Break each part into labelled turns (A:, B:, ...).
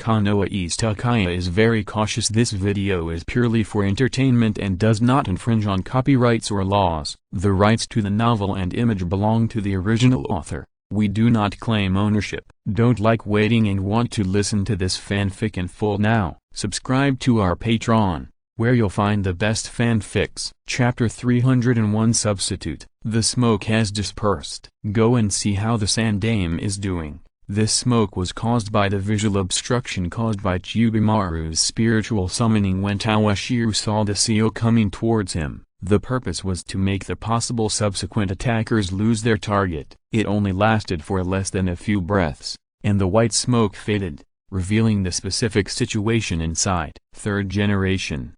A: Konoha East Uchiha is very cautious. This video is purely for entertainment and does not infringe on copyrights or laws. The rights to the novel and image belong to the original author. We do not claim ownership. Don't like waiting and want to listen to this fanfic in full now? Subscribe to our Patreon, where you'll find the best fanfics. Chapter 301 Substitute. The smoke has dispersed. Go and see how the Sandaime is doing. This smoke was caused by the visual obstruction caused by Tsubimaru's spiritual summoning when Toshiro saw the seal coming towards him. The purpose was to make the possible subsequent attackers lose their target. It only lasted for less than a few breaths, and the white smoke faded, revealing the specific situation inside. Third generation.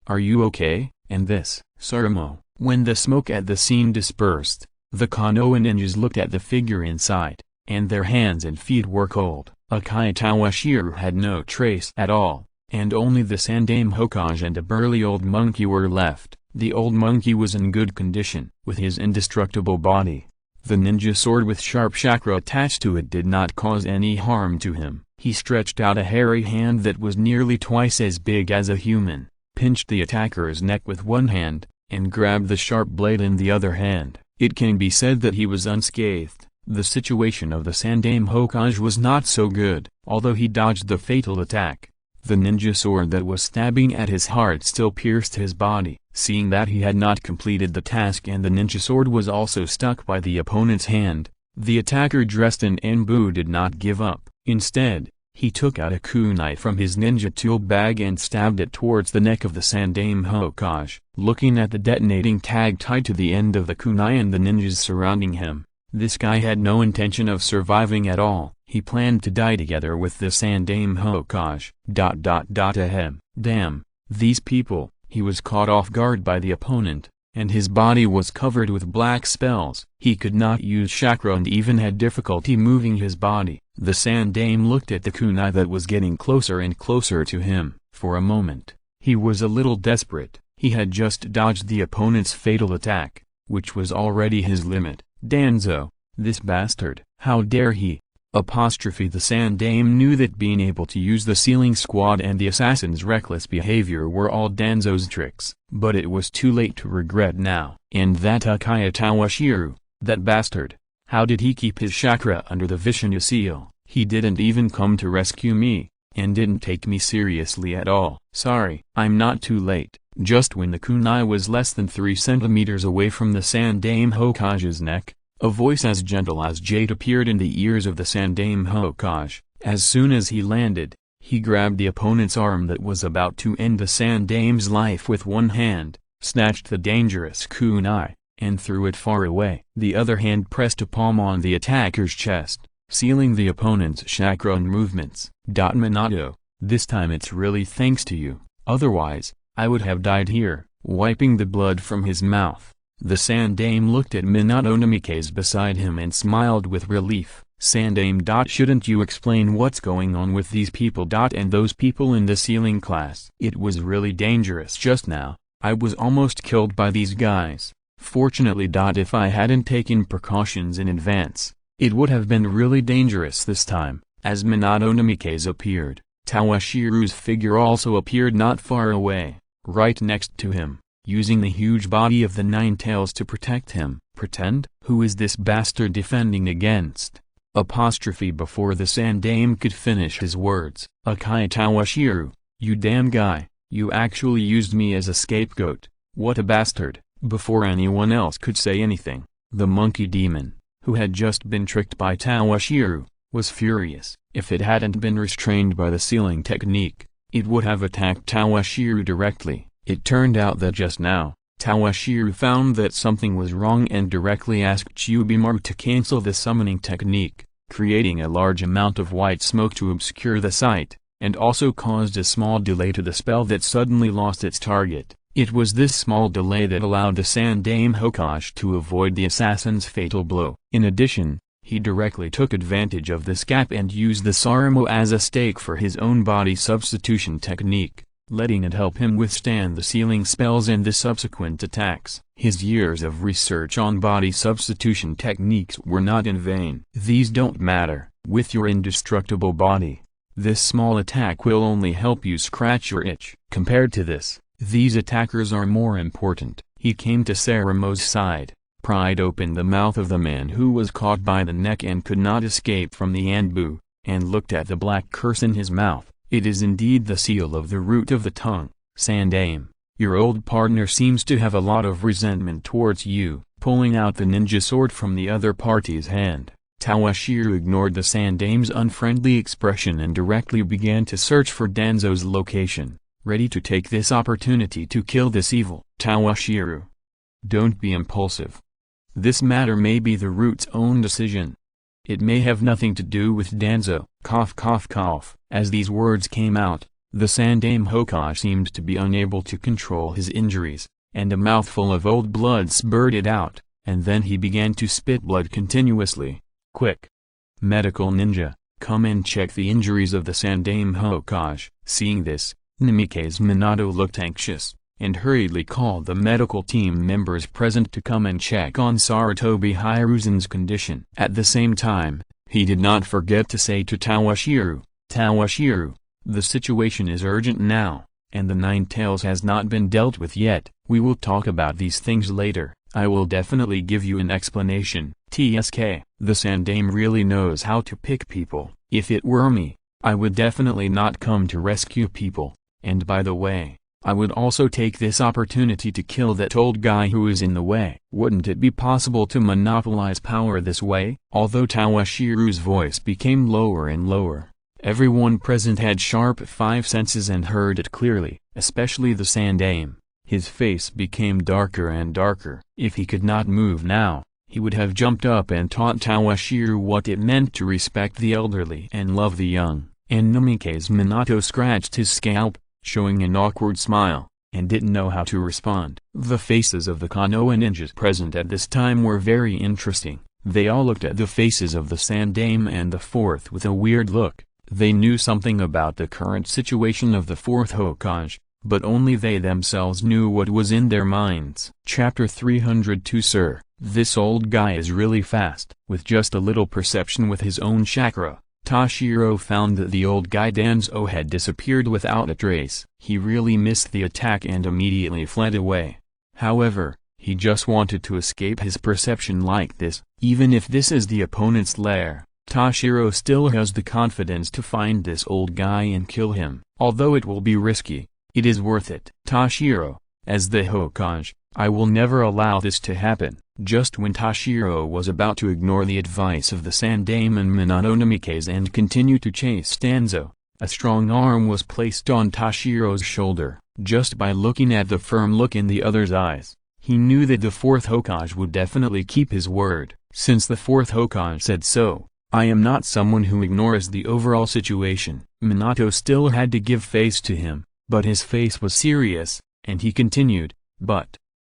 A: Are you okay? And this, Saramo. When the smoke at the scene dispersed, the Konoha ninjas looked at the figure inside, and their hands and feet were cold. Uchiha Toshiro had no trace at all, and only the Sandaime Hokage and a burly old monkey were left. The old monkey was in good condition. With his indestructible body, the ninja sword with sharp chakra attached to it did not cause any harm to him. He stretched out a hairy hand that was nearly twice as big as a human, pinched the attacker's neck with one hand, and grabbed the sharp blade in the other hand. It can be said that he was unscathed. The situation of the Sandaime Hokage was not so good. Although he dodged the fatal attack, the ninja sword that was stabbing at his heart still pierced his body. Seeing that he had not completed the task and the ninja sword was also stuck by the opponent's hand, the attacker dressed in Anbu did not give up. Instead, he took out a kunai from his ninja tool bag and stabbed it towards the neck of the Sandaime Hokage. Looking at the detonating tag tied to the end of the kunai and the ninjas surrounding him, this guy had no intention of surviving at all. He planned to die together with the Sandaime Hokage. Ahem. Damn, these people. He was caught off guard by the opponent, and his body was covered with black spells. He could not use chakra and even had difficulty moving his body. The Sandaime looked at the kunai that was getting closer and closer to him. For a moment, he was a little desperate. He had just dodged the opponent's fatal attack, which was already his limit. Danzo, this bastard, how dare he? The Sandaime knew that being able to use the sealing squad and the assassin's reckless behavior were all Danzo's tricks, but it was too late to regret now. And that Uchiha Toshiro, that bastard, how did he keep his chakra under the Vishnu seal? He didn't even come to rescue me, and didn't take me seriously at all. Sorry, I'm not too late. Just when the kunai was less than 3 centimeters away from the Sandaime Hokage's neck, a voice as gentle as jade appeared in the ears of the Sandaime Hokage. As soon as he landed, he grabbed the opponent's arm that was about to end the Sandaime's life with one hand, snatched the dangerous kunai, and threw it far away. The other hand pressed a palm on the attacker's chest, sealing the opponent's chakra and movements. Minato, this time it's really thanks to you, otherwise, I would have died here. Wiping the blood from his mouth, the Sandaime looked at Minato Namikaze beside him and smiled with relief. Sandaime. Shouldn't you explain what's going on with these people? And those people in the sealing class? It was really dangerous just now. I was almost killed by these guys. Fortunately. If I hadn't taken precautions in advance, it would have been really dangerous this time. As Minato Namikaze appeared, Toshiro's figure also appeared not far away, right next to him, using the huge body of the Nine Tails to protect him. Pretend? Who is this bastard defending against? Before the Sandaime could finish his words, Uchiha Toshiro, you damn guy, you actually used me as a scapegoat. What a bastard. Before anyone else could say anything, the monkey demon, who had just been tricked by Toshiro, was furious. If it hadn't been restrained by the sealing technique, it would have attacked Toshiro directly. It turned out that just now, Toshiro found that something was wrong and directly asked Tsubimaru to cancel the summoning technique, creating a large amount of white smoke to obscure the sight, and also caused a small delay to the spell that suddenly lost its target. It was this small delay that allowed the Sandaime Hokage to avoid the assassin's fatal blow. In addition, he directly took advantage of this gap and used the Saramo as a stake for his own body substitution technique, letting it help him withstand the sealing spells and the subsequent attacks. His years of research on body substitution techniques were not in vain. These don't matter. With your indestructible body, This small attack will only help you scratch your itch. Compared to this, these attackers are more important. He came to Saramo's side, pried open the mouth of the man who was caught by the neck and could not escape from the Anbu, and looked at the black curse in his mouth. It is indeed the seal of the root of the tongue. Sandaime, your old partner seems to have a lot of resentment towards you. Pulling out the ninja sword from the other party's hand, Toshiro ignored the Sandaime's unfriendly expression and directly began to search for Danzo's location, ready to take this opportunity to kill this evil. Toshiro, don't be impulsive. This matter may be the root's own decision. It may have nothing to do with Danzo. Cough cough cough. As these words came out, the Sandaime Hokage seemed to be unable to control his injuries, and a mouthful of old blood spurted out, and then he began to spit blood continuously. Quick! Medical ninja, come and check the injuries of the Sandaime Hokage. Seeing this, Namikaze Minato looked anxious, and hurriedly called the medical team members present to come and check on Sarutobi Hiruzen's condition. At the same time, he did not forget to say to Toshiro, Toshiro, the situation is urgent now, and the Nine Tails has not been dealt with yet. We will talk about these things later. I will definitely give you an explanation. TSK. The Sandaime really knows how to pick people. If it were me, I would definitely not come to rescue people. And by the way, I would also take this opportunity to kill that old guy who is in the way. Wouldn't it be possible to monopolize power this way? Although Toshiro's voice became lower and lower, everyone present had sharp five senses and heard it clearly, especially the Sandaime. His face became darker and darker. If he could not move now, he would have jumped up and taught Toshiro what it meant to respect the elderly and love the young. And Namikaze Minato scratched his scalp, showing an awkward smile, and didn't know how to respond. The faces of the Konoha ninjas present at this time were very interesting. They all looked at the faces of the Sandaime and the fourth with a weird look. They knew something about the current situation of the fourth Hokage, but only they themselves knew what was in their minds. Chapter 302. Sir, this old guy is really fast. With just a little perception with his own chakra, Toshiro found that the old guy Danzo had disappeared without a trace. He really missed the attack and immediately fled away. However, he just wanted to escape his perception like this. Even if this is the opponent's lair, Toshiro still has the confidence to find this old guy and kill him. Although it will be risky, it is worth it. Toshiro, as the Hokage, I will never allow this to happen. Just when Toshiro was about to ignore the advice of the Sandaime and Minato Namikaze and continue to chase Danzo, a strong arm was placed on Toshiro's shoulder. Just by looking at the firm look in the other's eyes, he knew that the fourth Hokage would definitely keep his word. Since the fourth Hokage said so, I am not someone who ignores the overall situation. Minato still had to give face to him, but his face was serious, and he continued, but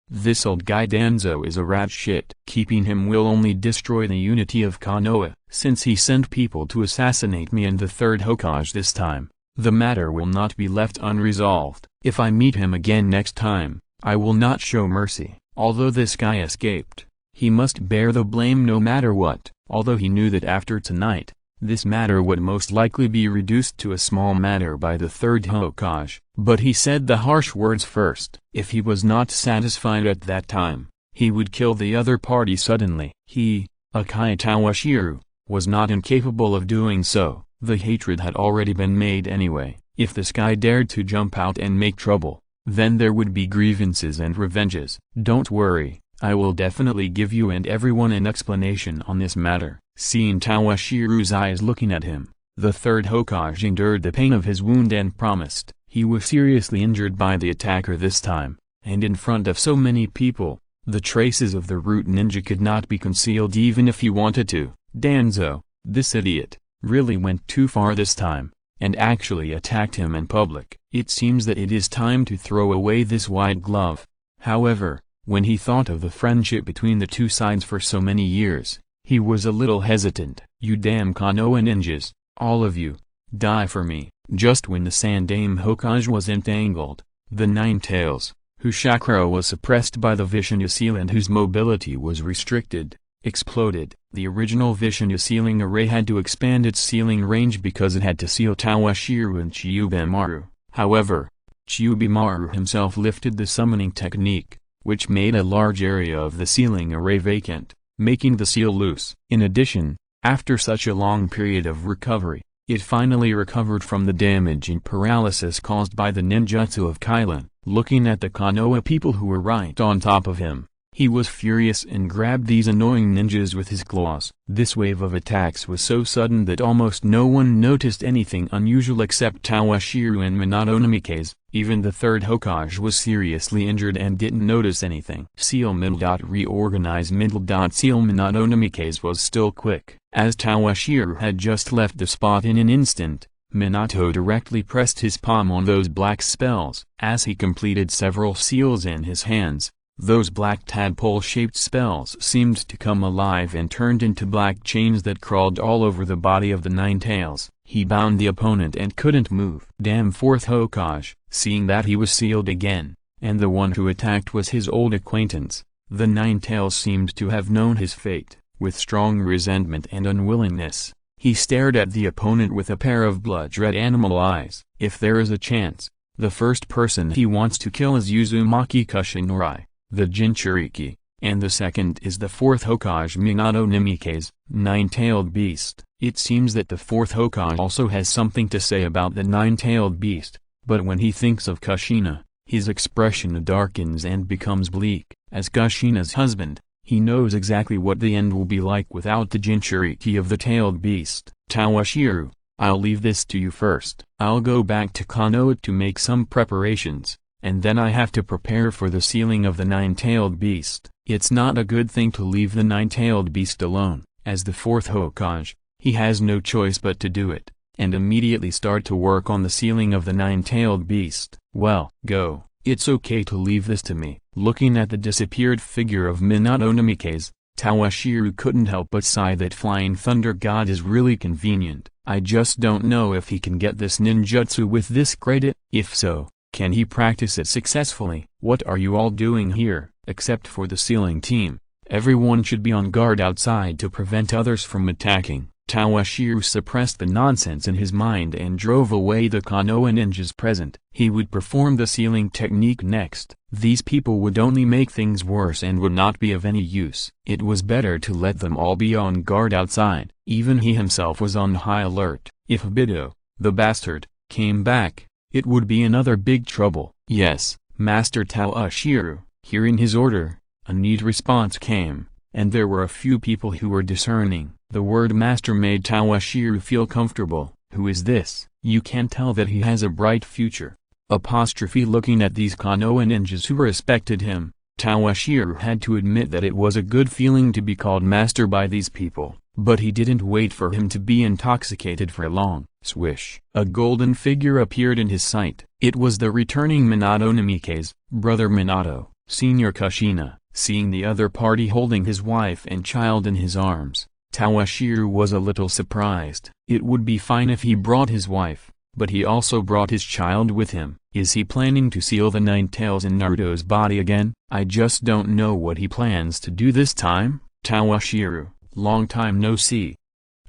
A: this old guy Danzo is a rat shit. Keeping him will only destroy the unity of Konoha. Since he sent people to assassinate me and the third Hokage this time, the matter will not be left unresolved. If I meet him again next time, I will not show mercy. Although this guy escaped, he must bear the blame no matter what. Although he knew that after tonight, this matter would most likely be reduced to a small matter by the third Hokage, but he said the harsh words first. If he was not satisfied at that time, he would kill the other party suddenly. He, Uchiha Toshiro, was not incapable of doing so. The hatred had already been made anyway. If this guy dared to jump out and make trouble, then there would be grievances and revenges. Don't worry, I will definitely give you and everyone an explanation on this matter. Seeing Toshiro's eyes looking at him, the third Hokage endured the pain of his wound and promised. He was seriously injured by the attacker this time, and in front of so many people, the traces of the root ninja could not be concealed even if he wanted to. Danzo, this idiot, really went too far this time, and actually attacked him in public. It seems that it is time to throw away this white glove. However, when he thought of the friendship between the two sides for so many years, he was a little hesitant. You damn Konoha ninjas, all of you, die for me. Just when the Sandaime Hokage was entangled, the Nine Tails, whose chakra was suppressed by the Vishnu seal and whose mobility was restricted, exploded. The original Vishnu sealing array had to expand its sealing range because it had to seal Tawashiro and Chiubimaru. However, Chiubimaru himself lifted the summoning technique, which made a large area of the sealing array vacant, making the seal loose. In addition, after such a long period of recovery, it finally recovered from the damage and paralysis caused by the ninjutsu of Kailan. Looking at the Konoha people who were right on top of him, he was furious and grabbed these annoying ninjas with his claws. This wave of attacks was so sudden that almost no one noticed anything unusual except Tawashiro and Minato Namikaze. Even the third Hokage was seriously injured and didn't notice anything. Seal middle. Reorganize middle. Seal Minato Namikaze was still quick. As Tawashiro had just left the spot in an instant, Minato directly pressed his palm on those black spells. As he completed several seals in his hands, those black tadpole-shaped spells seemed to come alive and turned into black chains that crawled all over the body of the Nine-Tails. He bound the opponent and couldn't move. Damn fourth Hokage, seeing that he was sealed again, and the one who attacked was his old acquaintance, the Nine-Tails seemed to have known his fate. With strong resentment and unwillingness, he stared at the opponent with a pair of blood-red animal eyes. If there is a chance, the first person he wants to kill is Uzumaki Kushinori, the Jinchuriki, and the second is the fourth Hokage Minato Namikaze, nine-tailed beast. It seems that the fourth Hokage also has something to say about the nine-tailed beast, but when he thinks of Kushina, his expression darkens and becomes bleak. As Kushina's husband, he knows exactly what the end will be like without the Jinchuriki of the tailed beast. Tawashiro, I'll leave this to you first. I'll go back to Konoha to make some preparations, and then I have to prepare for the sealing of the nine-tailed beast. It's not a good thing to leave the nine-tailed beast alone. As the fourth Hokage, he has no choice but to do it, and immediately start to work on the sealing of the nine-tailed beast. Well, go. It's okay to leave this to me. Looking at the disappeared figure of Minato Namikaze, Tawashiro couldn't help but sigh that Flying Thunder God is really convenient. I just don't know if he can get this ninjutsu with this credit. If so, can he practice it successfully? What are you all doing here? Except for the sealing team, everyone should be on guard outside to prevent others from attacking. Tawashiro suppressed the nonsense in his mind and drove away the Konoha ninjas present. He would perform the sealing technique next. These people would only make things worse and would not be of any use. It was better to let them all be on guard outside. Even he himself was on high alert. If Bido, the bastard, came back, it would be another big trouble. Yes, Master Tawashiro. Hearing his order, a neat response came, and there were a few people who were discerning. The word master made Tawashiro feel comfortable. Who is this? You can tell that he has a bright future. Looking at these Konoha ninjas who respected him, Tawashiro had to admit that it was a good feeling to be called master by these people, but he didn't wait for him to be intoxicated for long. Swish! A golden figure appeared in his sight. It was the returning Minato Namikaze, Brother Minato. Senior Kushina, seeing the other party holding his wife and child in his arms, Tawashiro was a little surprised. It would be fine if he brought his wife, but he also brought his child with him. Is he planning to seal the nine tails in Naruto's body again? I just don't know what he plans to do this time. Tawashiro, long time no see.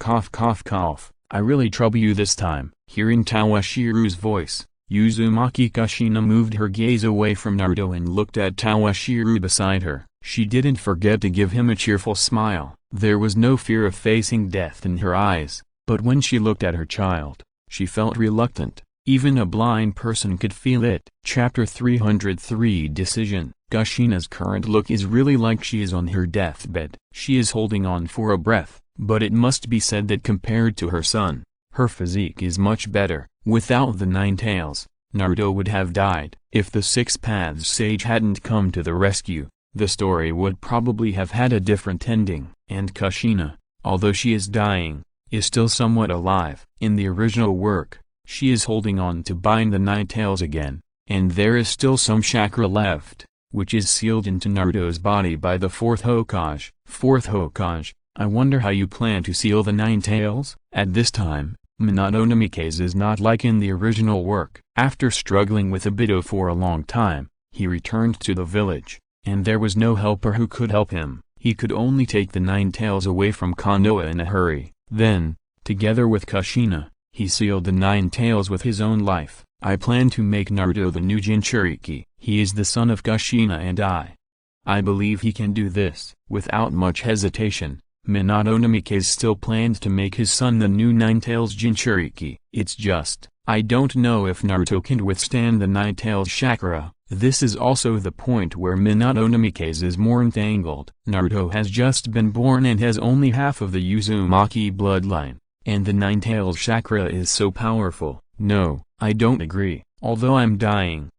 A: Cough cough cough, I really trouble you this time. Hearing Tawashiro's voice, Uzumaki Kushina moved her gaze away from Naruto and looked at Tawashiro beside her. She didn't forget to give him a cheerful smile. There was no fear of facing death in her eyes, but when she looked at her child, she felt reluctant. Even a blind person could feel it. Chapter 303 Decision. Kushina's current look is really like she is on her deathbed. She is holding on for a breath, but it must be said that compared to her son, her physique is much better. Without the nine tails, Naruto would have died. If the Six Paths Sage hadn't come to the rescue, the story would probably have had a different ending. And Kushina, although she is dying, is still somewhat alive. In the original work, she is holding on to bind the nine tails again, and there is still some chakra left, which is sealed into Naruto's body by the fourth Hokage. Fourth Hokage, I wonder how you plan to seal the nine tails? At this time, Minato Namikaze is not like in the original work. After struggling with Ibido for a long time, he returned to the village, and there was no helper who could help him. He could only take the nine tails away from Konoha in a hurry. Then, together with Kushina, he sealed the nine tails with his own life. I plan to make Naruto the new Jinchuriki. He is the son of Kushina and I believe he can do this. Without much hesitation, Minato Namikaze still planned to make his son the new Nine Tails Jinchuriki. It's just, I don't know if Naruto can withstand the Nine Tails chakra. This is also the point where Minato Namikaze is more entangled. Naruto has just been born and has only half of the Uzumaki bloodline, and the Nine Tails chakra is so powerful. No, I don't agree, although I'm dying.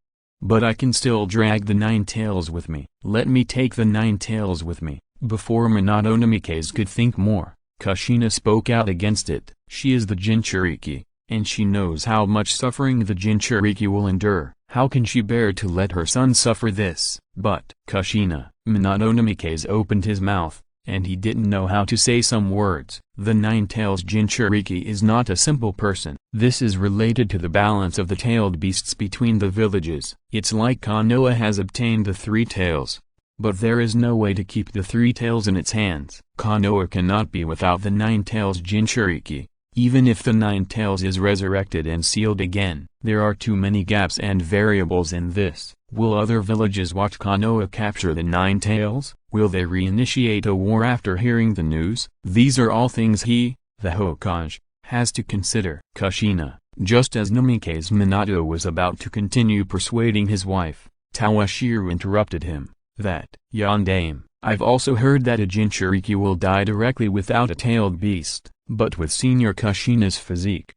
A: But I can still drag the Nine Tails with me. Let me take the Nine Tails with me. Before Minato Namikaze could think more, Kushina spoke out against it. She is the Jinchuriki, and she knows how much suffering the Jinchuriki will endure. How can she bear to let her son suffer this? But Kushina, Minato Namikaze opened his mouth, and he didn't know how to say some words. The Nine Tails Jinchuriki is not a simple person. This is related to the balance of the tailed beasts between the villages. It's like Konoha has obtained the three tails, but there is no way to keep the three tails in its hands. Konoha cannot be without the Nine Tails Jinchuriki, even if the Nine Tails is resurrected and sealed again. There are too many gaps and variables in this. Will other villages watch Konoha capture the Nine Tails? Will they reinitiate a war after hearing the news? These are all things he, the Hokage, has to consider. Kushina, just as Namikaze Minato was about to continue persuading his wife, Toshiro interrupted him. That, Yondaime, I've also heard that a Jinchuriki will die directly without a tailed beast, but with Senior Kushina's physique,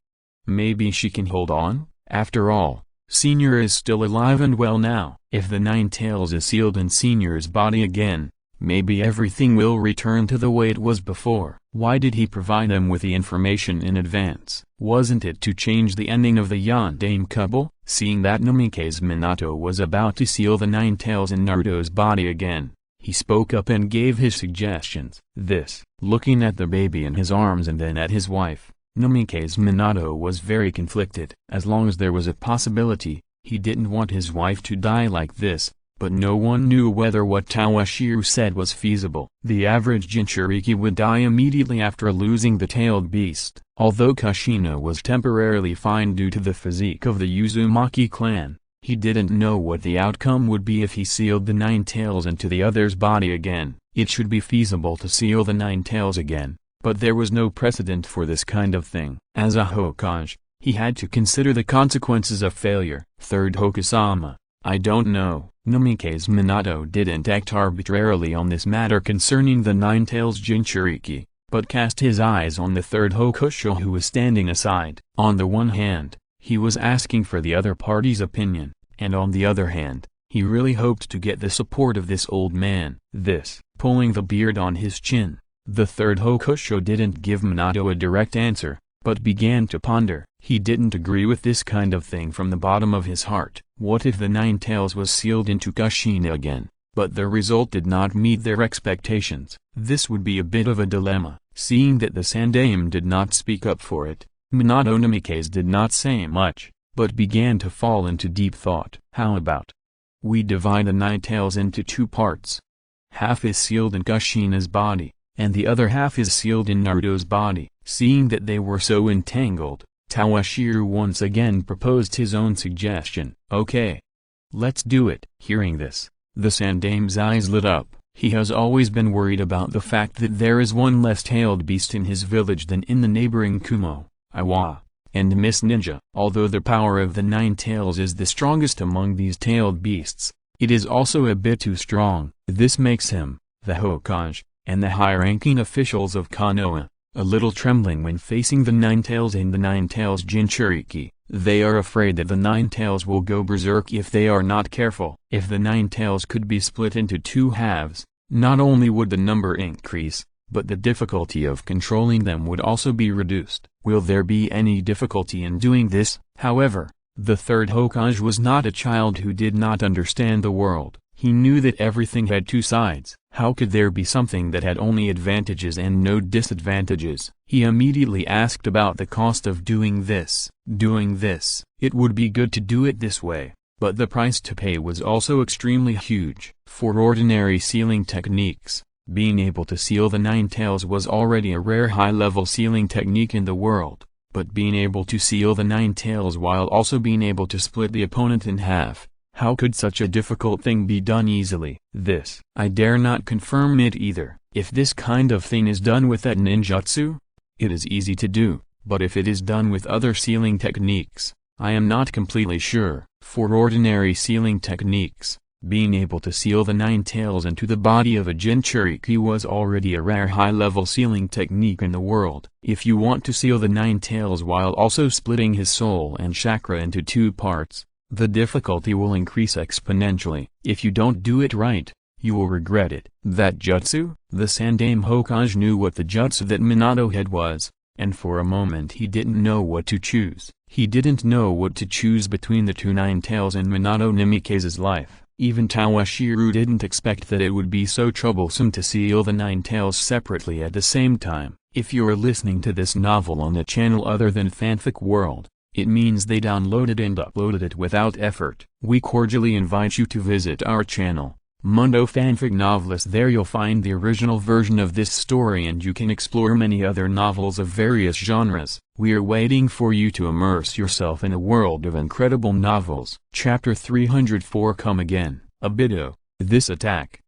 A: maybe she can hold on? After all, Senior is still alive and well now. If the Nine Tails is sealed in Senior's body again, maybe everything will return to the way it was before. Why did he provide them with the information in advance? Wasn't it to change the ending of the Yondaime couple? Seeing that Namikaze Minato was about to seal the Nine Tails in Naruto's body again, he spoke up and gave his suggestions. This, looking at the baby in his arms and then at his wife, Namikaze Minato was very conflicted. As long as there was a possibility, he didn't want his wife to die like this, but no one knew whether what Toshiro said was feasible. The average Jinchuriki would die immediately after losing the tailed beast. Although Kushina was temporarily fine due to the physique of the Uzumaki clan, he didn't know what the outcome would be if he sealed the Nine Tails into the other's body again. It should be feasible to seal the Nine Tails again, but there was no precedent for this kind of thing. As a Hokage, he had to consider the consequences of failure. Third Hokage-sama, I don't know. Namikaze Minato didn't act arbitrarily on this matter concerning the Nine Tails Jinchuriki, but cast his eyes on the third Hokage who was standing aside. On the one hand, he was asking for the other party's opinion, and on the other hand, he really hoped to get the support of this old man. This, pulling the beard on his chin, the third Hokage didn't give Minato a direct answer, but began to ponder. He didn't agree with this kind of thing from the bottom of his heart. What if the Nine Tails was sealed into Kushina again, but the result did not meet their expectations? This would be a bit of a dilemma. Seeing that the Sandaime did not speak up for it, Minato Namikaze did not say much, but began to fall into deep thought. How about we divide the Nine Tails into two parts? Half is sealed in Kushina's body, and the other half is sealed in Naruto's body. Seeing that they were so entangled, Toshiro once again proposed his own suggestion. Okay, let's do it. Hearing this, the Sandaime's eyes lit up. He has always been worried about the fact that there is one less tailed beast in his village than in the neighboring Kumo, Iwa, and Miss Ninja. Although the power of the Nine Tails is the strongest among these tailed beasts, it is also a bit too strong. This makes him, the Hokage, and the high-ranking officials of Konoha, a little trembling when facing the Nine Tails and the Nine Tails Jinchuriki. They are afraid that the Nine Tails will go berserk if they are not careful. If the Nine Tails could be split into two halves, not only would the number increase, but the difficulty of controlling them would also be reduced. Will there be any difficulty in doing this? However, the third Hokage was not a child who did not understand the world. He knew that everything had two sides. How could there be something that had only advantages and no disadvantages? He immediately asked about the cost of doing this. It would be good to do it this way, but the price to pay was also extremely huge. For ordinary sealing techniques, Being able to seal the nine tails was already a rare high-level sealing technique in the world, but being able to seal the nine tails while also being able to split the opponent in half, how could such a difficult thing be done easily? This, I dare not confirm it either. If this kind of thing is done with that ninjutsu, it is easy to do, but if it is done with other sealing techniques, I am not completely sure. For ordinary sealing techniques, being able to seal the nine tails into the body of a Jinchuriki was already a rare high-level sealing technique in the world. If you want to seal the nine tails while also splitting his soul and chakra into two parts, the difficulty will increase exponentially. If you don't do it right, you will regret it. That jutsu? The Sandaime Hokage knew what the jutsu that Minato had was, and for a moment he didn't know what to choose. He didn't know what to choose between the two nine tails and Minato Nimike's life. Even Toshiro didn't expect that it would be so troublesome to seal the nine tails separately at the same time. If you're listening to this novel on a channel other than Fanfic World, it means they downloaded and uploaded it without effort. We cordially invite you to visit our channel, Mundo Fanfic Novelist. There you'll find the original version of this story and you can explore many other novels of various genres. We're waiting for you to immerse yourself in a world of incredible novels. Chapter 304 Come Again, Obito. This attack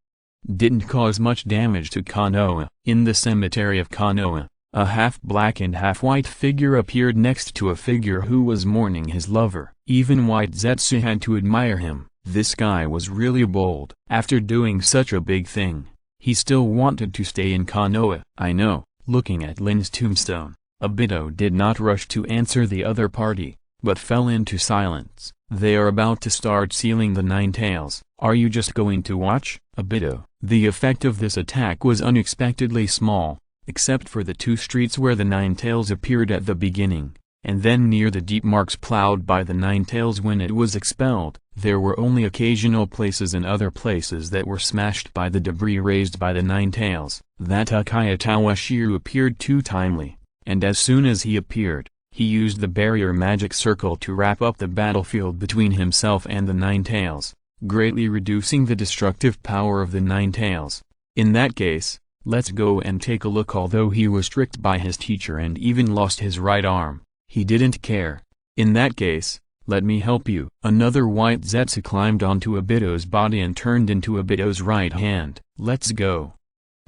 A: didn't cause much damage to Konoha. In the cemetery of Konoha, a half-black and half-white figure appeared next to a figure who was mourning his lover. Even White Zetsu had to admire him. This guy was really bold. After doing such a big thing, he still wanted to stay in Konoha. I know. Looking at Lin's tombstone, Obito did not rush to answer the other party, but fell into silence. They are about to start sealing the nine tails. Are you just going to watch, Obito? The effect of this attack was unexpectedly small, except for the two streets where the nine tails appeared at the beginning, and then near the deep marks plowed by the nine tails when it was expelled. There were only occasional places and other places that were smashed by the debris raised by the nine tails. That Uchiha Toshiro appeared too timely, and as soon as he appeared, he used the barrier magic circle to wrap up the battlefield between himself and the nine tails, greatly reducing the destructive power of the nine tails. In that case, let's go and take a look. Although he was tricked by his teacher and even lost his right arm, he didn't care. In that case, let me help you. Another White Zetsu climbed onto Obito's body and turned into Obito's right hand. Let's go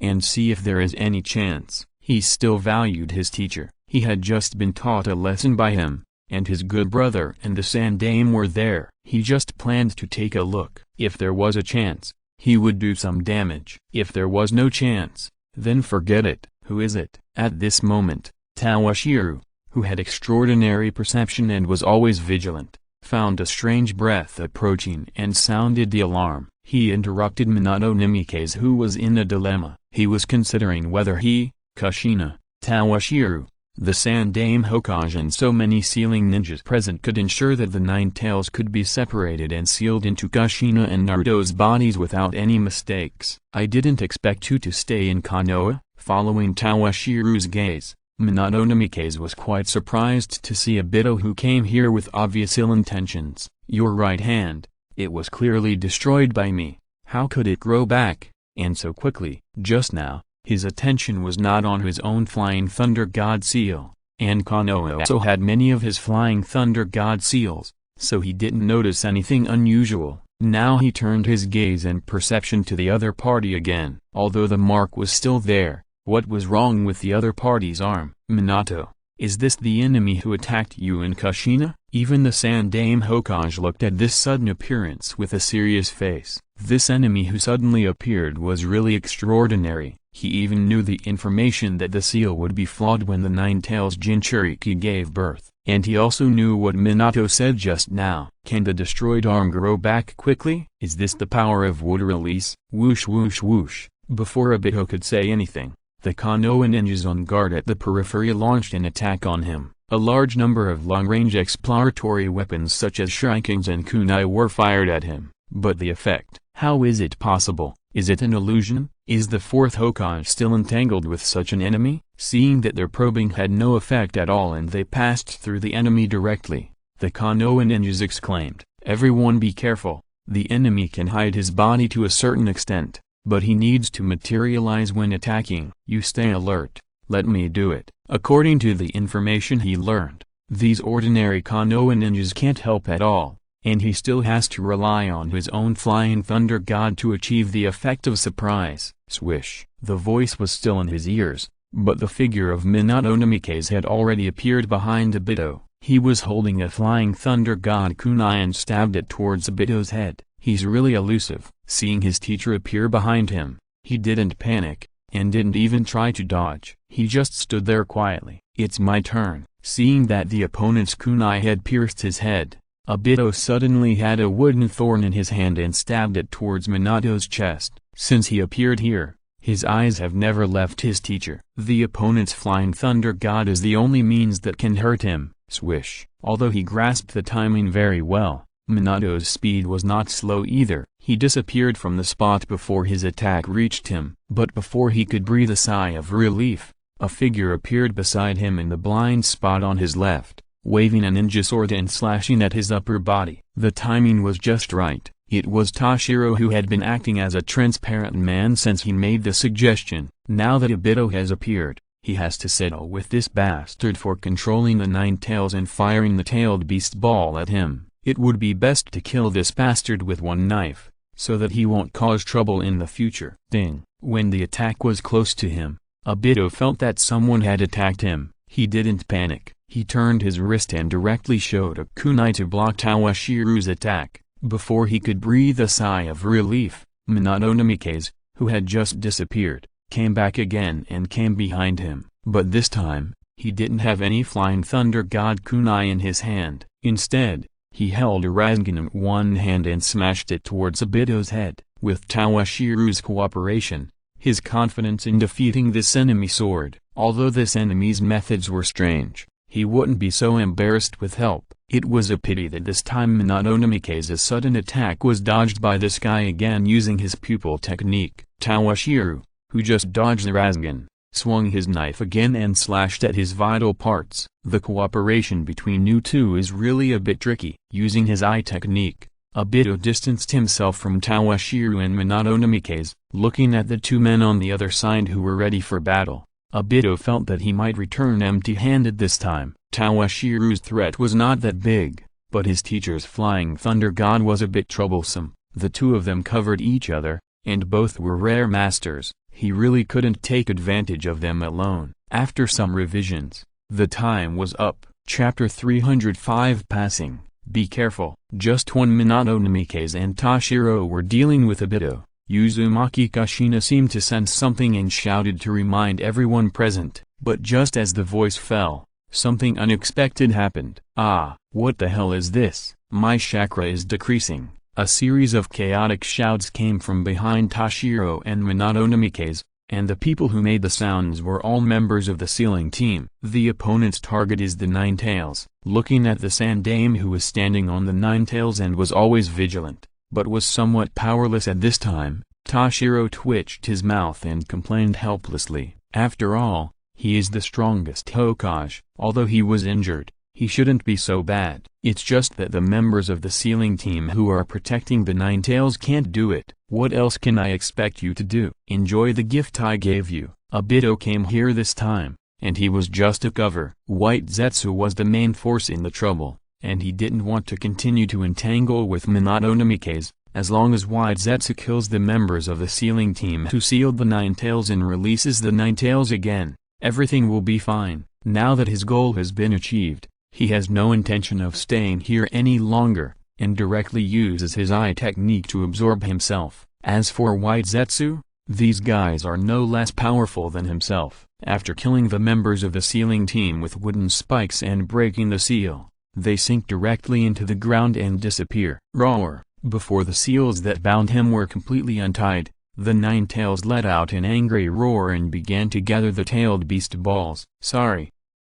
A: and see if there is any chance. He still valued his teacher. He had just been taught a lesson by him, and his good brother and the Sandaime were there. He just planned to take a look. If there was a chance, he would do some damage. If there was no chance, then forget it. Who is it? At this moment, Toshiro, who had extraordinary perception and was always vigilant, found a strange breath approaching and sounded the alarm. He interrupted Minato Nimike's, who was in a dilemma. He was considering whether he, Kushina, Toshiro, the Sandaime Hokage and so many sealing ninjas present could ensure that the nine tails could be separated and sealed into Kushina and Naruto's bodies without any mistakes. I didn't expect you to stay in Konoha. Following Toshiro's gaze, Minato Nimike's was quite surprised to see Obito, who came here with obvious ill intentions. Your right hand, it was clearly destroyed by me. How could it grow back, and so quickly? Just now, his attention was not on his own Flying Thunder God seal, and Konoha also had many of his Flying Thunder God seals, so he didn't notice anything unusual. Now he turned his gaze and perception to the other party again. Although the mark was still there, what was wrong with the other party's arm? Minato, is this the enemy who attacked you in Kushina? Even the Sandaime Hokage looked at this sudden appearance with a serious face. This enemy who suddenly appeared was really extraordinary. He even knew the information that the seal would be flawed when the Nine Tails Jinchuriki gave birth. And he also knew what Minato said just now. Can the destroyed arm grow back quickly? Is this the power of wood release? Whoosh whoosh whoosh. Before Obito could say anything, the Konoha ninjas on guard at the periphery launched an attack on him. A large number of long-range exploratory weapons such as shurikens and kunai were fired at him. But the effect, how is it possible? Is it an illusion? Is the fourth Hokage still entangled with such an enemy? Seeing that their probing had no effect at all and they passed through the enemy directly, the Konoha ninjas exclaimed, "Everyone be careful, the enemy can hide his body to a certain extent, but he needs to materialize when attacking. You stay alert, let me do it. According to the information he learned, these ordinary Konoha ninjas can't help at all, and he still has to rely on his own flying thunder god to achieve the effect of surprise. Swish! The voice was still in his ears, but the figure of Minato Namikaze had already appeared behind Obito. He was holding a flying thunder god kunai and stabbed it towards Obito's head. He's really elusive. Seeing his teacher appear behind him, he didn't panic, and didn't even try to dodge. He just stood there quietly. It's my turn. Seeing that the opponent's kunai had pierced his head, Obito suddenly had a wooden thorn in his hand and stabbed it towards Minato's chest. Since he appeared here, his eyes have never left his teacher. The opponent's flying thunder god is the only means that can hurt him. Swish! Although he grasped the timing very well, Minato's speed was not slow either. He disappeared from the spot before his attack reached him. But before he could breathe a sigh of relief, a figure appeared beside him in the blind spot on his left, waving a ninja sword and slashing at his upper body. The timing was just right. It was Toshiro, who had been acting as a transparent man since he made the suggestion. Now that Obito has appeared, he has to settle with this bastard for controlling the nine tails and firing the tailed beast ball at him. It would be best to kill this bastard with one knife, so that he won't cause trouble in the future. Ding! When the attack was close to him, Obito felt that someone had attacked him. He didn't panic. He turned his wrist and directly showed a kunai to block Tawashiro's attack. Before he could breathe a sigh of relief, Minato Namikaze, who had just disappeared, came back again and came behind him. But this time, he didn't have any flying thunder god kunai in his hand. Instead, he held a Rasengan in one hand and smashed it towards Obito's head. With Tawashiro's cooperation, his confidence in defeating this enemy soared. Although this enemy's methods were strange, he wouldn't be so embarrassed with help. It was a pity that this time Minato Namikaze's sudden attack was dodged by this guy again using his pupil technique. Tawashiro, who just dodged the Rasengan, swung his knife again and slashed at his vital parts. The cooperation between you two is really a bit tricky. Using his eye technique, Obito distanced himself from Tawashiro and Minato Namikaze. Looking at the two men on the other side who were ready for battle, Obito felt that he might return empty-handed this time. Tawashiro's threat was not that big, but his teacher's flying thunder god was a bit troublesome. The two of them covered each other, and both were rare masters. He really couldn't take advantage of them alone. After some revisions, the time was up. Chapter 305 Passing. Be careful. Just when Minato Namikaze and Toshiro were dealing with Obito, Uzumaki Kushina seemed to sense something and shouted to remind everyone present. But just as the voice fell, something unexpected happened. Ah, what the hell is this? My chakra is decreasing. A series of chaotic shouts came from behind Toshiro and Minato Namikaze, and the people who made the sounds were all members of the sealing team. The opponent's target is the Nine Tails. Looking at the Sandame, who was standing on the Nine Tails and was always vigilant, but was somewhat powerless at this time, Toshiro twitched his mouth and complained helplessly. After all, he is the strongest Hokage. Although he was injured, he shouldn't be so bad. It's just that the members of the sealing team who are protecting the Nine Tails can't do it. What else can I expect you to do? Enjoy the gift I gave you. Obito came here this time, and he was just a cover. White Zetsu was the main force in the trouble, and he didn't want to continue to entangle with Minato Namikaze. As long as White Zetsu kills the members of the sealing team who sealed the Nine Tails and releases the Nine Tails again, everything will be fine. Now that his goal has been achieved, he has no intention of staying here any longer, and directly uses his eye technique to absorb himself. As for White Zetsu, these guys are no less powerful than himself. After killing the members of the sealing team with wooden spikes and breaking the seal, they sink directly into the ground and disappear. Roar! Before the seals that bound him were completely untied, the Nine Tails let out an angry roar and began to gather the tailed beast balls. Sorry,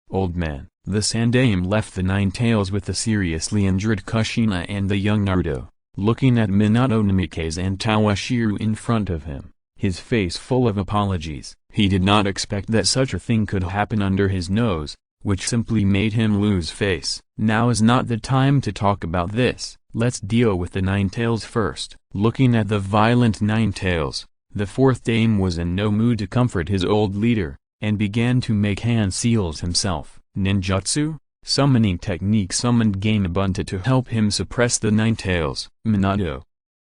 A: old man. The Sandame left the Nine Tails with the seriously injured Kushina and the young Naruto, looking at Minato Namikaze and Tawashiro in front of him, his face full of apologies. He did not expect that such a thing could happen under his nose, which simply made him lose face. Now is not the time to talk about this. Let's deal with the Nine Tails first. Looking at the violent Nine Tails, The fourth dame was in no mood to comfort his old leader, and began to make hand seals himself. Ninjutsu? Summoning technique summoned Gainabunta to help him suppress the nine tails. Minato.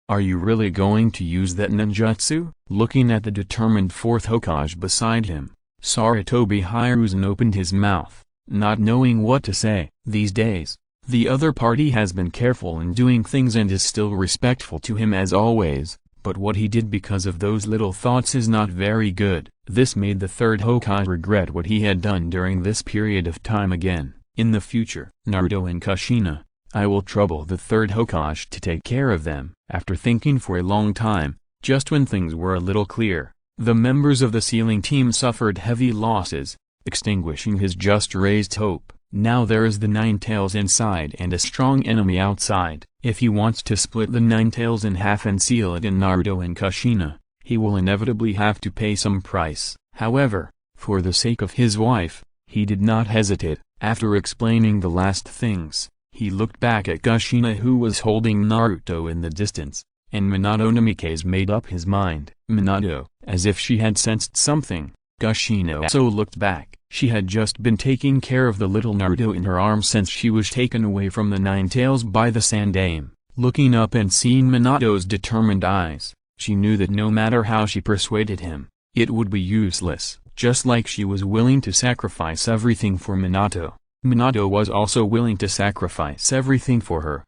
A: Are you really going to use that ninjutsu? Looking at the determined fourth Hokage beside him, Sarutobi Hiruzen opened his mouth, not knowing what to say. These days, the other party has been careful in doing things and is still respectful to him as always, but what he did because of those little thoughts is not very good. This made the third Hokage regret what he had done during this period of time again. In the future, Naruto and Kushina, I will trouble the third Hokage to take care of them. After thinking for a long time, just when things were a little clear, the members of the sealing team suffered heavy losses, extinguishing his just raised hope. Now there is the nine tails inside and a strong enemy outside. If he wants to split the nine tails in half and seal it in Naruto and Kushina, he will inevitably have to pay some price. However, for the sake of his wife, he did not hesitate. After explaining the last things, he looked back at Kushina who was holding Naruto in the distance, and Minato Namikaze made up his mind. Minato, as if she had sensed something, Kushina also looked back. She had just been taking care of the little Naruto in her arms since she was taken away from the Nine Tails by the Sand Dame. Looking up and seeing Minato's determined eyes, she knew that no matter how she persuaded him, it would be useless. Just like she was willing to sacrifice everything for Minato, Minato was also willing to sacrifice everything for her.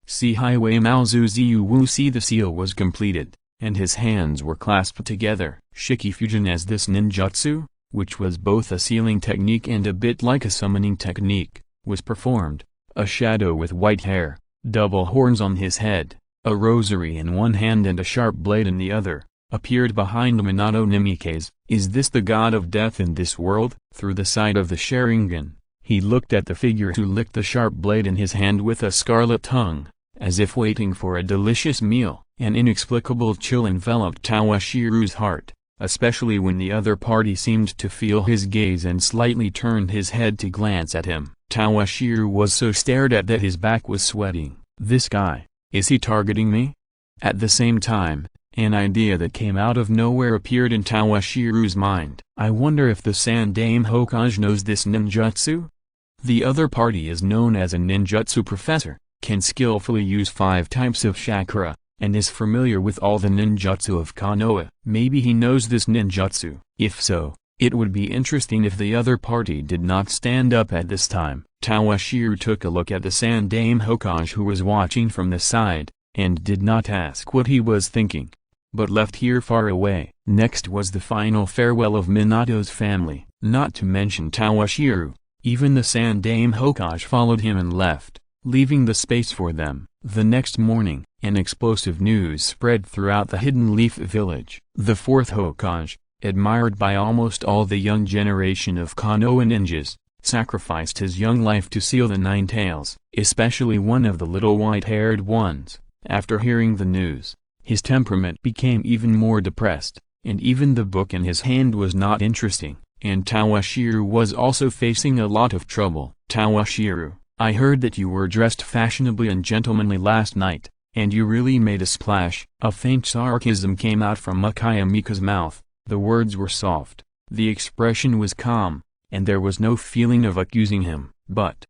A: See Highway Malzuzi Wu. See the seal was completed, and his hands were clasped together. Shikifusion as this ninjutsu, which was both a sealing technique and a bit like a summoning technique, was performed. A shadow with white hair, double horns on his head, a rosary in one hand and a sharp blade in the other, appeared behind Minato Namikaze. Is this the god of death in this world? Through the side of the Sharingan, he looked at the figure who licked the sharp blade in his hand with a scarlet tongue, as if waiting for a delicious meal. An inexplicable chill enveloped Tawashiru's heart, especially when the other party seemed to feel his gaze and slightly turned his head to glance at him. Tawashiru was so stared at that his back was sweating. This guy, is he targeting me? At the same time, an idea that came out of nowhere appeared in Tawashiru's mind. I wonder if the Sand Dame Hokage knows this ninjutsu? The other party is known as a ninjutsu professor, can skillfully use 5 types of chakra, and is familiar with all the ninjutsu of Konoha. Maybe he knows this ninjutsu. If so, it would be interesting if the other party did not stand up at this time. Tawashiru took a look at the Sand Dame Hokage who was watching from the side, and did not ask what he was thinking, but left here far away. Next was the final farewell of Minato's family. Not to mention Tawashiru, even the Sand Dame Hokage followed him and left, leaving the space for them. The next morning, an explosive news spread throughout the Hidden Leaf village. The fourth Hokage, admired by almost all the young generation of Konoha ninjas, sacrificed his young life to seal the Nine Tails, especially one of the little white-haired ones. After hearing the news, his temperament became even more depressed, and even the book in his hand was not interesting, and Tawashiru was also facing a lot of trouble. Tawashiru, I heard that you were dressed fashionably and gentlemanly last night, and you really made a splash. A faint sarcasm came out from Akayamika's mouth. The words were soft, the expression was calm, and there was no feeling of accusing him. But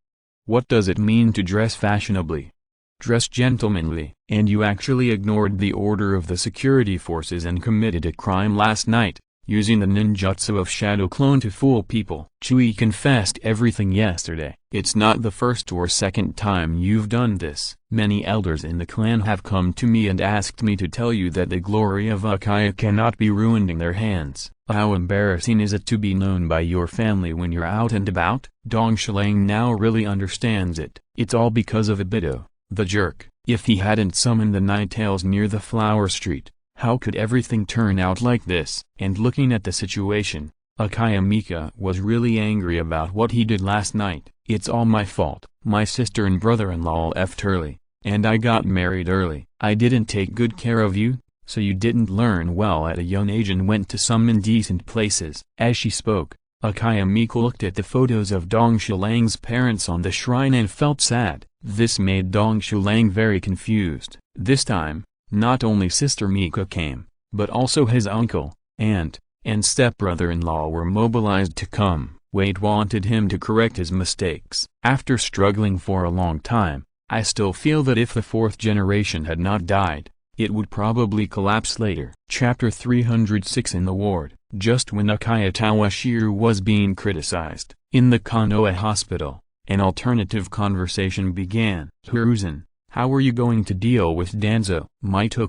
A: what does it mean to dress fashionably? Dress gentlemanly. And you actually ignored the order of the security forces and committed a crime last night, using the ninjutsu of Shadow Clone to fool people. Chui confessed everything yesterday. It's not the first or second time you've done this. Many elders in the clan have come to me and asked me to tell you that the glory of Uchiha cannot be ruined in their hands. How embarrassing is it to be known by your family when you're out and about? Dong Shilang now really understands it. It's all because of Ibito, the jerk. If he hadn't summoned the Nine Tails near the Flower Street, how could everything turn out like this? And looking at the situation, Akayamika was really angry about what he did last night. It's all my fault. My sister and brother-in-law left early, and I got married early. I didn't take good care of you, so you didn't learn well at a young age and went to some indecent places. As she spoke, Akayamika looked at the photos of Dong Shilang's parents on the shrine and felt sad. This made Dong Shilang very confused. This time, not only Sister Mika came, but also his uncle, aunt, and stepbrother-in-law were mobilized to come. Wade wanted him to correct his mistakes. After struggling for a long time, I still feel that if the fourth generation had not died, it would probably collapse later. Chapter 306 In the ward. Just when Uchiha Toshiro was being criticized, in the Konoha hospital, an alternative conversation began. Hiruzen, how are you going to deal with Danzo? Mito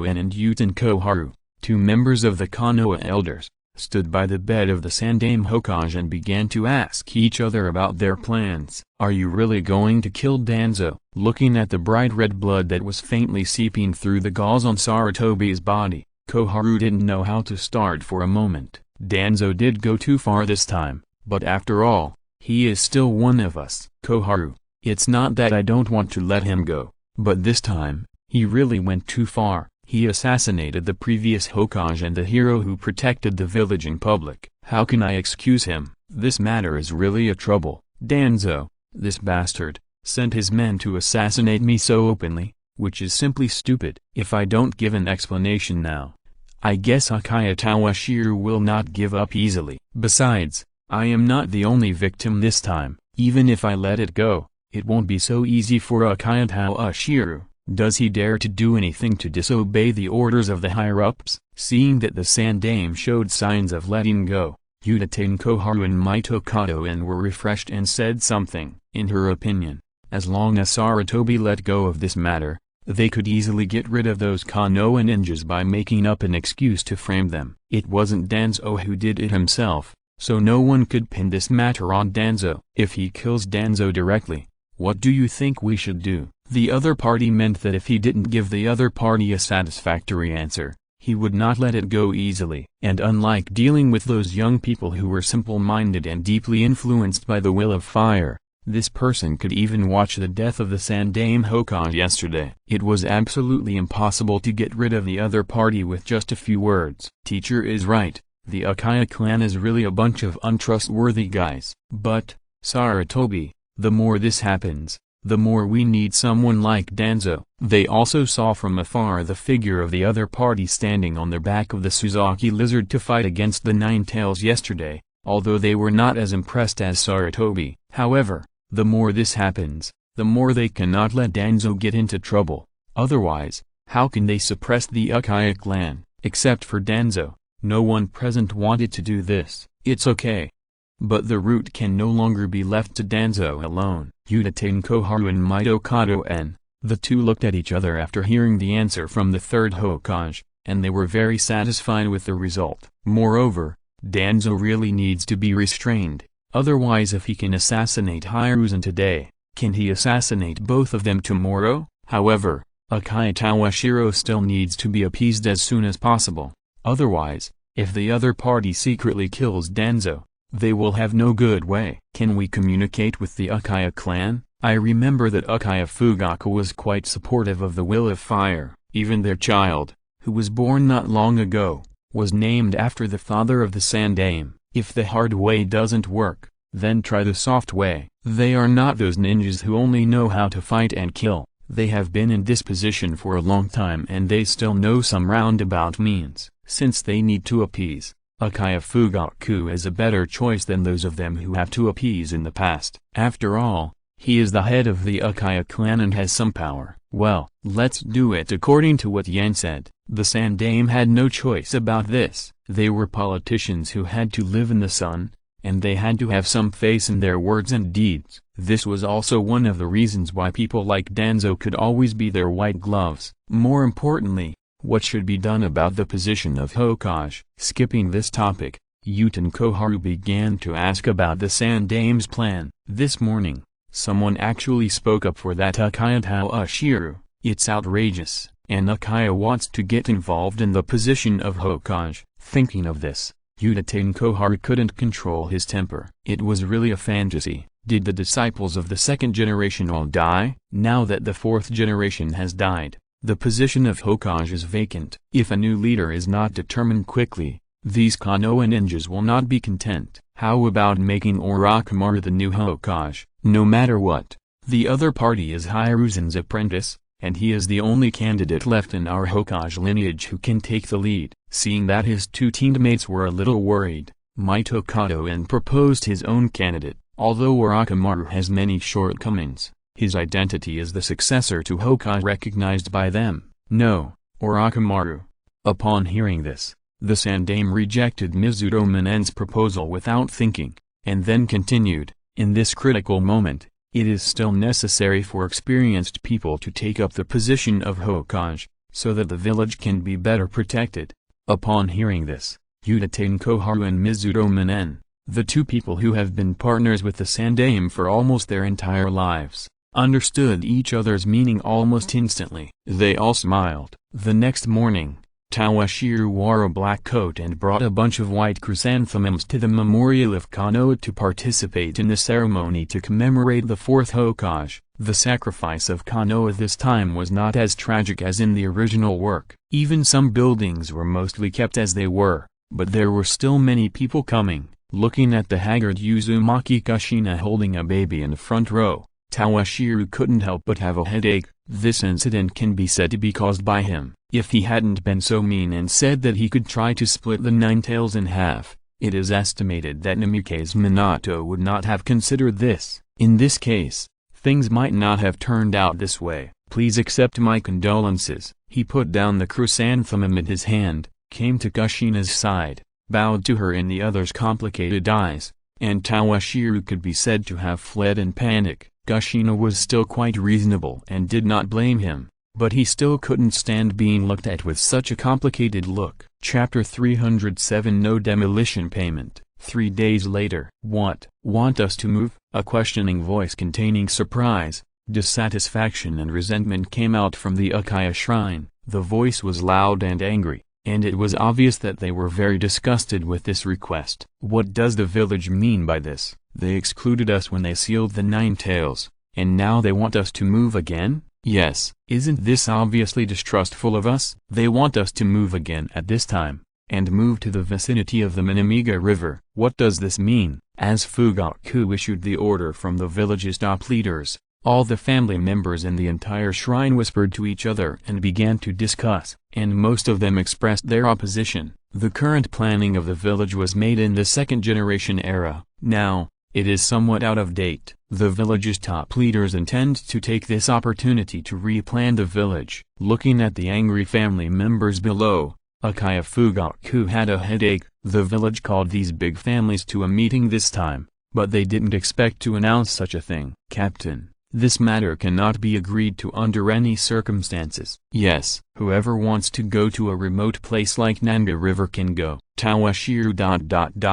A: and Uten Koharu, two members of the Konoha elders, stood by the bed of the Sandaime Hokage and began to ask each other about their plans. Are you really going to kill Danzo? Looking at the bright red blood that was faintly seeping through the gauze on Sarutobi's body, Koharu didn't know how to start for a moment. Danzo did go too far this time, but after all, he is still one of us. Koharu, it's not that I don't want to let him go, but this time, he really went too far. He assassinated the previous Hokage and the hero who protected the village in public. How can I excuse him? This matter is really a trouble. Danzo, this bastard, sent his men to assassinate me so openly, which is simply stupid. If I don't give an explanation now, I guess Uchiha Toshiro will not give up easily. Besides, I am not the only victim this time. Even if I let it go, it won't be so easy for Uchiha Toshiro. Does he dare to do anything to disobey the orders of the higher-ups? Seeing that the Sandaime showed signs of letting go, Uten Koharu and Mito were refreshed and said something. In her opinion, as long as Sarutobi let go of this matter, they could easily get rid of those Konoha ninjas by making up an excuse to frame them. It wasn't Danzo who did it himself, so no one could pin this matter on Danzo. If he kills Danzo directly, what do you think we should do? The other party meant that if he didn't give the other party a satisfactory answer, he would not let it go easily. And unlike dealing with those young people who were simple-minded and deeply influenced by the will of fire, this person could even watch the death of the Sandaime Hokage yesterday. It was absolutely impossible to get rid of the other party with just a few words. Teacher is right, the Uchiha clan is really a bunch of untrustworthy guys. But, Sarutobi, the more this happens, the more we need someone like Danzo. They also saw from afar the figure of the other party standing on the back of the Suzaki lizard to fight against the Nine Tails yesterday, although they were not as impressed as Sarutobi. However, the more this happens, the more they cannot let Danzo get into trouble. Otherwise, how can they suppress the Uchiha clan? Except for Danzo, no one present wanted to do this. It's okay. But the root can no longer be left to Danzo alone. Uten Koharu and Mito the two looked at each other after hearing the answer from the third Hokage, and they were very satisfied with the result. Moreover, Danzo really needs to be restrained, otherwise if he can assassinate Hiruzen today, can he assassinate both of them tomorrow? However, Uchiha Toshiro still needs to be appeased as soon as possible. Otherwise, if the other party secretly kills Danzo, they will have no good way. Can we communicate with the Uchiha clan? I remember that Uchiha Fugaku was quite supportive of the will of fire. Even their child, who was born not long ago, was named after the father of the Sandaime. If the hard way doesn't work, then try the soft way. They are not those ninjas who only know how to fight and kill. They have been in this position for a long time and they still know some roundabout means. Since they need to appease, Uchiha Fugaku is a better choice than those of them who have to appease in the past. After all, he is the head of the Uchiha clan and has some power. Well, let's do it according to what Yen said. The Sandaime had no choice about this. They were politicians who had to live in the sun, and they had to have some face in their words and deeds. This was also one of the reasons why people like Danzo could always be their white gloves. More importantly, what should be done about the position of Hokage? Skipping this topic, Uten Koharu began to ask about the Sandaime's plan. This morning, someone actually spoke up for that Uchiha Toshiro. It's outrageous, and Uchiha wants to get involved in the position of Hokage. Thinking of this, Uten Koharu couldn't control his temper. It was really a fantasy. Did the disciples of the second generation all die? Now that the fourth generation has died, the position of Hokage is vacant. If a new leader is not determined quickly, these Konoha ninjas will not be content. How about making Orochimaru the new Hokage? No matter what, the other party is Hiruzen's apprentice, and he is the only candidate left in our Hokage lineage who can take the lead. Seeing that his two teammates were a little worried, Mito Kato and proposed his own candidate. Although Orochimaru has many shortcomings, his identity as the successor to Hokage recognized by them. No, Orochimaru. Upon hearing this, the Sandaime rejected Mizuto Minen's proposal without thinking, and then continued, in this critical moment, it is still necessary for experienced people to take up the position of Hokage, so that the village can be better protected. Upon hearing this, Uchiha Koharu and Mizuto Minen, the two people who have been partners with the Sandaime for almost their entire lives, understood each other's meaning almost instantly. They all smiled. The next morning, Tawashiro wore a black coat and brought a bunch of white chrysanthemums to the memorial of Konoha to participate in the ceremony to commemorate the fourth Hokage. The sacrifice of Konoha this time was not as tragic as in the original work. Even some buildings were mostly kept as they were, but there were still many people coming. Looking at the haggard Uzumaki Kushina holding a baby in the front row, Tawashiro couldn't help but have a headache. This incident can be said to be caused by him. If he hadn't been so mean and said that he could try to split the Nine Tails in half, it is estimated that Namikaze Minato would not have considered this. In this case, things might not have turned out this way. Please accept my condolences. He put down the chrysanthemum in his hand, came to Kushina's side, bowed to her in the other's complicated eyes, and Tawashiro could be said to have fled in panic. Kushina was still quite reasonable and did not blame him, but he still couldn't stand being looked at with such a complicated look. Chapter 307 No Demolition Payment. 3 days later. What? Want us to move? A questioning voice containing surprise, dissatisfaction and resentment came out from the Uchiha shrine. The voice was loud and angry, and it was obvious that they were very disgusted with this request. What does the village mean by this? They excluded us when they sealed the Nine Tails, and now they want us to move again? Yes. Isn't this obviously distrustful of us? They want us to move again at this time, and move to the vicinity of the Minamiga River. What does this mean? As Fugaku issued the order from the village's top leaders, all the family members in the entire shrine whispered to each other and began to discuss, and most of them expressed their opposition. The current planning of the village was made in the second generation era. Now, it is somewhat out of date. The village's top leaders intend to take this opportunity to replan the village. Looking at the angry family members below, Uchiha Fugaku had a headache. The village called these big families to a meeting this time, but they didn't expect to announce such a thing. Captain, this matter cannot be agreed to under any circumstances. Yes, whoever wants to go to a remote place like Nanga River can go. Tawashiro.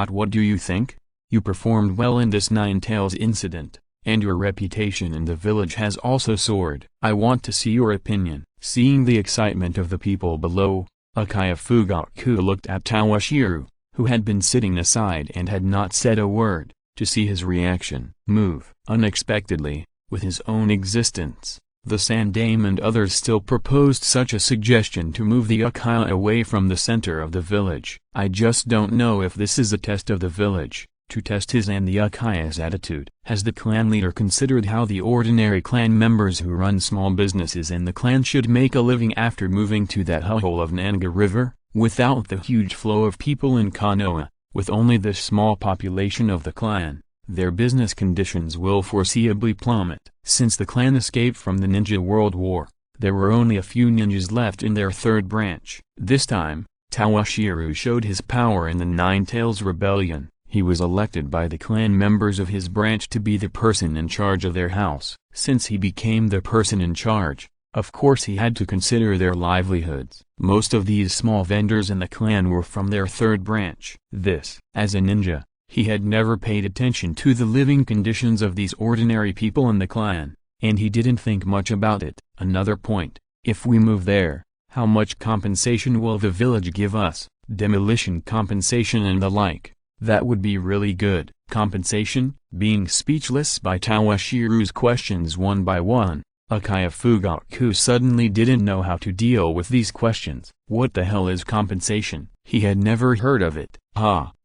A: What do you think? You performed well in this Nine Tails incident, and your reputation in the village has also soared. I want to see your opinion. Seeing the excitement of the people below, Uchiha Fugaku looked at Tawashiro, who had been sitting aside and had not said a word, to see his reaction. Move. Unexpectedly, with his own existence, the Sandaime and others still proposed such a suggestion to move the Uchiha away from the center of the village. I just don't know if this is a test of the village, to test his and the Uchiha's attitude. Has the clan leader considered how the ordinary clan members who run small businesses in the clan should make a living after moving to that hellhole of Nanga River? Without the huge flow of people in Konoha, with only the small population of the clan, their business conditions will foreseeably plummet. Since the clan escaped from the Ninja World War, there were only a few ninjas left in their third branch. This time, Tawashiro showed his power in the Nine Tails Rebellion. He was elected by the clan members of his branch to be the person in charge of their house. Since he became the person in charge, of course he had to consider their livelihoods. Most of these small vendors in the clan were from their third branch. As a ninja, he had never paid attention to the living conditions of these ordinary people in the clan, and he didn't think much about it. Another point, if we move there, how much compensation will the village give us? Demolition compensation and the like. That would be really good. Compensation? Being speechless by Tawashiro's questions one by one, Uchiha Fugaku suddenly didn't know how to deal with these questions. What the hell is compensation? He had never heard of it.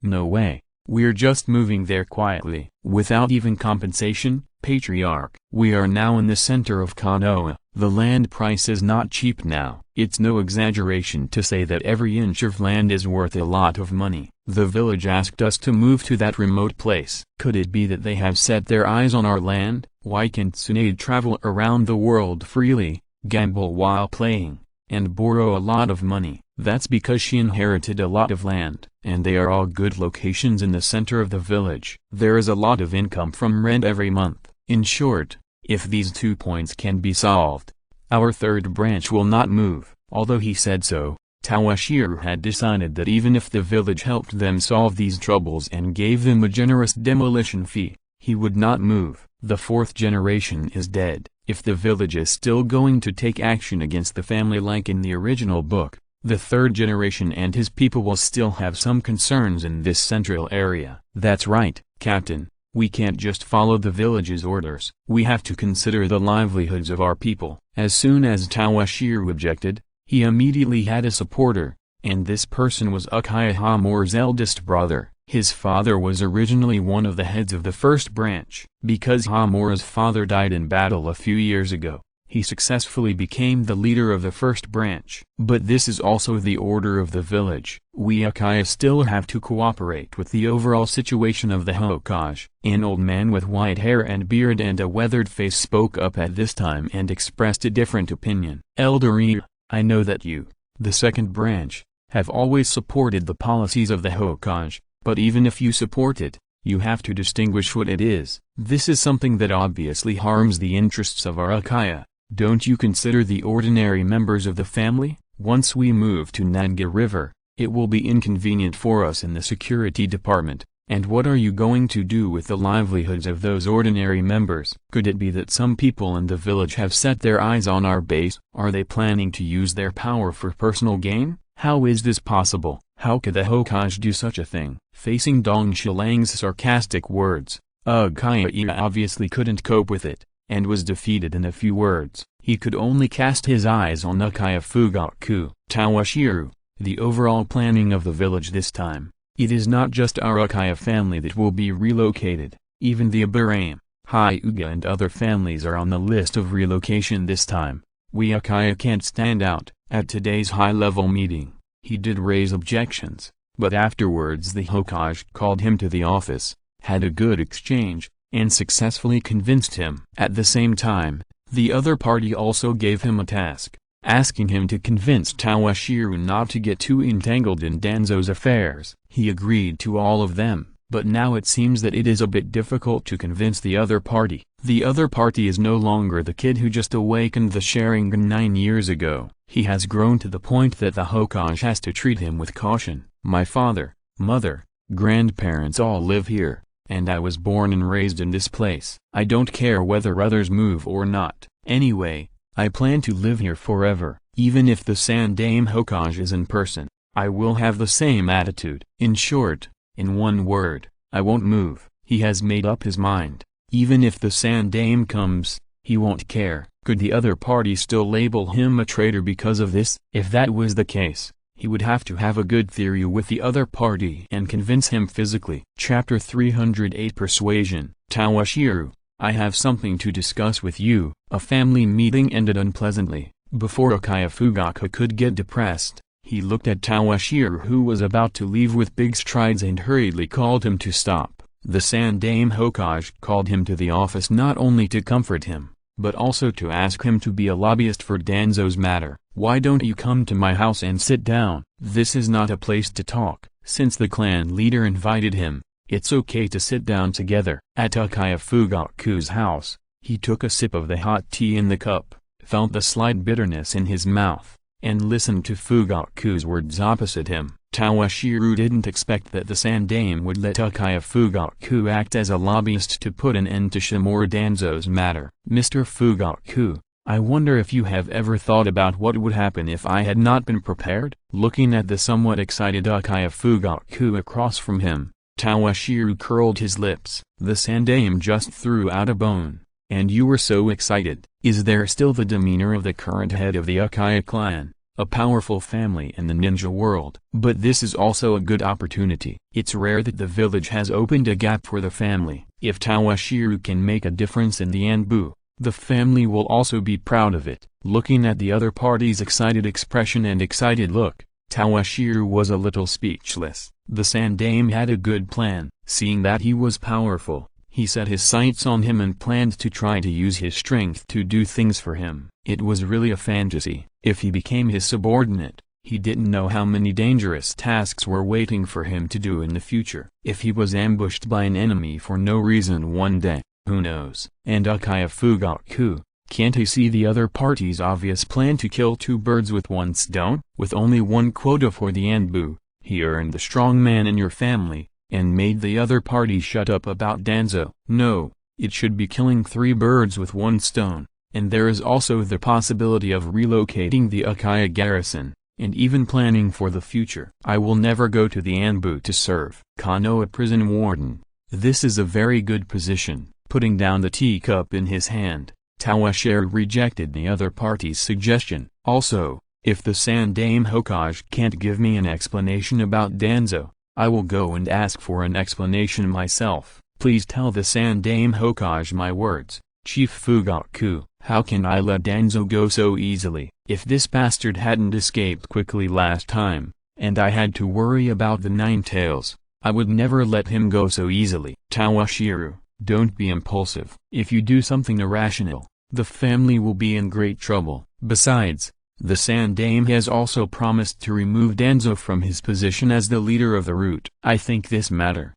A: No way. We're just moving there quietly, without even compensation, Patriarch. We are now in the center of Konoha. The land price is not cheap now. It's no exaggeration to say that every inch of land is worth a lot of money. The village asked us to move to that remote place. Could it be that they have set their eyes on our land? Why can't Tsunade travel around the world freely, gamble while playing, and borrow a lot of money? That's because she inherited a lot of land, and they are all good locations in the center of the village. There is a lot of income from rent every month. In short, if these 2 points can be solved, our third branch will not move. Although he said so, Toshiro had decided that even if the village helped them solve these troubles and gave them a generous demolition fee, he would not move. The fourth generation is dead. If the village is still going to take action against the family like in the original book, the third generation and his people will still have some concerns in this central area. That's right, Captain. We can't just follow the village's orders. We have to consider the livelihoods of our people. As soon as Toshiro objected, he immediately had a supporter, and this person was Uchiha Hamore's eldest brother. His father was originally one of the heads of the first branch. Because Hamore's father died in battle a few years ago, he successfully became the leader of the first branch. But this is also the order of the village. We Uchiha still have to cooperate with the overall situation of the Hokage. An old man with white hair and beard and a weathered face spoke up at this time and expressed a different opinion. Elder, I know that you, the second branch, have always supported the policies of the Hokage, but even if you support it, you have to distinguish what it is. This is something that obviously harms the interests of our Uchiha. Don't you consider the ordinary members of the family? Once we move to Nanga River, it will be inconvenient for us in the security department, and what are you going to do with the livelihoods of those ordinary members? Could it be that some people in the village have set their eyes on our base? Are they planning to use their power for personal gain? How is this possible? How could the Hokage do such a thing? Facing Dong Shilang's sarcastic words, Uchiha obviously couldn't cope with it, and was defeated in a few words. He could only cast his eyes on Uchiha Fugaku. Toshiro, the overall planning of the village this time. It is not just our Uchiha family that will be relocated, even the Aburame, Hyuga and other families are on the list of relocation this time. We Uchiha can't stand out. At today's high-level meeting, he did raise objections, but afterwards the Hokage called him to the office, had a good exchange, and successfully convinced him. At the same time, the other party also gave him a task, asking him to convince Toshiro not to get too entangled in Danzo's affairs. He agreed to all of them, but now it seems that it is a bit difficult to convince the other party. The other party is no longer the kid who just awakened the Sharingan 9 years ago. He has grown to the point that the Hokage has to treat him with caution. My father, mother, grandparents all live here, and I was born and raised in this place. I don't care whether others move or not. Anyway, I plan to live here forever. Even if the Sandaime Hokage is in person, I will have the same attitude. In short, in one word, I won't move. He has made up his mind. Even if the Sandaime comes, he won't care. Could the other party still label him a traitor because of this? If that was the case, he would have to have a good theory with the other party and convince him physically. Chapter 308 Persuasion. Toshiro, I have something to discuss with you. A family meeting ended unpleasantly. Before Uchiha Fugaku could get depressed, he looked at Toshiro who was about to leave with big strides and hurriedly called him to stop. The Sandaime Hokage called him to the office not only to comfort him, but also to ask him to be a lobbyist for Danzo's matter. Why don't you come to my house and sit down? This is not a place to talk. Since the clan leader invited him, it's okay to sit down together. At Uchiha Fugaku's house, he took a sip of the hot tea in the cup, felt the slight bitterness in his mouth, and listened to Fugaku's words opposite him. Toshiro didn't expect that the Sandaime would let Uchiha Fugaku act as a lobbyist to put an end to Shimura Danzo's matter. Mr. Fugaku, I wonder if you have ever thought about what would happen if I had not been prepared? Looking at the somewhat excited Uchiha Fugaku across from him, Toshiro curled his lips. The Sandaime just threw out a bone. And you were so excited. Is there still the demeanor of the current head of the Uchiha clan? a powerful family in the ninja world. But this is also a good opportunity. It's rare that the village has opened a gap for the family. If Toshiro can make a difference in the Anbu, the family will also be proud of it. Looking at the other party's excited expression and excited look, Toshiro was a little speechless. The Sandaime had a good plan. Seeing that he was powerful, he set his sights on him and planned to try to use his strength to do things for him. It was really a fantasy. If he became his subordinate, he didn't know how many dangerous tasks were waiting for him to do in the future. If he was ambushed by an enemy for no reason one day, who knows? And Uchiha Fugaku, can't he see the other party's obvious plan to kill two birds with one stone? With only one quota for the Anbu, he earned the strong man in your family, and made the other party shut up about Danzo. No, it should be killing 3 birds with 1 stone, and there is also the possibility of relocating the Uchiha garrison, and even planning for the future. I will never go to the Anbu to serve. Konoha prison warden. This is a very good position. Putting down the teacup in his hand, Toshiro rejected the other party's suggestion. Also, if the Sandaime Hokage can't give me an explanation about Danzo, I will go and ask for an explanation myself. Please tell the Sandaime Hokage my words, Chief Fugaku. How can I let Danzo go so easily? If this bastard hadn't escaped quickly last time, and I had to worry about the 9 tails, I would never let him go so easily. Toshiro, don't be impulsive. If you do something irrational, the family will be in great trouble. Besides, the Sandaime has also promised to remove Danzo from his position as the leader of the route. I think this matter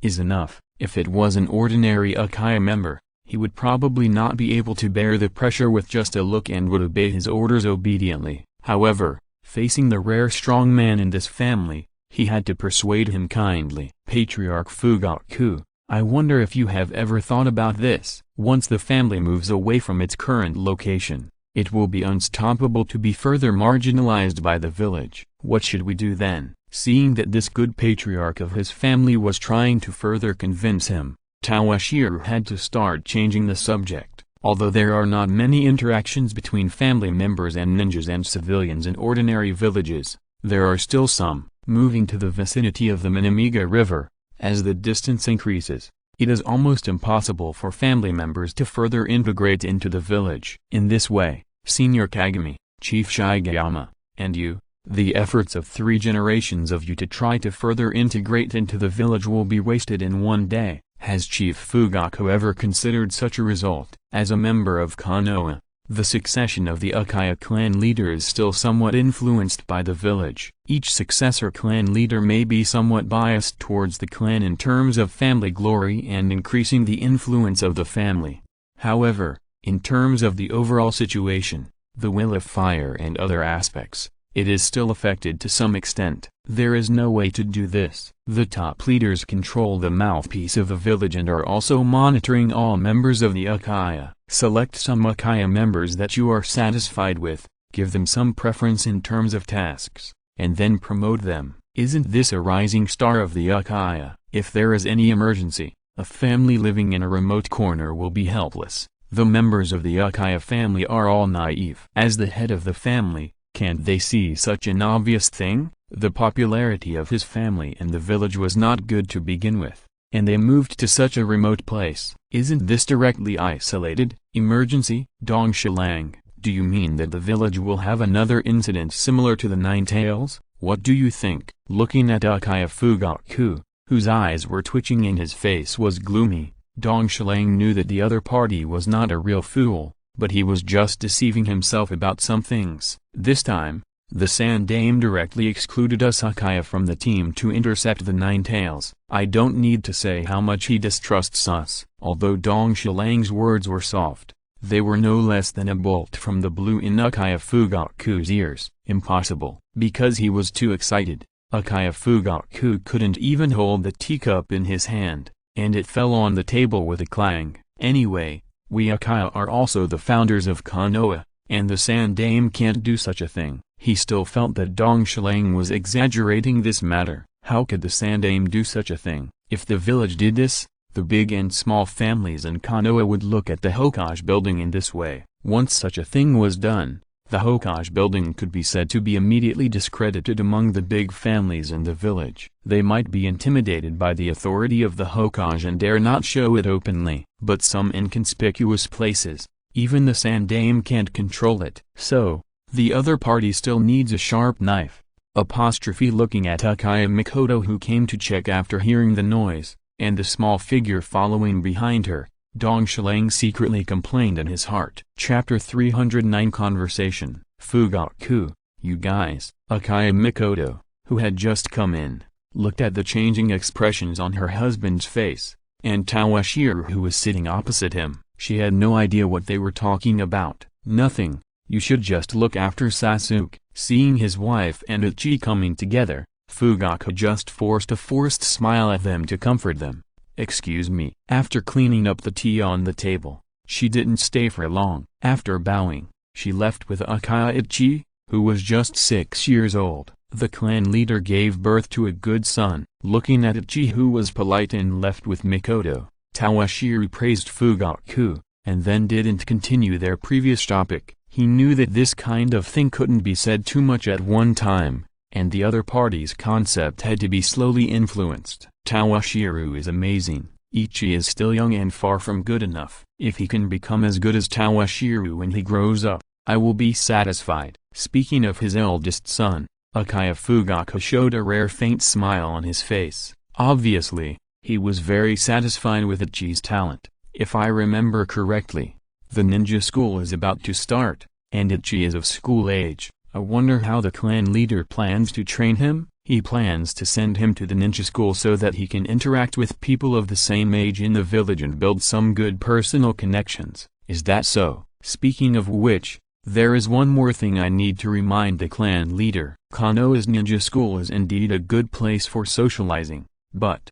A: is enough. If it was an ordinary Uchiha member, he would probably not be able to bear the pressure with just a look and would obey his orders obediently. However, facing the rare strong man in this family, he had to persuade him kindly. Patriarch Fugaku, I wonder if you have ever thought about this. Once the family moves away from its current location, it will be unstoppable to be further marginalized by the village. What should we do then? Seeing that this good patriarch of his family was trying to further convince him, Toshiro had to start changing the subject. Although there are not many interactions between family members and ninjas and civilians in ordinary villages, there are still some. Moving to the vicinity of the Minamiga River, as the distance increases, it is almost impossible for family members to further integrate into the village. In this way, Senior Kagami, Chief Shigeyama, and you, the efforts of 3 generations of you to try to further integrate into the village will be wasted in one day. Has Chief Fugaku ever considered such a result? As a member of Konoha, the succession of the Uchiha clan leader is still somewhat influenced by the village. Each successor clan leader may be somewhat biased towards the clan in terms of family glory and increasing the influence of the family. However, in terms of the overall situation, the will of fire and other aspects, it is still affected to some extent. There is no way to do this. The top leaders control the mouthpiece of the village and are also monitoring all members of the Uchiha. Select some Uchiha members that you are satisfied with, give them some preference in terms of tasks, and then promote them. Isn't this a rising star of the Uchiha? If there is any emergency, a family living in a remote corner will be helpless. The members of the Uchiha family are all naive. As the head of the family, can't they see such an obvious thing? The popularity of his family in the village was not good to begin with, and they moved to such a remote place. Isn't this directly isolated? Emergency? Dong Shilang, do you mean that the village will have another incident similar to the 9 tails? What do you think? Looking at Uchiha Fugaku, whose eyes were twitching and his face was gloomy, Dong Shilang knew that the other party was not a real fool, but he was just deceiving himself about some things. This time, the Sandaime directly excluded us Uchiha from the team to intercept the 9 tails. I don't need to say how much he distrusts us. Although Dong Shilang's words were soft, they were no less than a bolt from the blue in Uchiha Fugaku's ears. Impossible. Because he was too excited, Uchiha Fugaku couldn't even hold the teacup in his hand, and it fell on the table with a clang. Anyway, we Uchiha are also the founders of Konoha, and the Sandaime can't do such a thing. He still felt that Dong Shilang was exaggerating this matter. How could the Sandaime do such a thing? If the village did this, the big and small families in Konoha would look at the Hokage building in this way. Once such a thing was done, The Hokage building could be said to be immediately discredited among the big families in the village. They might be intimidated by the authority of the Hokage and dare not show it openly, but some inconspicuous places, even the Sandaime can't control it. So, the other party still needs a sharp knife. Looking at Uchiha Mikoto, who came to check after hearing the noise, and the small figure following behind her, Dong Shilang secretly complained in his heart. Chapter 309 Conversation. Fugaku, you guys. Uchiha Mikoto, who had just come in, looked at the changing expressions on her husband's face, and Tawashiro, who was sitting opposite him. She had no idea what they were talking about. Nothing, you should just look after Sasuke. Seeing his wife and Uchi coming together, Fugaku just forced a forced smile at them to comfort them. Excuse me. After cleaning up the tea on the table, she didn't stay for long. After bowing, she left with Uchiha Uchi, who was just 6 years old. The clan leader gave birth to a good son. Looking at Uchi, who was polite and left with Mikoto, Tawashiro praised Fugaku, and then didn't continue their previous topic. He knew that this kind of thing couldn't be said too much at one time, and the other party's concept had to be slowly influenced. Tawashiro is amazing. Ichi is still young and far from good enough. If he can become as good as Tawashiro when he grows up, I will be satisfied. Speaking of his eldest son, Uchiha Fugaku showed a rare faint smile on his face. Obviously, he was very satisfied with Ichi's talent. If I remember correctly, the ninja school is about to start, and Ichi is of school age. I wonder how the clan leader plans to train him. He plans to send him to the ninja school so that he can interact with people of the same age in the village and build some good personal connections. Is that so? Speaking of which, there is one more thing I need to remind the clan leader. Konoha's ninja school is indeed a good place for socializing, but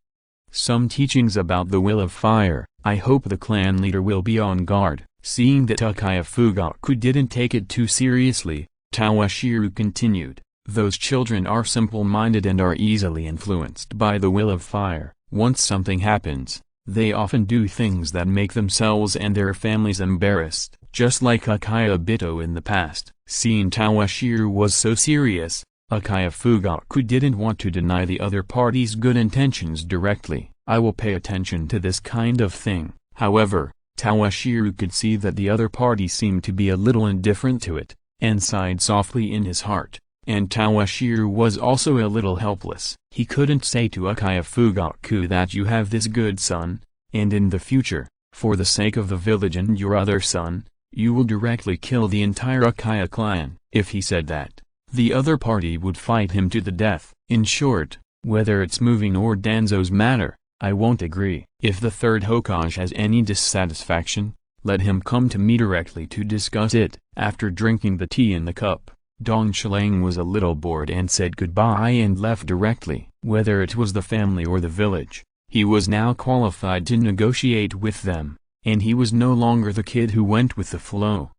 A: some teachings about the will of fire. I hope the clan leader will be on guard. Seeing that Uchiha Fugaku didn't take it too seriously, Tawashiro continued, those children are simple-minded and are easily influenced by the will of fire. Once something happens, they often do things that make themselves and their families embarrassed, just like Uchiha Bito in the past. Seeing Tawashiro was so serious, Uchiha Fugaku didn't want to deny the other party's good intentions directly. I will pay attention to this kind of thing. However, Tawashiro could see that the other party seemed to be a little indifferent to it, and sighed softly in his heart, and Tawashiro was also a little helpless. He couldn't say to Uchiha Fugaku that you have this good son, and in the future, for the sake of the village and your other son, you will directly kill the entire Uchiha clan. If he said that, the other party would fight him to the death. In short, whether it's moving or Danzo's matter, I won't agree. If the third Hokage has any dissatisfaction, let him come to me directly to discuss it. After drinking the tea in the cup, Dong Shilang was a little bored and said goodbye and left directly. Whether it was the family or the village, he was now qualified to negotiate with them, and he was no longer the kid who went with the flow.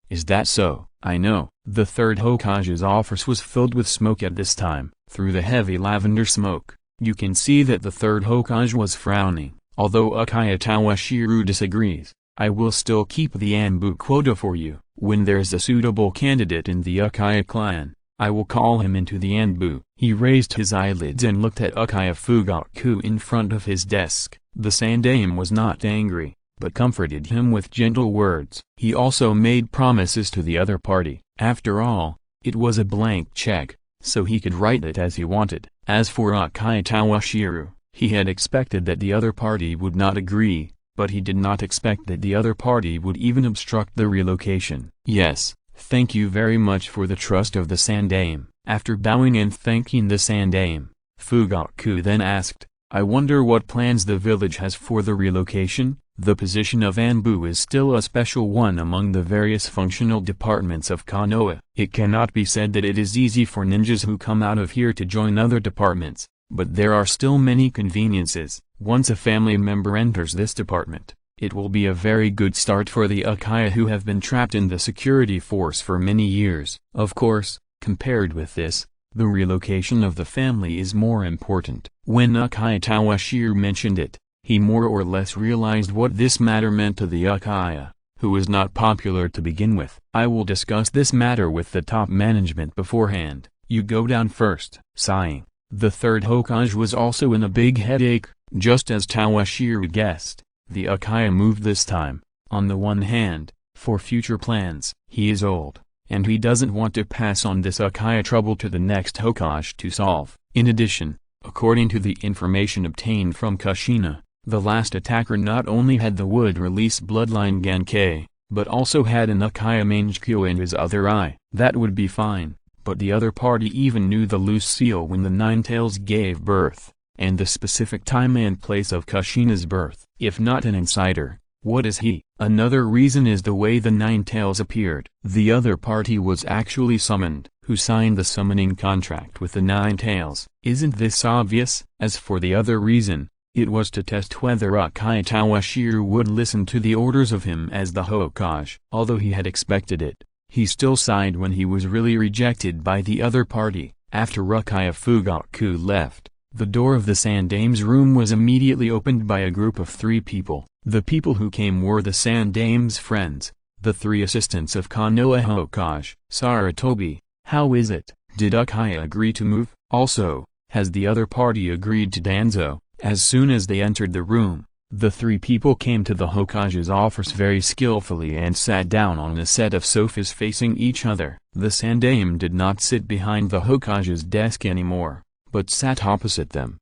A: Is that so? I know. The third Hokage's office was filled with smoke at this time. Through the heavy lavender smoke, you can see that the third Hokage was frowning. Although Uchiha Tawashiro disagrees, I will still keep the Anbu quota for you. When there's a suitable candidate in the Uchiha clan, I will call him into the Anbu. He raised his eyelids and looked at Uchiha Fugaku in front of his desk. The Sandaime was not angry, but comforted him with gentle words. He also made promises to the other party. After all, it was a blank check, so he could write it as he wanted. As for Uchiha Tawashiro, he had expected that the other party would not agree, but he did not expect that the other party would even obstruct the relocation. Yes, thank you very much for the trust of the Sandaime. After bowing and thanking the Sandaime, Fugaku then asked, I wonder what plans the village has for the relocation? The position of Anbu is still a special one among the various functional departments of Konoha. It cannot be said that it is easy for ninjas who come out of here to join other departments, but there are still many conveniences. Once a family member enters this department, it will be a very good start for the Uchiha who have been trapped in the security force for many years. Of course, compared with this, the relocation of the family is more important. When Uchiha Tawashiro mentioned it, he more or less realized what this matter meant to the Uchiha, who is not popular to begin with. I will discuss this matter with the top management beforehand. You go down first. Sighing, the third Hokage was also in a big headache, just as Toshiro guessed. The Uchiha moved this time. On the one hand, for future plans, he is old, and he doesn't want to pass on this Uchiha trouble to the next Hokage to solve. In addition, according to the information obtained from Kushina, the last attacker not only had the wood-release bloodline Genkei, but also had an Uchiha Mangekyo in his other eye. That would be fine, but the other party even knew the loose seal when the Nine-Tails gave birth, and the specific time and place of Kushina's birth. If not an insider, what is he? Another reason is the way the Nine-Tails appeared. The other party was actually summoned, who signed the summoning contract with the Nine-Tails. Isn't this obvious? As for the other reason, it was to test whether Uchiha Toshiro would listen to the orders of him as the Hokage. Although he had expected it, he still sighed when he was really rejected by the other party. After Uchiha Fugaku left, the door of the Sandame's room was immediately opened by a group of 3 people. The people who came were the Sandame's friends, the 3 assistants of Konoha Hokage. Sarutobi, how is it? Did Uchiha agree to move? Also, has the other party agreed to Danzo? As soon as they entered the room, the 3 people came to the Hokage's office very skillfully and sat down on a set of sofas facing each other. The Sandame did not sit behind the Hokage's desk anymore, but sat opposite them.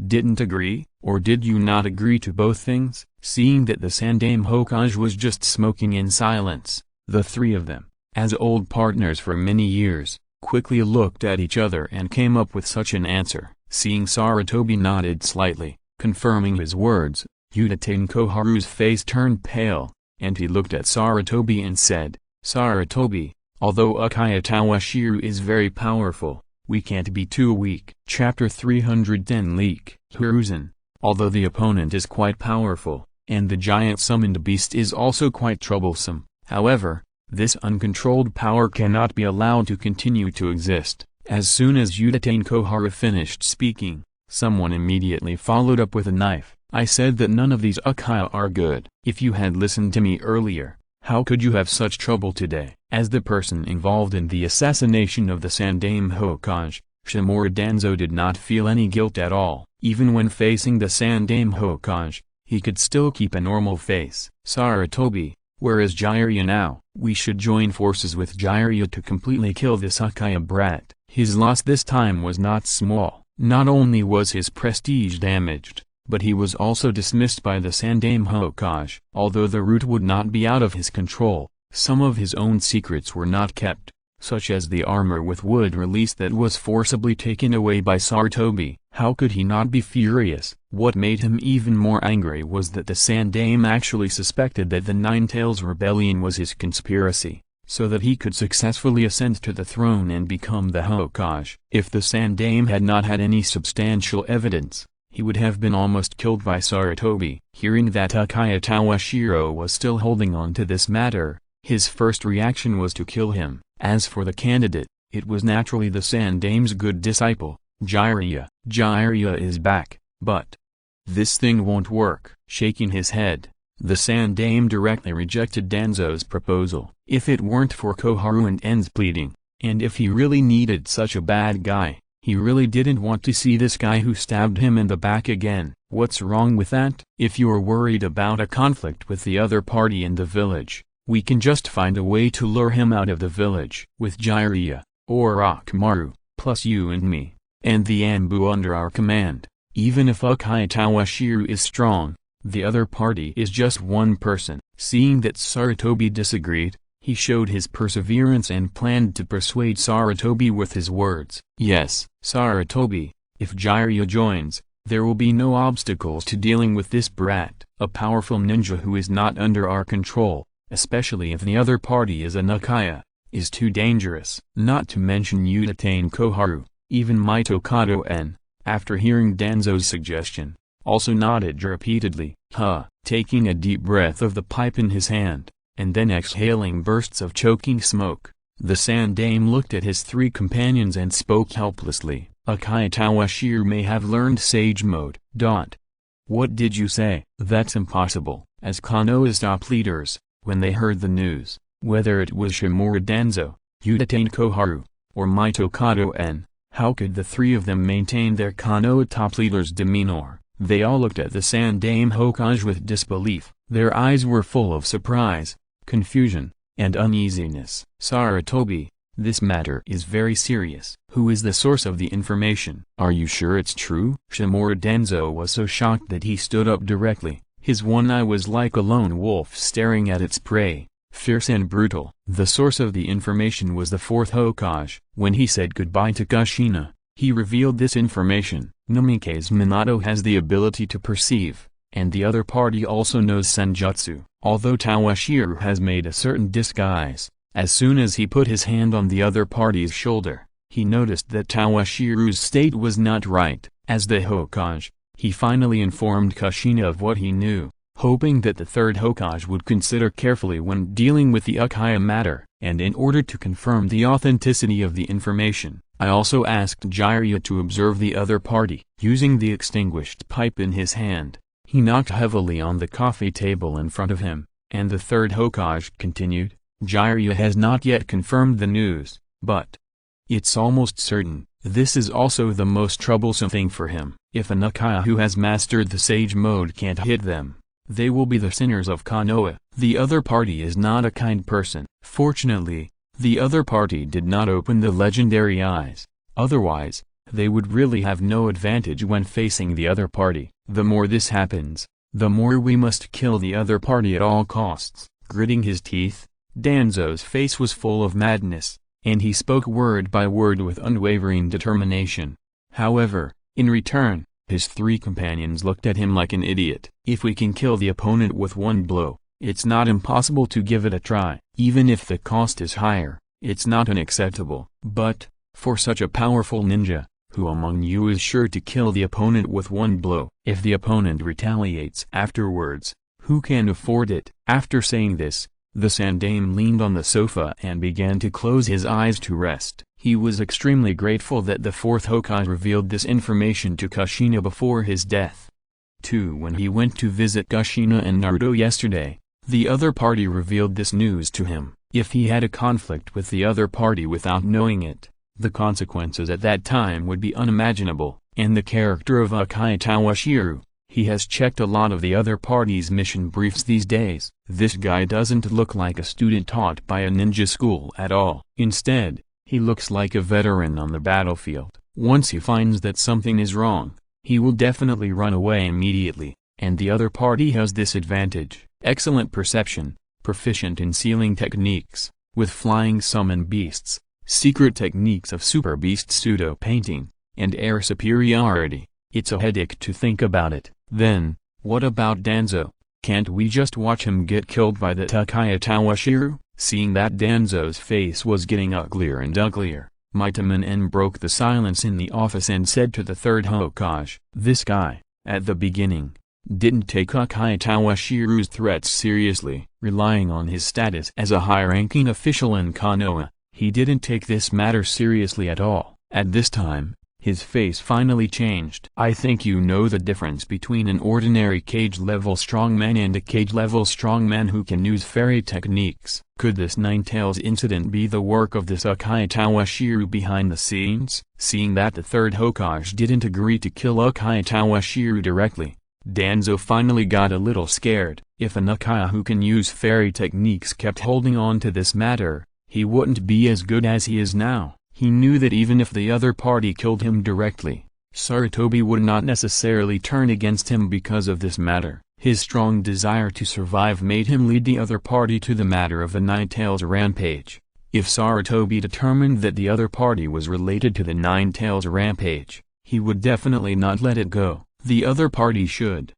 A: Didn't agree, or did you not agree to both things? Seeing that the Sandame Hokage was just smoking in silence, the 3 of them, as old partners for many years, quickly looked at each other and came up with such an answer. Seeing Sarutobi nodded slightly, confirming his words, Uchiha Koharu's face turned pale, and he looked at Sarutobi and said, Sarutobi, although Uchiha Toshiro is very powerful, we can't be too weak. Chapter 310 Leak Hiruzen, although the opponent is quite powerful, and the giant summoned beast is also quite troublesome, however, this uncontrolled power cannot be allowed to continue to exist. As soon as Uchiha Koharu finished speaking, someone immediately followed up with a knife. I said that none of these Uchiha are good. If you had listened to me earlier, how could you have such trouble today? As the person involved in the assassination of the Sandame Hokage, Shimura Danzo did not feel any guilt at all. Even when facing the Sandame Hokage, he could still keep a normal face. Sarutobi, where is Jiraiya now? We should join forces with Jiraiya to completely kill this Uchiha brat. His loss this time was not small. Not only was his prestige damaged, but he was also dismissed by the Sandame Hokage. Although the root would not be out of his control, some of his own secrets were not kept, such as the armor with wood release that was forcibly taken away by Sarutobi. How could he not be furious? What made him even more angry was that the Sandame actually suspected that the Nine-Tails rebellion was his conspiracy, so that he could successfully ascend to the throne and become the Hokage. If the Sandame had not had any substantial evidence, he would have been almost killed by Sarutobi. Hearing that Uchiha Toshiro was still holding on to this matter, his first reaction was to kill him. As for the candidate, it was naturally the Sandame's good disciple, Jiraiya. Jiraiya is back, but this thing won't work. Shaking his head, the Sandame directly rejected Danzo's proposal. If it weren't for Koharu and En's pleading, and if he really needed such a bad guy, he really didn't want to see this guy who stabbed him in the back again. What's wrong with that? If you're worried about a conflict with the other party in the village, we can just find a way to lure him out of the village. With Jiraiya, or Orochimaru, plus you and me, and the Anbu under our command, even if Uchiha Toshiro is strong, the other party is just one person. Seeing that Sarutobi disagreed, he showed his perseverance and planned to persuade Sarutobi with his words. Yes, Sarutobi, if Jiraiya joins, there will be no obstacles to dealing with this brat. A powerful ninja who is not under our control, especially if the other party is an Uchiha, is too dangerous. Not to mention Uchiha Koharu, even Mitokado En, after hearing Danzo's suggestion, also nodded repeatedly. Taking a deep breath of the pipe in his hand, and then exhaling bursts of choking smoke, the Sandame looked at his 3 companions and spoke helplessly. Uchiha Toshiro may have learned Sage Mode. What did you say? That's impossible. as Konoha's top leaders, when they heard the news, whether it was Shimura Danzo, Uchiha Koharu, or Mito Kato-en, how could the three of them maintain their Konoha top leader's demeanor? They all looked at the Sandaime Hokage with disbelief. Their eyes were full of surprise, confusion, and uneasiness. Sarutobi, this matter is very serious. Who is the source of the information? Are you sure it's true? Shimura Danzo was so shocked that he stood up directly. His one eye was like a lone wolf staring at its prey, fierce and brutal. The source of the information was the fourth Hokage. When he said goodbye to Kushina, he revealed this information. Namikaze Minato has the ability to perceive, and the other party also knows senjutsu. Although Toshiro has made a certain disguise, as soon as he put his hand on the other party's shoulder, he noticed that Toshiro's state was not right. As the Hokage, he finally informed Kushina of what he knew, hoping that the third Hokage would consider carefully when dealing with the Uchiha matter. And in order to confirm the authenticity of the information, I also asked Jiraiya to observe the other party. Using the extinguished pipe in his hand, he knocked heavily on the coffee table in front of him, and the third Hokage continued, Jiraiya has not yet confirmed the news, but it's almost certain. This is also the most troublesome thing for him. If an Uchiha who has mastered the Sage Mode can't hit them, they will be the sinners of Konoha. The other party is not a kind person. Fortunately, the other party did not open the legendary eyes, otherwise, they would really have no advantage when facing the other party. The more this happens, the more we must kill the other party at all costs. Gritting his teeth, Danzo's face was full of madness, and he spoke word by word with unwavering determination. However, in return, his three companions looked at him like an idiot. If we can kill the opponent with one blow, it's not impossible to give it a try. Even if the cost is higher, it's not unacceptable. But, for such a powerful ninja, who among you is sure to kill the opponent with one blow? If the opponent retaliates afterwards, who can afford it? After saying this, the Sandaime leaned on the sofa and began to close his eyes to rest. He was extremely grateful that the fourth Hokage revealed this information to Kushina before his death. 2. When he went to visit Kushina and Naruto yesterday, the other party revealed this news to him. If he had a conflict with the other party without knowing it, the consequences at that time would be unimaginable. And the character of Uchiha Toshiro, he has checked a lot of the other party's mission briefs these days. This guy doesn't look like a student taught by a ninja school at all. Instead, he looks like a veteran on the battlefield. Once he finds that something is wrong, he will definitely run away immediately, and the other party has this advantage. Excellent perception, proficient in sealing techniques, with flying summon beasts, secret techniques of super beast pseudo-painting, and air superiority. It's a headache to think about it. Then, what about Danzo? Can't we just watch him get killed by the Uchiha Toshiro? Seeing that Danzo's face was getting uglier and uglier, Meixiang broke the silence in the office and said to the third Hokage, this guy, at the beginning, didn't take Uchiha Toshiro's threats seriously. Relying on his status as a high-ranking official in Konoha, he didn't take this matter seriously at all. At this time, his face finally changed. I think you know the difference between an ordinary cage-level strongman and a cage-level strongman who can use fairy techniques. Could this Ninetales incident be the work of this Uchiha Toshiro behind the scenes? Seeing that the third Hokage didn't agree to kill Uchiha Toshiro directly, Danzo finally got a little scared. If an Uchiha who can use fairy techniques kept holding on to this matter, he wouldn't be as good as he is now. He knew that even if the other party killed him directly, Sarutobi would not necessarily turn against him because of this matter. His strong desire to survive made him lead the other party to the matter of the Ninetales rampage. If Sarutobi determined that the other party was related to the Ninetales rampage, he would definitely not let it go. The other party should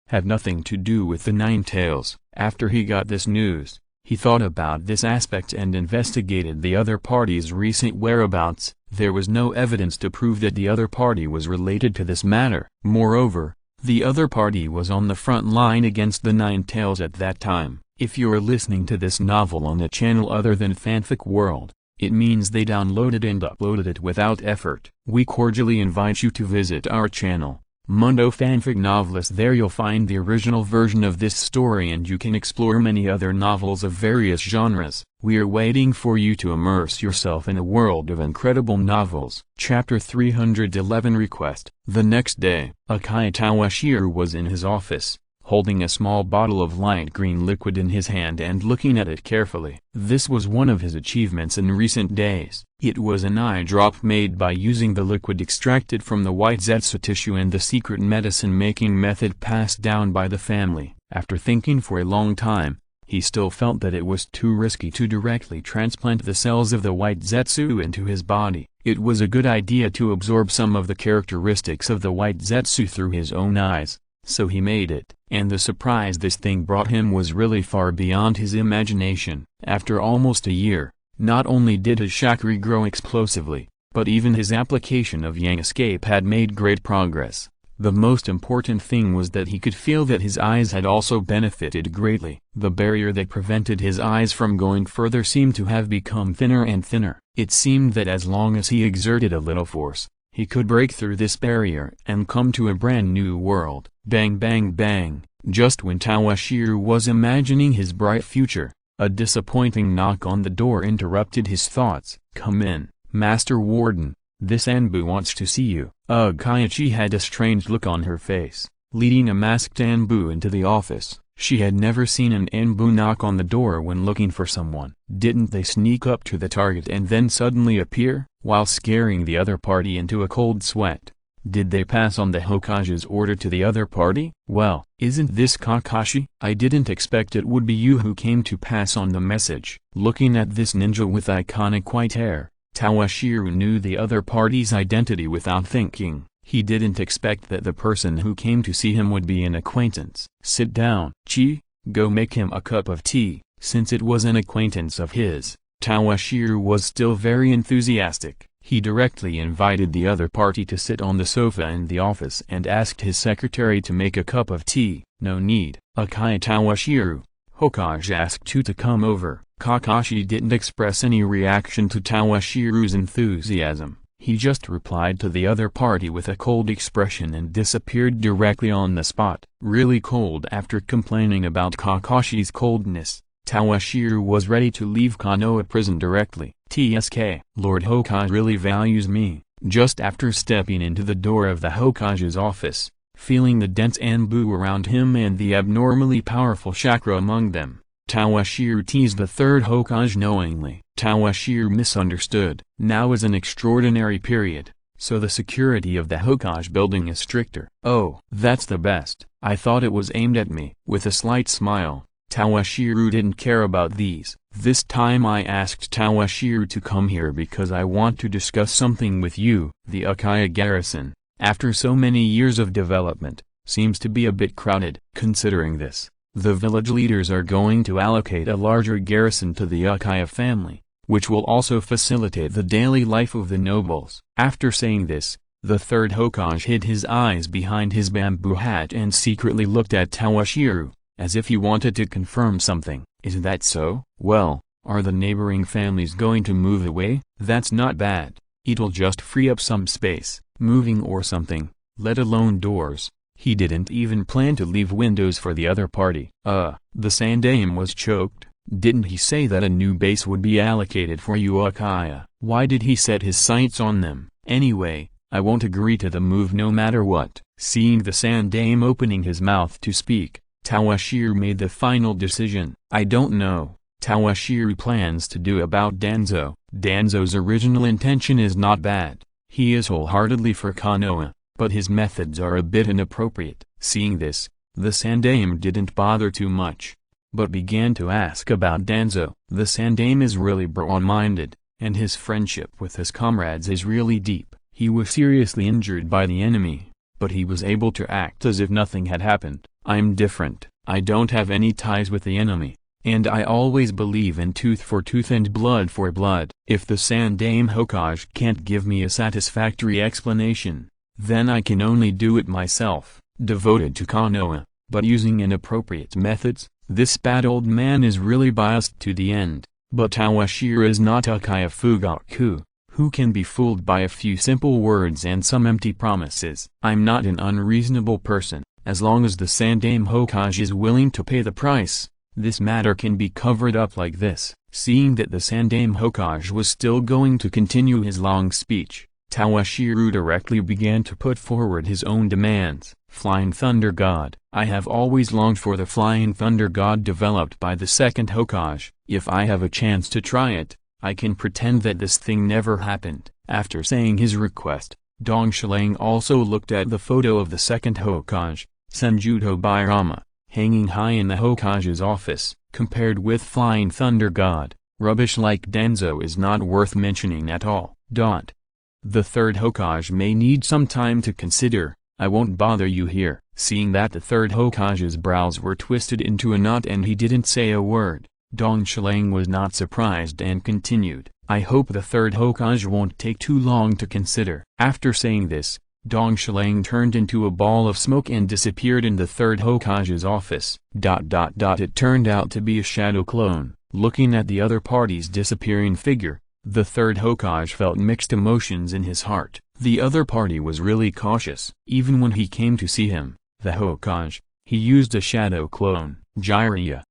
A: have nothing to do with the Ninetales. After he got this news, he thought about this aspect and investigated the other party's recent whereabouts. There was no evidence to prove that the other party was related to this matter. Moreover, the other party was on the front line against the Ninetales at that time. If you're listening to this novel on a channel other than Fanfic World, it means they downloaded and uploaded it without effort. We cordially invite you to visit our channel, Mundo fanfic novelist. There you'll find the original version of this story, and you can explore many other novels of various genres. We are waiting for you to immerse yourself in a world of incredible novels. Chapter 311 Request. The next day, Uchiha Toshiro was in his office, holding a small bottle of light green liquid in his hand and looking at it carefully. This was one of his achievements in recent days. It was an eye drop made by using the liquid extracted from the white zetsu tissue and the secret medicine-making method passed down by the family. After thinking for a long time, he still felt that it was too risky to directly transplant the cells of the white zetsu into his body. It was a good idea to absorb some of the characteristics of the white zetsu through his own eyes. So he made it, and the surprise this thing brought him was really far beyond his imagination. After almost a year, not only did his chakra grow explosively, but even his application of yang escape had made great progress. The most important thing was that he could feel that his eyes had also benefited greatly. The barrier that prevented his eyes from going further seemed to have become thinner and thinner. It seemed that as long as he exerted a little force, he could break through this barrier and come to a brand new world. Bang bang bang. Just when Toshiro was imagining his bright future, a disappointing knock on the door interrupted his thoughts. Come in, Master Warden. This Anbu wants to see you. Uchiha had a strange look on her face. Leading a masked Anbu into the office, she had never seen an Anbu knock on the door when looking for someone. Didn't they sneak up to the target and then suddenly appear, while scaring the other party into a cold sweat? Did they pass on the Hokage's order to the other party? Well, isn't this Kakashi? I didn't expect it would be you who came to pass on the message. Looking at this ninja with iconic white hair, Toshiro knew the other party's identity without thinking. He didn't expect that the person who came to see him would be an acquaintance. Sit down. Chi, go make him a cup of tea. Since it was an acquaintance of his, Toshiro was still very enthusiastic. He directly invited the other party to sit on the sofa in the office and asked his secretary to make a cup of tea. No need. Uchiha Toshiro, Hokage asked you to come over. Kakashi didn't express any reaction to Toshiro's enthusiasm. He just replied to the other party with a cold expression and disappeared directly on the spot. Really cold. After complaining about Kakashi's coldness, Toshiro was ready to leave Konoha prison directly. TSK. Lord Hokage really values me. Just after stepping into the door of the Hokage's office, feeling the dense Anbu around him and the abnormally powerful chakra among them, Toshiro teased the third Hokage knowingly. Toshiro misunderstood. Now is an extraordinary period, so the security of the Hokage building is stricter. Oh, that's the best. I thought it was aimed at me. With a slight smile, Toshiro didn't care about these. This time I asked Toshiro to come here because I want to discuss something with you. The Uchiha garrison, after so many years of development, seems to be a bit crowded. Considering this, the village leaders are going to allocate a larger garrison to the Uchiha family, which will also facilitate the daily life of the nobles. After saying this, the third Hokage hid his eyes behind his bamboo hat and secretly looked at Toshiro, as if he wanted to confirm something. Is that so? Well, are the neighboring families going to move away? That's not bad. It'll just free up some space, moving or something, let alone doors. He didn't even plan to leave windows for the other party. The Sandaime was choked. Didn't he say that a new base would be allocated for you Uchiha? Why did he set his sights on them? Anyway, I won't agree to the move no matter what. Seeing the Sandaime opening his mouth to speak, Toshiro made the final decision. I don't know. Toshiro plans to do about Danzo. Danzo's original intention is not bad. He is wholeheartedly for Konoha, but his methods are a bit inappropriate. Seeing this, the Sandaime didn't bother too much, but began to ask about Danzo. The Sandaime is really broad-minded, and his friendship with his comrades is really deep. He was seriously injured by the enemy, but he was able to act as if nothing had happened. I'm different. I don't have any ties with the enemy, and I always believe in tooth for tooth and blood for blood. If the Sandaime Hokage can't give me a satisfactory explanation, then I can only do it myself. Devoted to Konoha, but using inappropriate methods, this bad old man is really biased to the end. But Toshiro is not Uchiha Fugaku, Who can be fooled by a few simple words and some empty promises? I'm not an unreasonable person. As long as the Sandaime Hokage is willing to pay the price, this matter can be covered up like this. Seeing that the Sandaime Hokage was still going to continue his long speech, Toshiro directly began to put forward his own demands. Flying Thunder God. I have always longed for the Flying Thunder God developed by the second Hokage. If I have a chance to try it, I can pretend that this thing never happened. After saying his request, Dong Shilang also looked at the photo of the second Hokage, Senjuto Bairama, hanging high in the Hokage's office. Compared with Flying Thunder God, rubbish like Danzo is not worth mentioning at all. The third Hokage may need some time to consider. I won't bother you here. Seeing that the third Hokage's brows were twisted into a knot and he didn't say a word, Dong Shilang was not surprised and continued. I hope the third Hokage won't take too long to consider. After saying this, Dong Shilang turned into a ball of smoke and disappeared in the third Hokage's office. It turned out to be a shadow clone. Looking at the other party's disappearing figure, the third Hokage felt mixed emotions in his heart. The other party was really cautious. Even when he came to see him, the Hokage, he used a shadow clone. Jiraiya,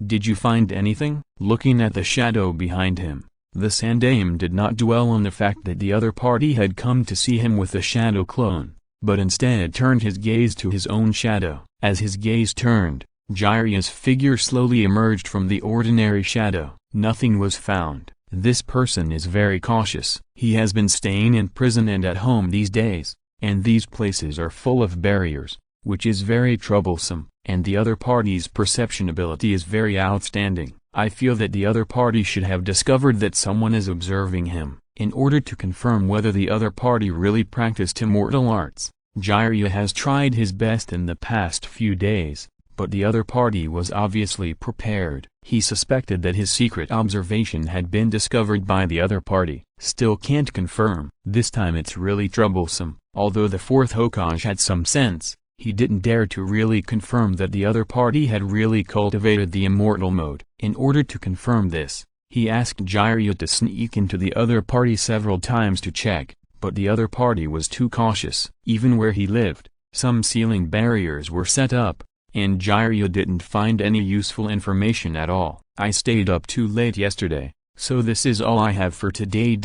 A: did you find anything? Looking at the shadow behind him, the Sandaime did not dwell on the fact that the other party had come to see him with a shadow clone, but instead turned his gaze to his own shadow. As his gaze turned, Jiraiya's figure slowly emerged from the ordinary shadow. Nothing was found. This person is very cautious. He has been staying in prison and at home these days, and these places are full of barriers, which is very troublesome, and the other party's perception ability is very outstanding. I feel that the other party should have discovered that someone is observing him. In order to confirm whether the other party really practiced immortal arts, Jiraiya has tried his best in the past few days, but the other party was obviously prepared. He suspected that his secret observation had been discovered by the other party. Still can't confirm. This time it's really troublesome. Although the fourth Hokage had some sense, he didn't dare to really confirm that the other party had really cultivated the immortal mode. In order to confirm this, he asked Jiraiya to sneak into the other party several times to check, but the other party was too cautious. Even where he lived, some ceiling barriers were set up, and Jiraiya didn't find any useful information at all. I stayed up too late yesterday, so this is all I have for today.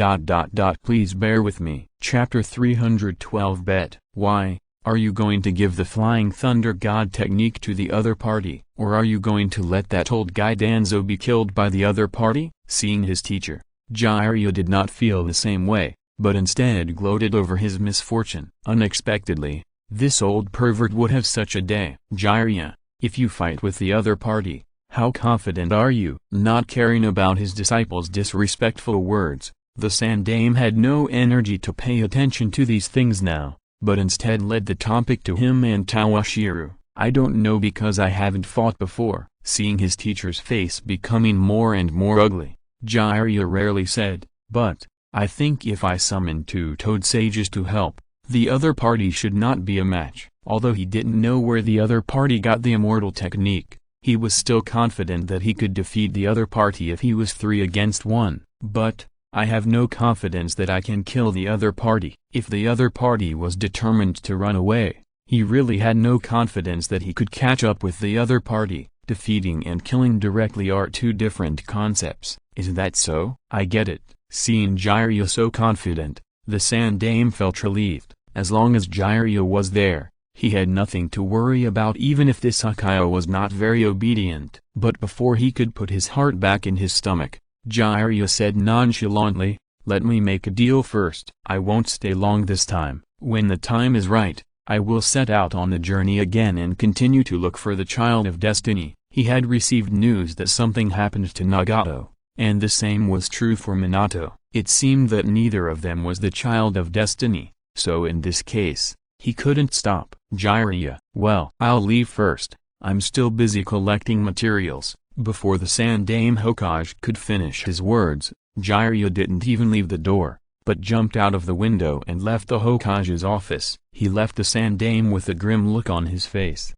A: Please bear with me. Chapter 312 Bet. Why? Are you going to give the Flying Thunder God technique to the other party, or are you going to let that old guy Danzo be killed by the other party? Seeing his teacher, Jiraiya did not feel the same way, but instead gloated over his misfortune. Unexpectedly, this old pervert would have such a day. Jiraiya, if you fight with the other party, how confident are you? Not caring about his disciples' disrespectful words, the Sandaime had no energy to pay attention to these things now, but instead led the topic to him and Toshiro. I don't know because I haven't fought before. Seeing his teacher's face becoming more and more ugly, Jiraiya rarely said, but, I think if I summon 2 Toad Sages to help, the other party should not be a match. Although he didn't know where the other party got the immortal technique, he was still confident that he could defeat the other party if he was 3 against 1. But, I have no confidence that I can kill the other party. If the other party was determined to run away, he really had no confidence that he could catch up with the other party. Defeating and killing directly are 2 different concepts. Is that so? I get it. Seeing Jiraiya so confident, the Sandaime felt relieved. As long as Jiraiya was there, he had nothing to worry about, even if this Uchiha was not very obedient. But before he could put his heart back in his stomach, Jiraiya said nonchalantly, "Let me make a deal first. I won't stay long this time. When the time is right, I will set out on the journey again and continue to look for the Child of Destiny." He had received news that something happened to Nagato, and the same was true for Minato. It seemed that neither of them was the Child of Destiny, so in this case, he couldn't stop. Jiraiya, well, I'll leave first. I'm still busy collecting materials. Before the Sandaime Hokage could finish his words, Jiraiya didn't even leave the door, but jumped out of the window and left the Hokage's office. He left the Sandaime with a grim look on his face.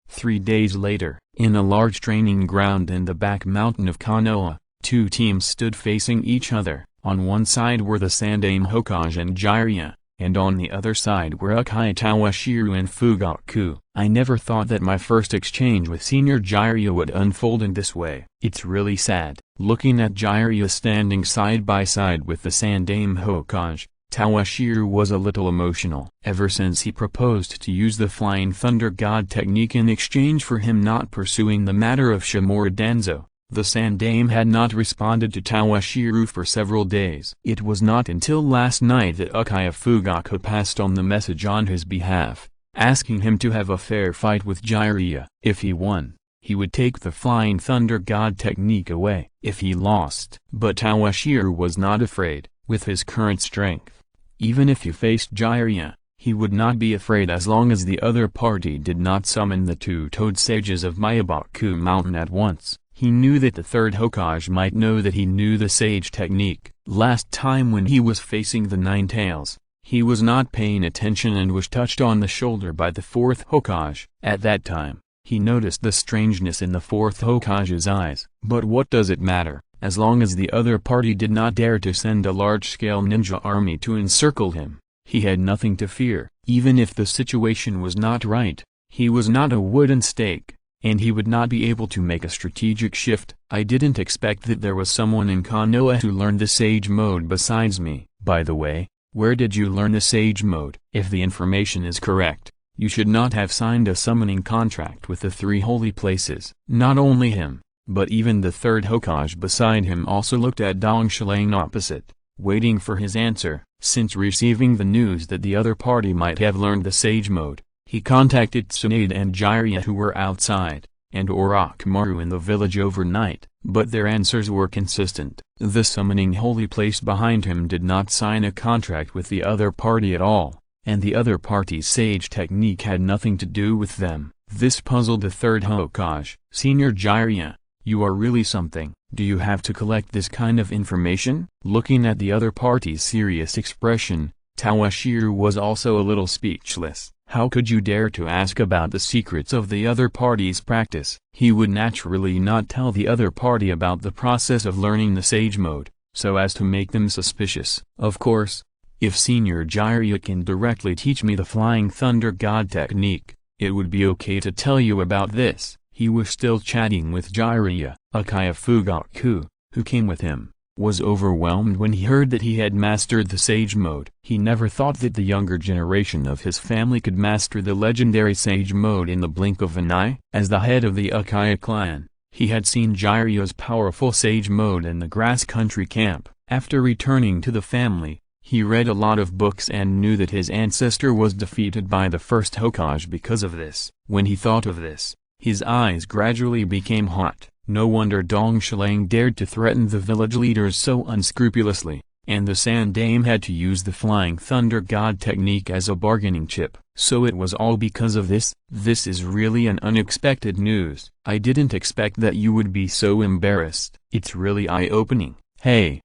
A: 3 days later, in a large training ground in the back mountain of Konoha, 2 teams stood facing each other. On one side were the Sandaime Hokage and Jiraiya, and on the other side were Uchiha Toshiro and Fugaku. I never thought that my first exchange with Senior Jiraiya would unfold in this way. It's really sad. Looking at Jiraiya standing side by side with the Sandaime Hokage, Toshiro was a little emotional. Ever since he proposed to use the Flying Thunder God technique in exchange for him not pursuing the matter of Shimura Danzo, the Sandaime had not responded to Toshiro for several days. It was not until last night that Uchiha Fugaku passed on the message on his behalf, asking him to have a fair fight with Jiraiya. If he won, he would take the Flying Thunder God technique away. If he lost, but Toshiro was not afraid, with his current strength. Even if he faced Jiraiya, he would not be afraid as long as the other party did not summon the two-toed sages of Meixiang Mountain at once. He knew that the third Hokage might know that he knew the sage technique. Last time when he was facing the Nine Tails, he was not paying attention and was touched on the shoulder by the fourth Hokage. At that time, he noticed the strangeness in the fourth Hokage's eyes. But what does it matter, as long as the other party did not dare to send a large-scale ninja army to encircle him? He had nothing to fear. Even if the situation was not right, he was not a wooden stake, and he would not be able to make a strategic shift. I didn't expect that there was someone in Konoha who learned the Sage Mode besides me. By the way, where did you learn the Sage Mode? If the information is correct, you should not have signed a summoning contract with the three holy places. Not only him, but even the third Hokage beside him also looked at Dong Shilang opposite, waiting for his answer. Since receiving the news that the other party might have learned the Sage Mode, he contacted Tsunade and Jiraiya who were outside, and Orochimaru in the village overnight, but their answers were consistent. The summoning holy place behind him did not sign a contract with the other party at all, and the other party's sage technique had nothing to do with them. This puzzled the third Hokage. Senior Jiraiya, you are really something. Do you have to collect this kind of information? Looking at the other party's serious expression, Toshiro was also a little speechless. How could you dare to ask about the secrets of the other party's practice? He would naturally not tell the other party about the process of learning the Sage Mode, so as to make them suspicious. Of course, if Senior Jiraiya can directly teach me the Flying Thunder God technique, it would be okay to tell you about this. He was still chatting with Jiraiya. Uchiha Fugaku, who came with him, was overwhelmed when he heard that he had mastered the Sage Mode. He never thought that the younger generation of his family could master the legendary Sage Mode in the blink of an eye. As the head of the Uchiha clan, he had seen Jiraiya's powerful Sage Mode in the grass country camp. After returning to the family, he read a lot of books and knew that his ancestor was defeated by the first Hokage because of this. When he thought of this, his eyes gradually became hot. No wonder Dong Shilang dared to threaten the village leaders so unscrupulously, and the Sandaime had to use the Flying Thunder God technique as a bargaining chip. So it was all because of this? This is really an unexpected news. I didn't expect that you would be so embarrassed. It's really eye-opening. Hey,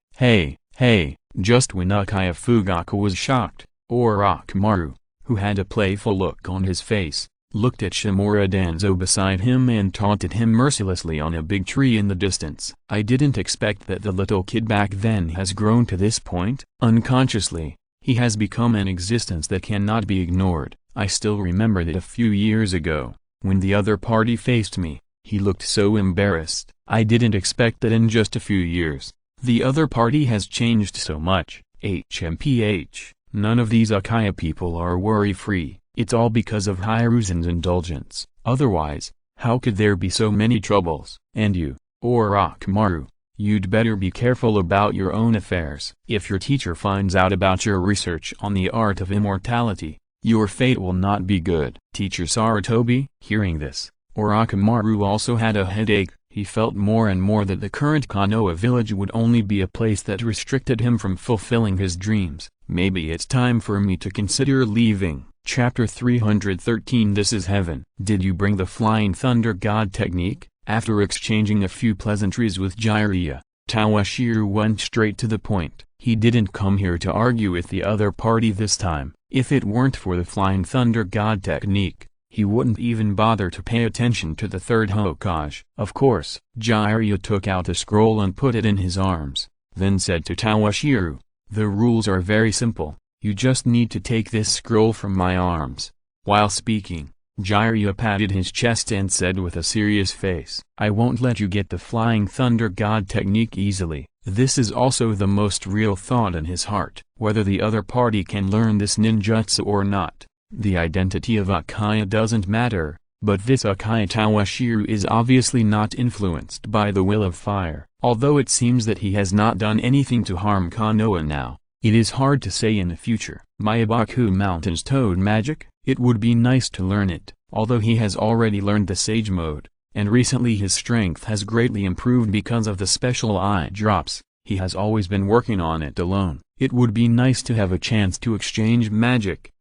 A: just when Uchiha Fugaku was shocked, Orochimaru, who had a playful look on his face, looked at Shimura Danzo beside him and taunted him mercilessly on a big tree in the distance. I didn't expect that the little kid back then has grown to this point. Unconsciously, he has become an existence that cannot be ignored. I still remember that a few years ago, when the other party faced me, he looked so embarrassed. I didn't expect that in just a few years, the other party has changed so much. HMPH, none of these Uchiha people are worry-free. It's all because of Hiruzen's indulgence. Otherwise, how could there be so many troubles? And you, Orochimaru, you'd better be careful about your own affairs. If your teacher finds out about your research on the art of immortality, your fate will not be good. Teacher Sarutobi? Hearing this, Orochimaru also had a headache. He felt more and more that the current Konoha village would only be a place that restricted him from fulfilling his dreams. Maybe it's time for me to consider leaving. Chapter 313 This is Heaven. Did you bring the Flying Thunder God technique? After exchanging a few pleasantries with Jiraiya, Toshiro went straight to the point. He didn't come here to argue with the other party this time. If it weren't for the Flying Thunder God technique, he wouldn't even bother to pay attention to the third Hokage. Of course, Jiraiya took out a scroll and put it in his arms. then said to Toshiro, "The rules are very simple, you just need to take this scroll from my arms." While speaking, Jiraiya patted his chest and said with a serious face, "I won't let you get the Flying Thunder God technique easily." This is also the most real thought in his heart. Whether the other party can learn this ninjutsu or not, the identity of Uchiha doesn't matter, but this Uchiha Toshiro is obviously not influenced by the will of fire. Although it seems that he has not done anything to harm Konoha now, it is hard to say in the future. Meixiang Mountain's toad magic? It would be nice to learn it, although he has already learned the Sage Mode, and recently his strength has greatly improved because of the special eye drops. He has always been working on it alone. It would be nice to have a chance to exchange magic.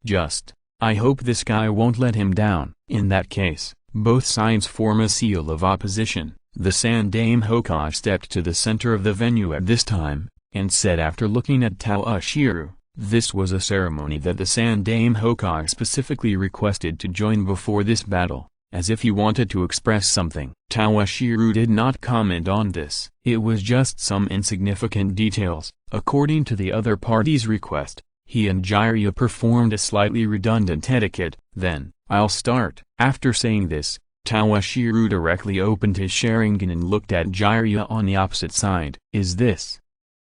A: I hope this guy won't let him down. In that case, both sides form a seal of opposition. The Sandaime Hokage stepped to the center of the venue at this time, and said after looking at Toshiro, this was a ceremony that the Sandaime Hokage specifically requested to join before this battle, as if he wanted to express something. Toshiro did not comment on this. It was just some insignificant details. According to the other party's request, he and Jiraiya performed a slightly redundant etiquette. Then, "I'll start." After saying this, Toshiro directly opened his Sharingan and looked at Jiraiya on the opposite side. Is this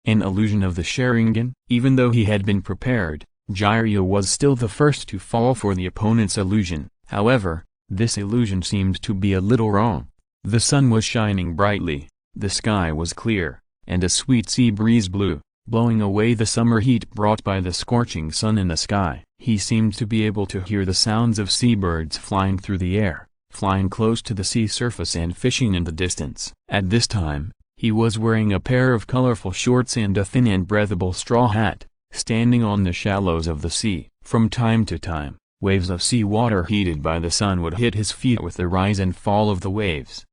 A: an illusion of the Sharingan? Even though he had been prepared, Jiraiya was still the first to fall for the opponent's illusion. However, this illusion seemed to be a little wrong. The sun was shining brightly, the sky was clear, and a sweet sea breeze blew, blowing away the summer heat brought by the scorching sun in the sky. He seemed to be able to hear the sounds of seabirds flying through the air, flying close to the sea surface and fishing in the distance. At this time, he was wearing a pair of colorful shorts and a thin and breathable straw hat, standing on the shallows of the sea. From time to time, waves of sea water heated by the sun would hit his feet with the rise and fall of the waves.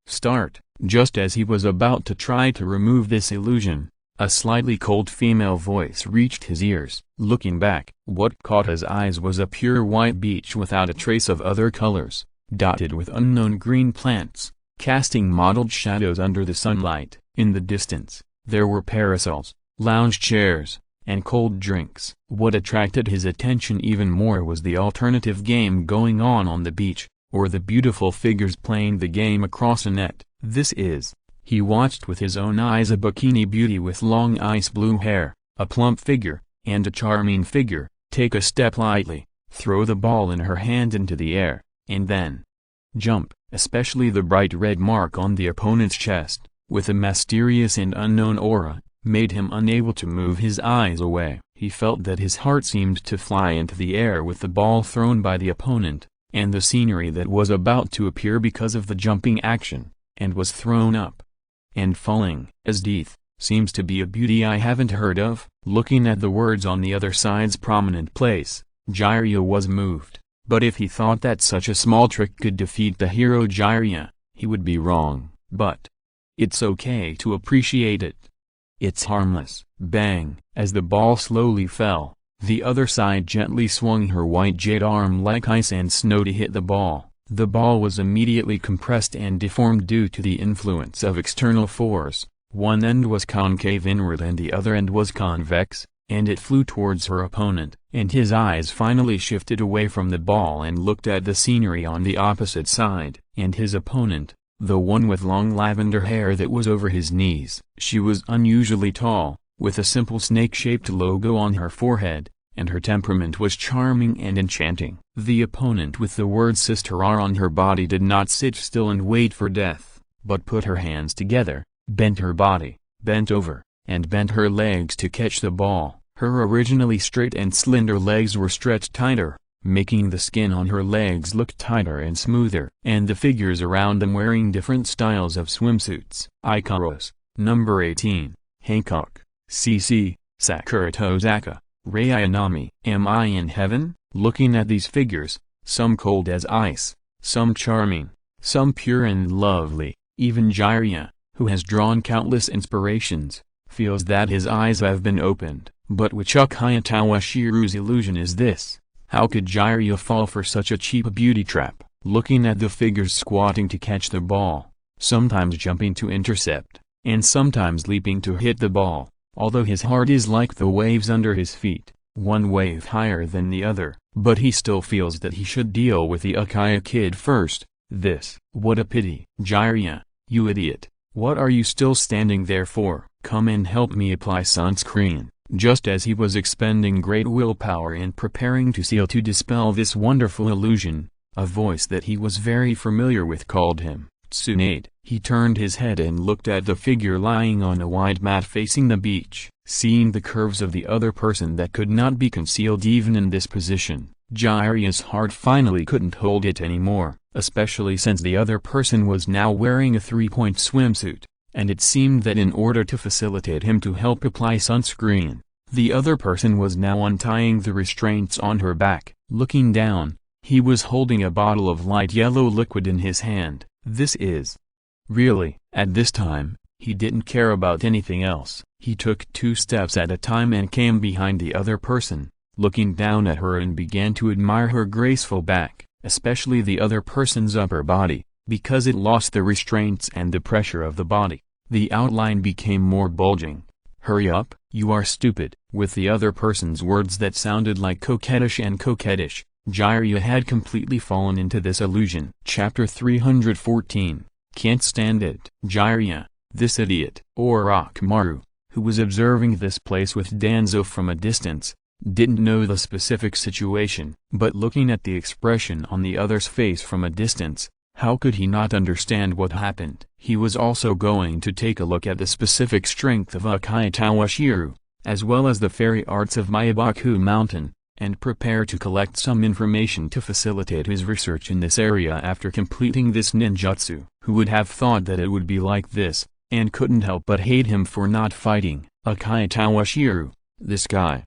A: Just as he was about to try to remove this illusion, a slightly cold female voice reached his ears. Looking back, what caught his eyes was a pure white beach without a trace of other colors, dotted with unknown green plants, casting mottled shadows under the sunlight. In the distance, there were parasols, lounge chairs, and cold drinks. What attracted his attention even more was the alternative game going on the beach, or the beautiful figures playing the game across a net. He watched with his own eyes a bikini beauty with long ice blue hair, a plump figure, and a charming figure, take a step lightly, throw the ball in her hand into the air, and then jump. Especially the bright red mark on the opponent's chest, with a mysterious and unknown aura, made him unable to move his eyes away. He felt that his heart seemed to fly into the air with the ball thrown by the opponent, and the scenery that was about to appear because of the jumping action, and was thrown up and falling. Death seems to be a beauty I haven't heard of. Looking at the words on the other side's prominent place, Jiraiya was moved. But if he thought that such a small trick could defeat the hero Jiraiya, he would be wrong. But it's okay to appreciate it. It's harmless. Bang! As the ball slowly fell, the other side gently swung her white jade arm like ice and snow to hit the ball. The ball was immediately compressed and deformed due to the influence of external force. One end was concave inward and the other end was convex, and it flew towards her opponent. And his eyes finally shifted away from the ball and looked at the scenery on the opposite side. And his opponent, the one with long lavender hair that was over his knees. She was unusually tall, with a simple snake-shaped logo on her forehead, and her temperament was charming and enchanting. The opponent with the word Sister R on her body did not sit still and wait for death, but put her hands together, bent her body, bent over, and bent her legs to catch the ball. Her originally straight and slender legs were stretched tighter, making the skin on her legs look tighter and smoother, and the figures around them wearing different styles of swimsuits. Ikaros, number 18, Hancock, CC, Sakura Tozaka, Rei Ayanami. Am I in heaven? Looking at these figures, some cold as ice, some charming, some pure and lovely, even Jiraiya, who has drawn countless inspirations, feels that his eyes have been opened. But which Uchiha Toshiro's illusion is this? How could Jiraiya fall for such a cheap beauty trap? Looking at the figures squatting to catch the ball, sometimes jumping to intercept, and sometimes leaping to hit the ball, although his heart is like the waves under his feet, one wave higher than the other, but he still feels that he should deal with the Uchiha kid first. What a pity. Jiraiya, you idiot, what are you still standing there for? Come and help me apply sunscreen. Just as he was expending great willpower in preparing to dispel this wonderful illusion, a voice that he was very familiar with called him, Tsunade. He turned his head and looked at the figure lying on a wide mat facing the beach. Seeing the curves of the other person that could not be concealed even in this position, Jiraiya's heart finally couldn't hold it anymore, especially since the other person was now wearing a three-point swimsuit, and it seemed that in order to facilitate him to help apply sunscreen, the other person was now untying the restraints on her back. Looking down, he was holding a bottle of light yellow liquid in his hand. This is really, at this time, he didn't care about anything else. He took 2 steps at a time and came behind the other person, looking down at her and began to admire her graceful back, especially the other person's upper body, because it lost the restraints and the pressure of the body. The outline became more bulging. Hurry up, you are stupid. With the other person's words that sounded like coquettish, Jiraiya had completely fallen into this illusion. Chapter 314. Can't stand it. Jiraiya, this idiot, Orochimaru, who was observing this place with Danzo from a distance, didn't know the specific situation, but looking at the expression on the other's face from a distance, how could he not understand what happened? He was also going to take a look at the specific strength of Uchiha Toshiro, as well as the fairy arts of Meixiang Mountain, and prepare to collect some information to facilitate his research in this area after completing this ninjutsu. Who would have thought that it would be like this, and couldn't help but hate him for not fighting. Uchiha Toshiro, this guy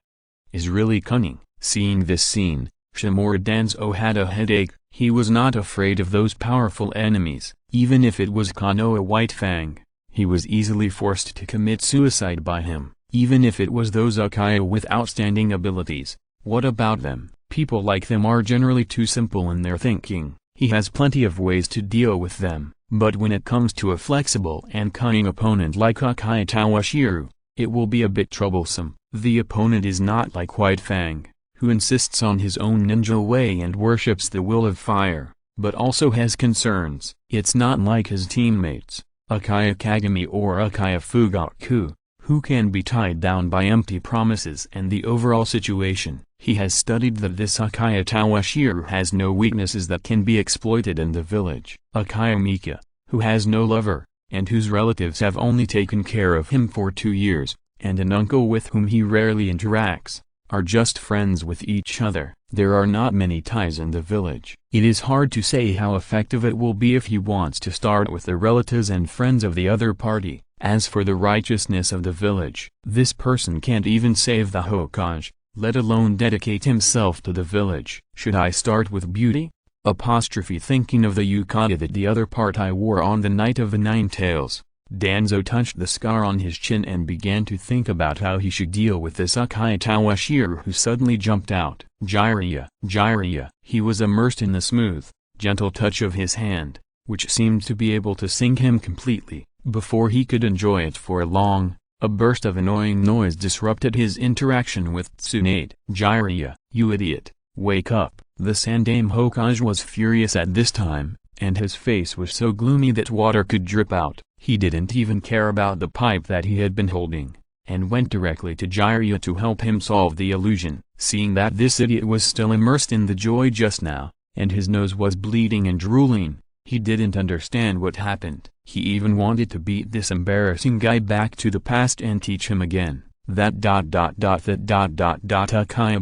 A: is really cunning. Seeing this scene, Shimura Danzo had a headache. He was not afraid of those powerful enemies, even if it was Konoha White Fang. He was easily forced to commit suicide by him, even if it was those Uchiha with outstanding abilities. What about them? People like them are generally too simple in their thinking. He has plenty of ways to deal with them, but when it comes to a flexible and cunning opponent like Uchiha Toshiro, it will be a bit troublesome. The opponent is not like White Fang, who insists on his own ninja way and worships the will of fire, but also has concerns. It's not like his teammates, Uchiha Kagami or Uchiha Fugaku, who can be tied down by empty promises and the overall situation. He has studied that this Uchiha Toshiro has no weaknesses that can be exploited in the village. Uchiha Mika, who has no lover, and whose relatives have only taken care of him for 2 years, and an uncle with whom he rarely interacts, are just friends with each other. There are not many ties in the village. It is hard to say how effective it will be if he wants to start with the relatives and friends of the other party. As for the righteousness of the village, this person can't even save the Hokage, let alone dedicate himself to the village. Should I start with beauty? Thinking of the yukata that the other part I wore on the night of the 9 tails, Danzo touched the scar on his chin and began to think about how he should deal with this Uchiha Toshiro who suddenly jumped out. Jiraiya. He was immersed in the smooth, gentle touch of his hand, which seemed to be able to sink him completely. Before he could enjoy it for long, a burst of annoying noise disrupted his interaction with Tsunade. Jiraiya, you idiot, wake up. The Sandaime Hokage was furious at this time, and his face was so gloomy that water could drip out. He didn't even care about the pipe that he had been holding, and went directly to Jiraiya to help him solve the illusion. Seeing that this idiot was still immersed in the joy just now, and his nose was bleeding and drooling, he didn't understand what happened. He even wanted to beat this embarrassing guy back to the past and teach him again. Uchiha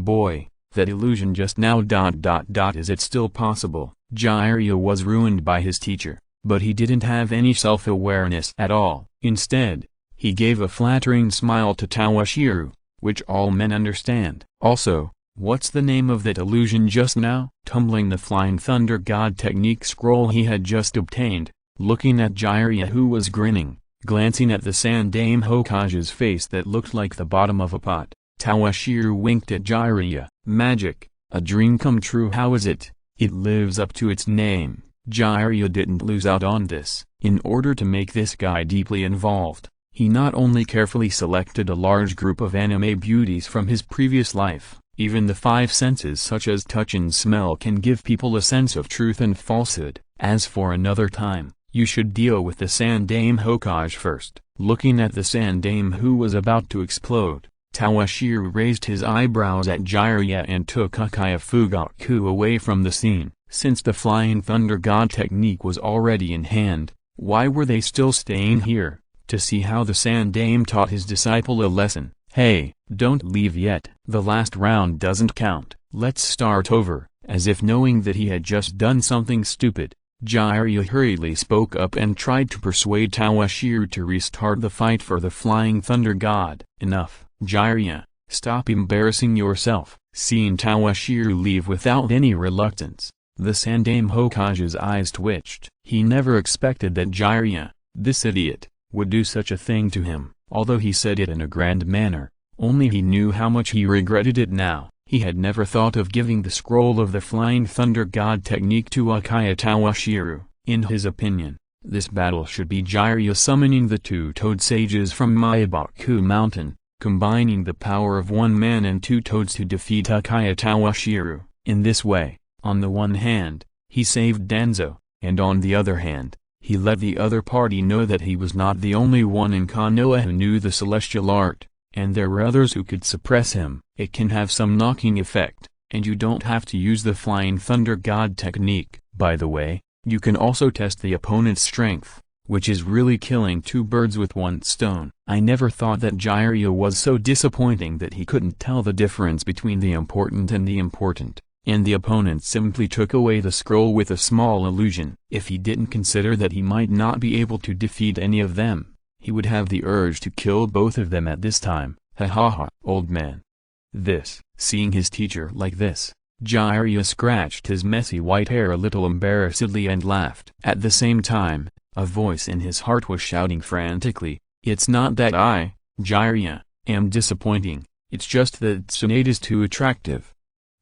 A: boy, that illusion just now. Is it still possible? Jiraiya was ruined by his teacher, but he didn't have any self-awareness at all. Instead, he gave a flattering smile to Toshiro, which all men understand. Also, what's the name of that illusion just now? Tumbling the Flying Thunder God technique scroll he had just obtained, looking at Jiraiya who was grinning, glancing at the Sandaime Hokage's face that looked like the bottom of a pot. Toshiro winked at Jiraiya. Magic, a dream come true. How is it? It lives up to its name. Jiraiya didn't lose out on this. In order to make this guy deeply involved, He not only carefully selected a large group of anime beauties from his previous life, even the five senses such as touch and smell can give people a sense of truth and falsehood. As for another time, you should deal with the Sandaime Hokage first. Looking at the Sandaime who was about to explode, Toshiro raised his eyebrows at Jiraiya and took Uchiha Fugaku away from the scene. Since the Flying Thunder God technique was already in hand, why were they still staying here? To see how the Sandaime taught his disciple a lesson. Hey, don't leave yet. The last round doesn't count. Let's start over. As if knowing that he had just done something stupid, Jiraiya hurriedly spoke up and tried to persuade Toshiro to restart the fight for the Flying Thunder God. Enough, Jiraiya, stop embarrassing yourself. Seeing Toshiro leave without any reluctance, the Sandaime Hokage's eyes twitched. He never expected that Jiraiya, this idiot, would do such a thing to him. Although he said it in a grand manner, only he knew how much he regretted it now. He had never thought of giving the scroll of the Flying Thunder God technique to Uchiha Toshiro. In his opinion, this battle should be Jiraiya summoning the two Toad Sages from Meibaku Mountain, combining the power of one man and two toads to defeat Uchiha Toshiro. In this way, on the one hand, he saved Danzo, and on the other hand, he let the other party know that he was not the only one in Konoha who knew the celestial art, and there were others who could suppress him. It can have some knocking effect, and you don't have to use the Flying Thunder God technique. By the way, you can also test the opponent's strength, which is really killing two birds with one stone. I never thought that Jiraiya was so disappointing that he couldn't tell the difference between the important and the important, and the opponent simply took away the scroll with a small illusion. If he didn't consider that he might not be able to defeat any of them, he would have the urge to kill both of them at this time. Ha ha ha, old man. Seeing his teacher like this, Jiraiya scratched his messy white hair a little embarrassedly and laughed. At the same time, a voice in his heart was shouting frantically, "It's not that I, Jiraiya, am disappointing, it's just that Tsunade is too attractive."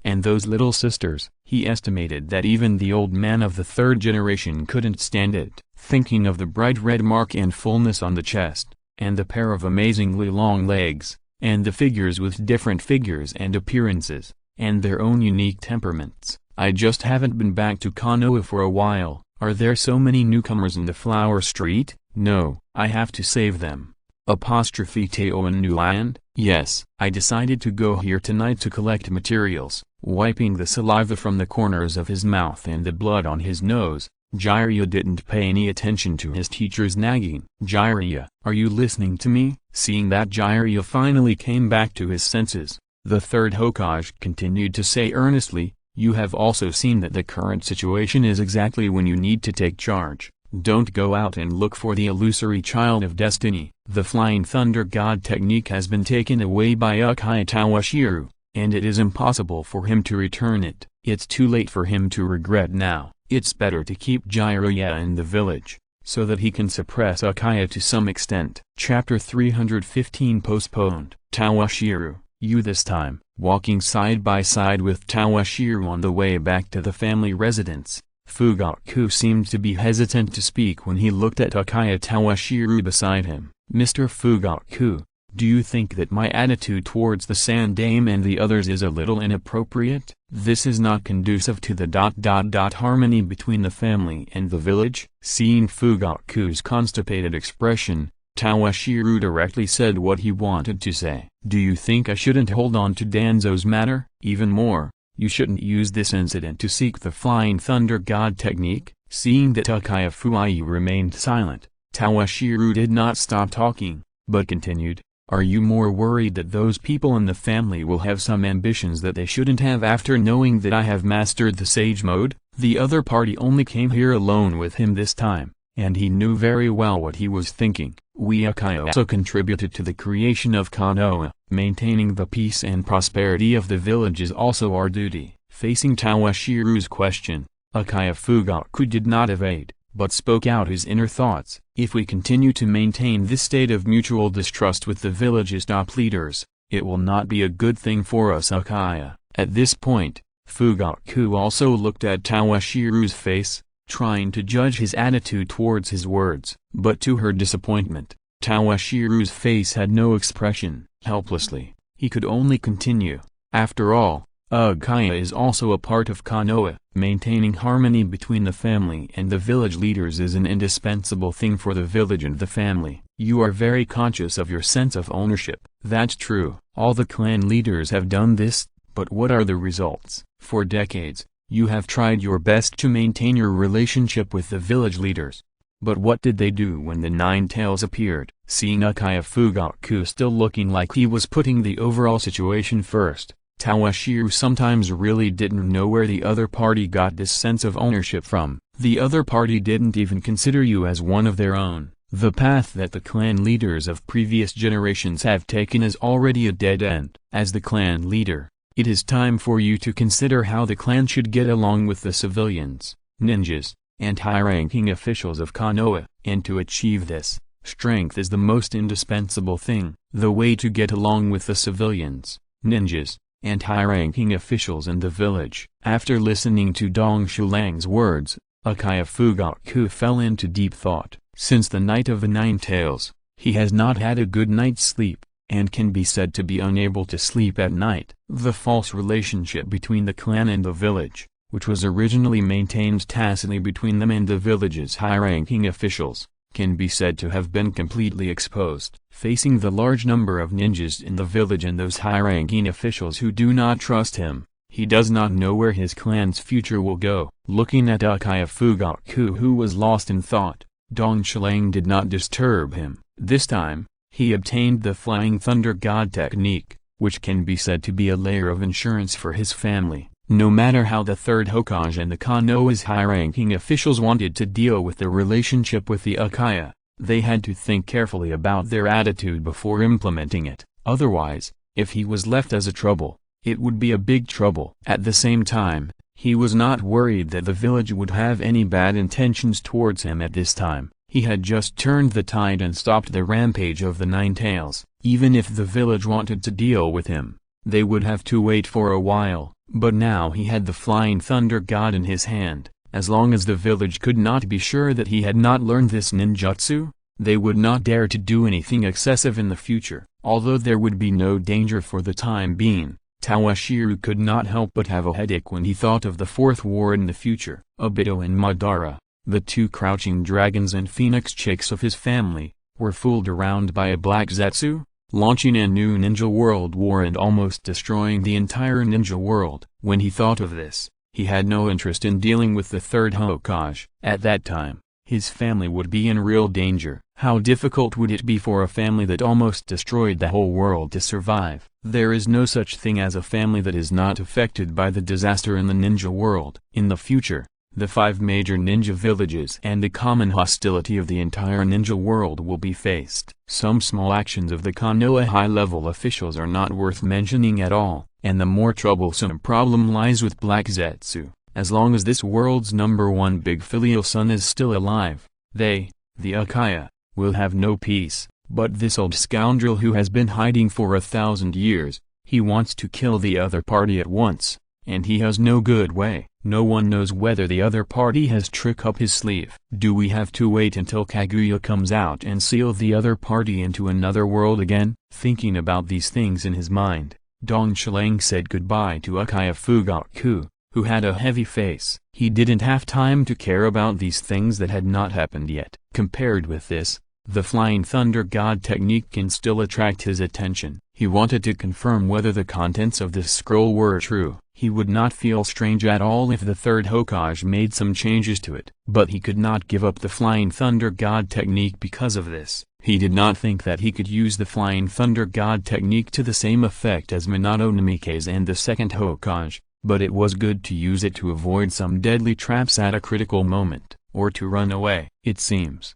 A: And those little sisters, he estimated that even the old man of the third generation couldn't stand it. Thinking of the bright red mark and fullness on the chest, and the pair of amazingly long legs, and the figures with different figures and appearances, and their own unique temperaments. I just haven't been back to Konoha for a while. Are there so many newcomers in the Flower Street? No, I have to save them. Apostrophe Teo in New Land? Yes, I decided to go here tonight to collect materials. Wiping the saliva from the corners of his mouth and the blood on his nose, Jiraiya didn't pay any attention to his teacher's nagging. "Jiraiya, are you listening to me?" Seeing that Jiraiya finally came back to his senses, the third Hokage continued to say earnestly, "You have also seen that the current situation is exactly when you need to take charge. Don't go out and look for the illusory child of destiny. The Flying Thunder God technique has been taken away by Uchiha Toshiro, and it is impossible for him to return it. It's too late for him to regret now. It's better to keep Jiraiya in the village, so that he can suppress Uchiha to some extent." Chapter 315 postponed. Toshiro, you this time, walking side by side with Toshiro on the way back to the family residence. Fugaku seemed to be hesitant to speak when he looked at Uchiha Toshiro beside him. "Mr. Fugaku, do you think that my attitude towards the Sandaime and the others is a little inappropriate? This is not conducive to the harmony between the family and the village?" Seeing Fugaku's constipated expression, Toshiro directly said what he wanted to say. "Do you think I shouldn't hold on to Danzo's matter? Even more, you shouldn't use this incident to seek the Flying Thunder God technique?" Seeing that Uchiha Fuai remained silent, Toshiro did not stop talking, but continued, "Are you more worried that those people in the family will have some ambitions that they shouldn't have after knowing that I have mastered the Sage Mode?" The other party only came here alone with him this time, and he knew very well what he was thinking. "We Uchiha also contributed to the creation of Konoha. Maintaining the peace and prosperity of the village is also our duty." Facing Toshiro's question, Uchiha Fugaku did not evade, but spoke out his inner thoughts. "If we continue to maintain this state of mutual distrust with the village's top leaders, it will not be a good thing for us Uchiha." At this point, Fugaku also looked at Toshiro's face, trying to judge his attitude towards his words. But to her disappointment, Tawashiro's face had no expression. Helplessly, he could only continue. After all, Uchiha is also a part of Konoha. Maintaining harmony between the family and the village leaders is an indispensable thing for the village and the family. You are very conscious of your sense of ownership. That's true. All the clan leaders have done this, but what are the results? For decades, you have tried your best to maintain your relationship with the village leaders. But what did they do when the Nine Tails appeared? Seeing Uchiha Fugaku still looking like he was putting the overall situation first, Tawashiro sometimes really didn't know where the other party got this sense of ownership from. The other party didn't even consider you as one of their own. The path that the clan leaders of previous generations have taken is already a dead end. As the clan leader, it is time for you to consider how the clan should get along with the civilians, ninjas, and high-ranking officials of Konoha. And to achieve this, strength is the most indispensable thing. The way to get along with the civilians, ninjas, and high-ranking officials in the village. After listening to Dong Shulang's words, Uchiha Fugaku fell into deep thought. Since the night of the Nine Tails, he has not had a good night's sleep, and can be said to be unable to sleep at night. The false relationship between the clan and the village, which was originally maintained tacitly between them and the village's high-ranking officials, can be said to have been completely exposed. Facing the large number of ninjas in the village and those high-ranking officials who do not trust him, he does not know where his clan's future will go. Looking at Uchiha Fugaku, who was lost in thought, Dong Shulang did not disturb him. This time, he obtained the Flying Thunder God technique, which can be said to be a layer of insurance for his family. No matter how the third Hokage and the Konoha's high-ranking officials wanted to deal with the relationship with the Uchiha, they had to think carefully about their attitude before implementing it. Otherwise, if he was left as a trouble, it would be a big trouble. At the same time, he was not worried that the village would have any bad intentions towards him at this time. He had just turned the tide and stopped the rampage of the Nine Tails. Even if the village wanted to deal with him, they would have to wait for a while. But now he had the Flying Thunder God in his hand. As long as the village could not be sure that he had not learned this ninjutsu, they would not dare to do anything excessive in the future. Although there would be no danger for the time being, Tawashiro could not help but have a headache when he thought of the fourth war in the future. Obito and Madara, the two crouching dragons and phoenix chicks of his family, were fooled around by a black Zetsu, launching a new ninja world war and almost destroying the entire ninja world. When he thought of this, he had no interest in dealing with the third Hokage. At that time, his family would be in real danger. How difficult would it be for a family that almost destroyed the whole world to survive? There is no such thing as a family that is not affected by the disaster in the ninja world. In the future, the 5 major ninja villages and the common hostility of the entire ninja world will be faced. Some small actions of the Konoha high-level officials are not worth mentioning at all, and the more troublesome problem lies with Black Zetsu. As long as this world's #1 big filial son is still alive, they, the Uchiha, will have no peace. But this old scoundrel who has been hiding for 1,000 years, he wants to kill the other party at once, and he has no good way. No one knows whether the other party has trick up his sleeve. Do we have to wait until Kaguya comes out and seal the other party into another world again? Thinking about these things in his mind, Dong Shulang said goodbye to Uchiha Fugaku, who had a heavy face. He didn't have time to care about these things that had not happened yet. Compared with this, the Flying Thunder God technique can still attract his attention. He wanted to confirm whether the contents of this scroll were true. He would not feel strange at all if the third Hokage made some changes to it. But he could not give up the Flying Thunder God technique because of this. He did not think that he could use the Flying Thunder God technique to the same effect as Minato Namikaze and the second Hokage, but it was good to use it to avoid some deadly traps at a critical moment, or to run away. It seems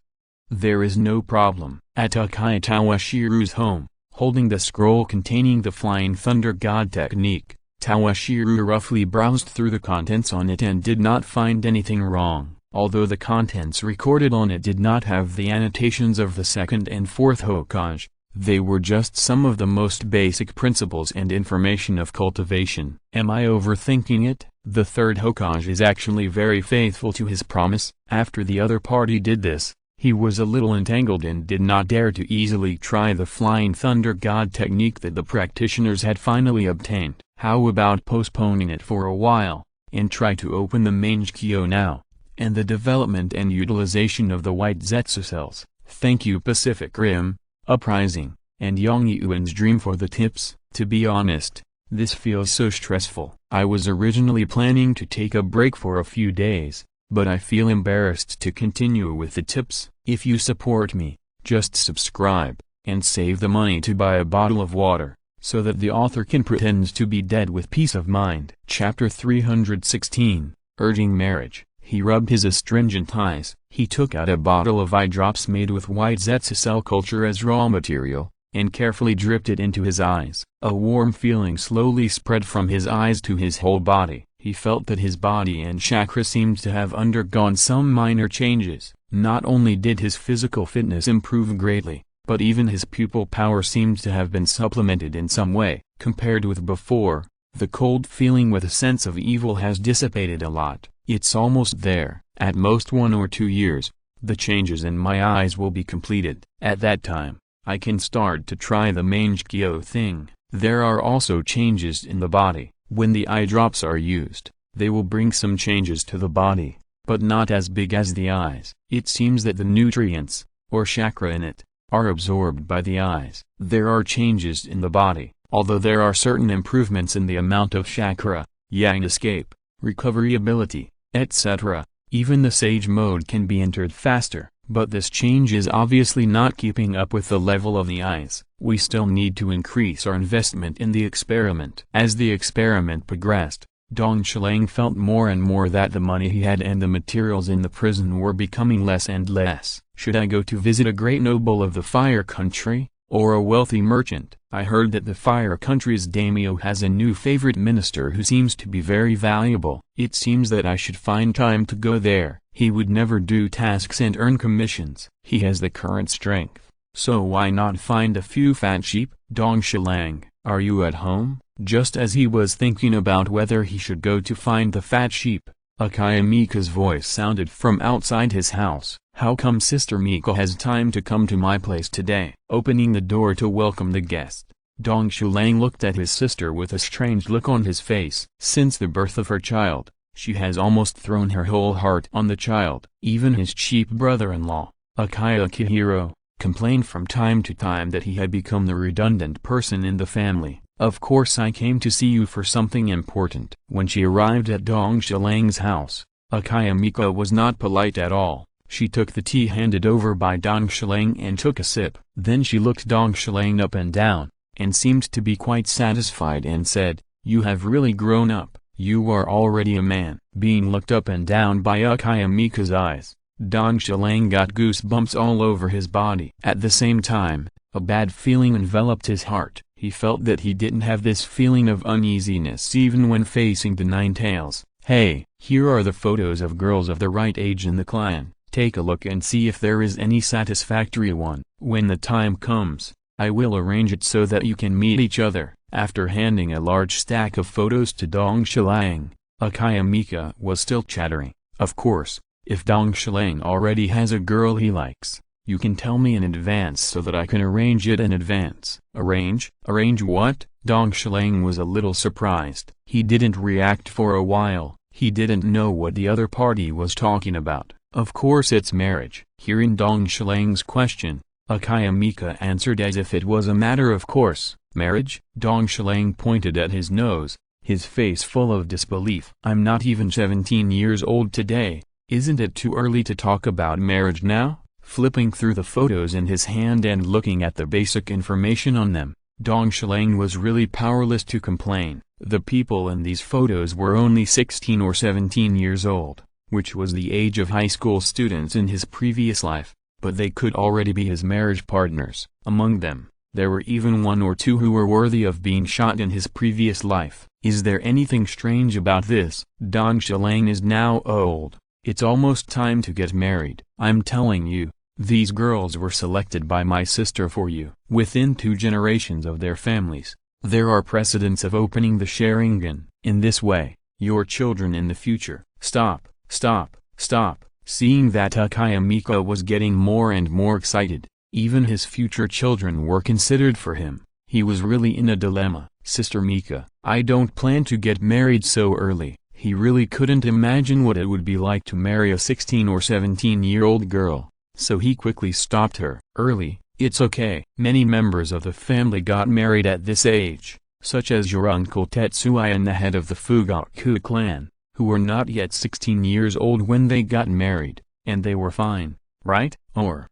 A: there is no problem. At Uchiha Tawashiro's home, holding the scroll containing the Flying Thunder God technique, Tawashiro roughly browsed through the contents on it and did not find anything wrong. Although the contents recorded on it did not have the annotations of the second and fourth Hokage, they were just some of the most basic principles and information of cultivation. Am I overthinking it? The third Hokage is actually very faithful to his promise. After the other party did this, He was a little entangled and did not dare to easily try the Flying Thunder God technique that the practitioners had finally obtained. How about postponing it for a while, and try to open the Meixiang now, and the development and utilization of the white Zetsu cells. Thank you Pacific Rim, Uprising, and Yongyuan's Dream for the tips. To be honest, this feels so stressful. I was originally planning to take a break for a few days, but I feel embarrassed to continue with the tips. If you support me, just subscribe, and save the money to buy a bottle of water, so that the author can pretend to be dead with peace of mind. Chapter 316, Urging Marriage. He rubbed his astringent eyes. He took out a bottle of eye drops made with white Zetsu cell culture as raw material, and carefully dripped it into his eyes. A warm feeling slowly spread from his eyes to his whole body. He felt that his body and chakra seemed to have undergone some minor changes. Not only did his physical fitness improve greatly, but even his pupil power seemed to have been supplemented in some way. Compared with before, the cold feeling with a sense of evil has dissipated a lot. It's almost there. At most 1 or 2 years, the changes in my eyes will be completed. At that time, I can start to try the Meixiang thing. There are also changes in the body. When the eye drops are used, they will bring some changes to the body, but not as big as the eyes. It seems that the nutrients, or chakra in it, are absorbed by the eyes. There are changes in the body, although there are certain improvements in the amount of chakra, yang escape, recovery ability, etc. Even the sage mode can be entered faster, but this change is obviously not keeping up with the level of the eyes. We still need to increase our investment in the experiment. As the experiment progressed, Dong Shilang felt more and more that the money he had and the materials in the prison were becoming less and less. Should I go to visit a great noble of the Fire Country, or a wealthy merchant? I heard that the Fire Country's daimyo has a new favorite minister who seems to be very valuable. It seems that I should find time to go there. He would never do tasks and earn commissions. He has the current strength, so why not find a few fat sheep? Dong Shilang, are you at home? Just as he was thinking about whether he should go to find the fat sheep, Akaya Mika's voice sounded from outside his house. How come Sister Mika has time to come to my place today? Opening the door to welcome the guest, Dong Shilang looked at his sister with a strange look on his face. Since the birth of her child, she has almost thrown her whole heart on the child. Even his cheap brother-in-law, Akaya Kihiro, complained from time to time that he had become the redundant person in the family. Of course I came to see you for something important. When she arrived at Dong Shilang's house, Akaya Mika was not polite at all. She took the tea handed over by Dong Shilang and took a sip. Then she looked Dong Shilang up and down, and seemed to be quite satisfied and said, "You have really grown up. You are already a man." Being looked up and down by Akaya Mika's eyes, Dong Shilang got goosebumps all over his body. At the same time, a bad feeling enveloped his heart. He felt that he didn't have this feeling of uneasiness even when facing the Nine Tails. Hey, here are the photos of girls of the right age in the clan. Take a look and see if there is any satisfactory one. When the time comes, I will arrange it so that you can meet each other. After handing a large stack of photos to Dong Shilang, Akaya Mika was still chattering. Of course, if Dong Shilang already has a girl he likes, you can tell me in advance so that I can arrange it in advance. Arrange? Arrange what? Dong Shilang was a little surprised. He didn't react for a while. He didn't know what the other party was talking about. Of course it's marriage. Hearing Dong Shilang's question, Akaya Mika answered as if it was a matter of course. Marriage? Dong Shilang pointed at his nose, his face full of disbelief. I'm not even 17 years old today. Isn't it too early to talk about marriage now? Flipping through the photos in his hand and looking at the basic information on them, Dong Shilang was really powerless to complain. The people in these photos were only 16 or 17 years old, which was the age of high school students in his previous life, but they could already be his marriage partners. Among them, there were even 1 or 2 who were worthy of being shot in his previous life. Is there anything strange about this? Dong Shilang is now old. It's almost time to get married. I'm telling you, these girls were selected by my sister for you. Within 2 generations of their families, there are precedents of opening the sharingan. In this way, your children in the future. Stop, stop, stop, Seeing that Uchiha Mika was getting more and more excited, even his future children were considered for him, he was really in a dilemma. Sister Mika, I don't plan to get married so early. He really couldn't imagine what it would be like to marry a 16 or 17-year-old girl, so he quickly stopped her. Early, it's okay. Many members of the family got married at this age, such as your uncle Tetsuya and the head of the Fugaku clan, who were not yet 16 years old when they got married, and they were fine, right? Or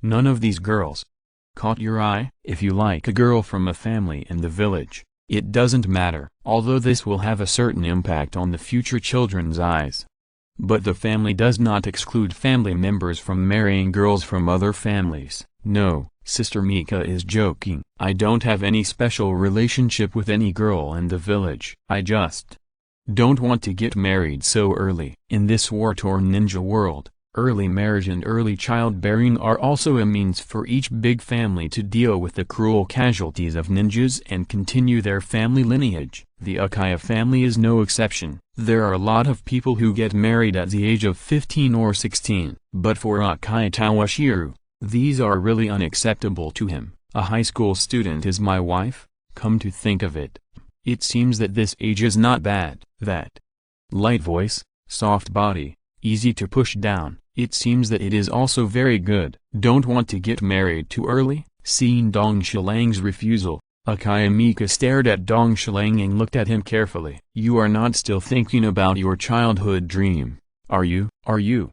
A: none of these girls caught your eye? If you like a girl from a family in the village, it doesn't matter, although this will have a certain impact on the future children's eyes. But the family does not exclude family members from marrying girls from other families. No, Sister Mika is joking. I don't have any special relationship with any girl in the village. I just don't want to get married so early. In this war-torn ninja world, early marriage and early childbearing are also a means for each big family to deal with the cruel casualties of ninjas and continue their family lineage. The Uchiha family is no exception. There are a lot of people who get married at the age of 15 or 16. But for Uchiha Toshiro, these are really unacceptable to him. A high school student is my wife? Come to think of it, it seems that this age is not bad. That light voice, soft body, easy to push down, it seems that it is also very good. Don't want to get married too early? Seeing Dong Shilang's refusal, Uchiha Mika stared at Dong Shilang and looked at him carefully. You are not still thinking about your childhood dream, are you? Are you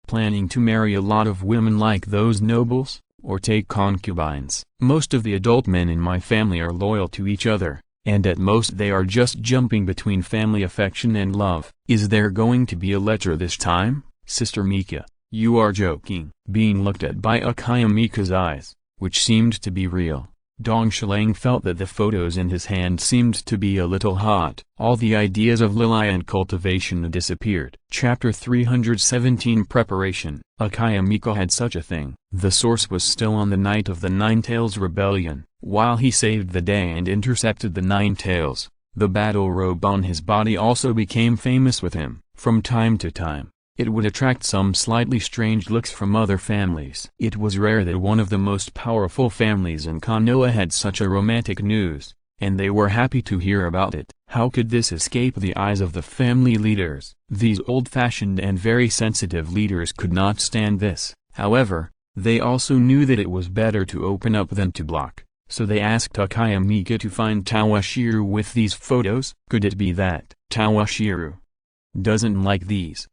A: planning to marry a lot of women like those nobles, or take concubines? Most of the adult men in my family are loyal to each other, and at most they are just jumping between family affection and love. Is there going to be a letter this time? Sister Mika, you are joking. Being looked at by Uchiha Mika's eyes, which seemed to be real, Dong Shilang felt that the photos in his hand seemed to be a little hot. All the ideas of Lilai and cultivation disappeared. Chapter 317 Preparation. Uchiha Mika had such a thing. The source was still on the night of the Nine-Tails Rebellion. While he saved the day and intercepted the Nine-Tails, the battle robe on his body also became famous with him. From time to time, it would attract some slightly strange looks from other families. It was rare that one of the most powerful families in Konoha had such a romantic news, and they were happy to hear about it. How could this escape the eyes of the family leaders? These old-fashioned and very sensitive leaders could not stand this. However, they also knew that it was better to open up than to block, so they asked Uchiha Mika to find Toshiro with these photos. Could it be that Toshiro doesn't like these?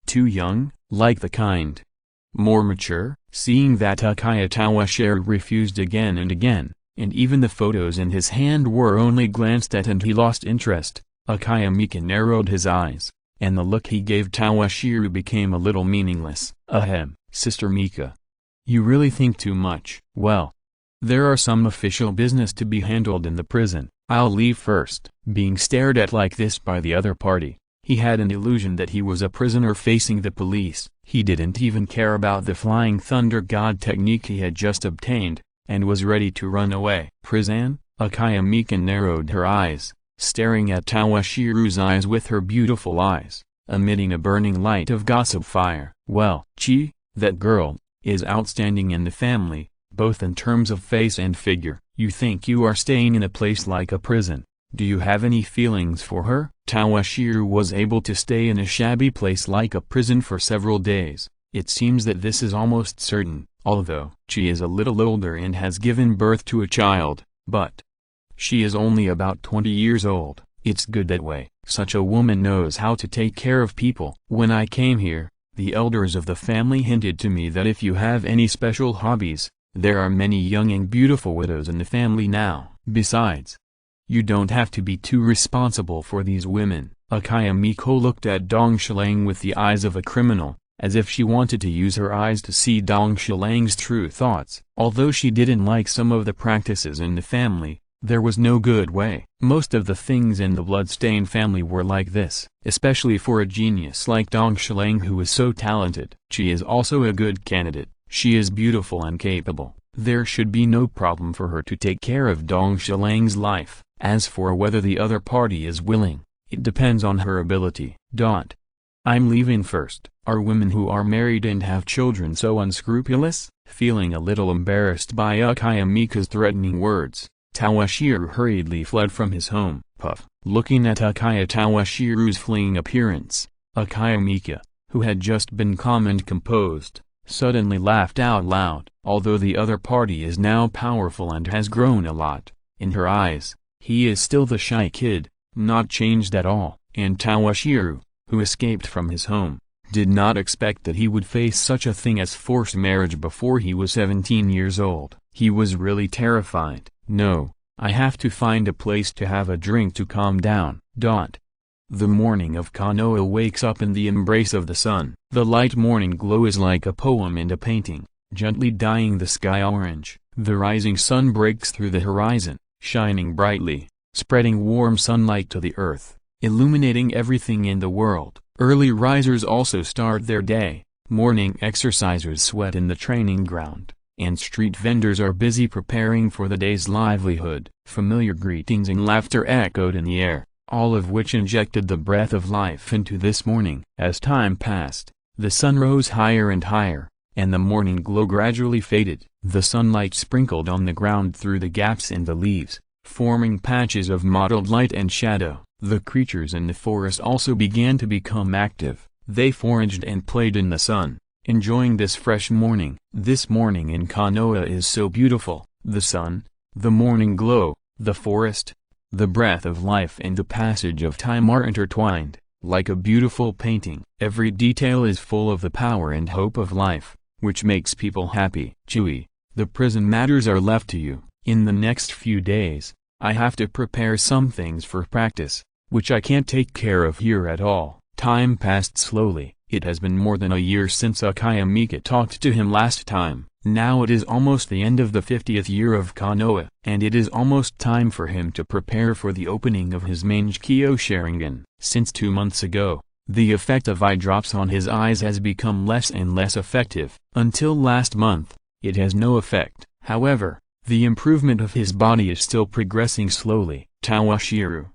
A: Too young, like the kind more mature? Seeing that Uchiha Toshiro refused again and again, and even the photos in his hand were only glanced at and he lost interest, Uchiha Mika narrowed his eyes, and the look he gave Toshiro became a little meaningless. Ahem, Sister Mika, you really think too much. Well, there are some official business to be handled in the prison. I'll leave first. Being stared at like this by the other party, he had an illusion that he was a prisoner facing the police. He didn't even care about the Flying Thunder God technique he had just obtained, and was ready to run away. Prison? Uchiha Mika narrowed her eyes, staring at Toshiro's eyes with her beautiful eyes, emitting a burning light of gossip fire. Well, Chi, that girl, is outstanding in the family, both in terms of face and figure. You think you are staying in a place like a prison? Do you have any feelings for her? Toshiro was able to stay in a shabby place like a prison for several days. It seems that this is almost certain, although she is a little older and has given birth to a child, but she is only about 20 years old. It's good that way. Such a woman knows how to take care of people. When I came here, the elders of the family hinted to me that if you have any special hobbies, there are many young and beautiful widows in the family now. Besides, you don't have to be too responsible for these women. Uchiha Mika looked at Dong Shilang with the eyes of a criminal, as if she wanted to use her eyes to see Dong Shilang's true thoughts. Although she didn't like some of the practices in the family, there was no good way. Most of the things in the Bloodstained family were like this, especially for a genius like Dong Shilang who is so talented. She is also a good candidate. She is beautiful and capable. There should be no problem for her to take care of Dong Shilang's life. As for whether the other party is willing, it depends on her ability. I'm leaving first. Are women who are married and have children so unscrupulous? Feeling a little embarrassed by Uchiha Mika's threatening words, Toshiro hurriedly fled from his home. Puff. Looking at Uchiha Toshiro's fleeing appearance, Uchiha Mika, who had just been calm and composed, suddenly laughed out loud. Although the other party is now powerful and has grown a lot, in her eyes, he is still the shy kid, not changed at all. And Toshiro, who escaped from his home, did not expect that he would face such a thing as forced marriage before he was 17 years old. He was really terrified. No, I have to find a place to have a drink to calm down. The morning of Konoha wakes up in the embrace of the sun. The light morning glow is like a poem and a painting, gently dyeing the sky orange. The rising sun breaks through the horizon, shining brightly, spreading warm sunlight to the earth, illuminating everything in the world. Early risers also start their day. Morning exercisers sweat in the training ground, and street vendors are busy preparing for the day's livelihood. Familiar greetings and laughter echoed in the air, all of which injected the breath of life into this morning. As time passed, the sun rose higher and higher, and the morning glow gradually faded. The sunlight sprinkled on the ground through the gaps in the leaves, forming patches of mottled light and shadow. The creatures in the forest also began to become active. They foraged and played in the sun, enjoying this fresh morning. This morning in Konoha is so beautiful. The sun, the morning glow, the forest, the breath of life and the passage of time are intertwined, like a beautiful painting. Every detail is full of the power and hope of life, which makes people happy. Chewie, the prison matters are left to you. In the next few days, I have to prepare some things for practice, which I can't take care of here at all. Time passed slowly. It has been more than a year since Uchiha Mika talked to him last time. Now it is almost the end of the 50th year of Konoha, and it is almost time for him to prepare for the opening of his Meixiang Sharingan. Since 2 months ago, the effect of eye drops on his eyes has become less and less effective. Until last month, it has no effect. However, the improvement of his body is still progressing slowly. Toshiro,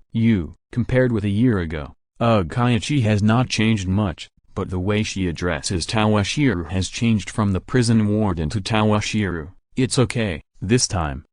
A: compared with a year ago, Uchiha has not changed much, but the way she addresses Toshiro has changed from the prison warden to Toshiro. It's okay, this time.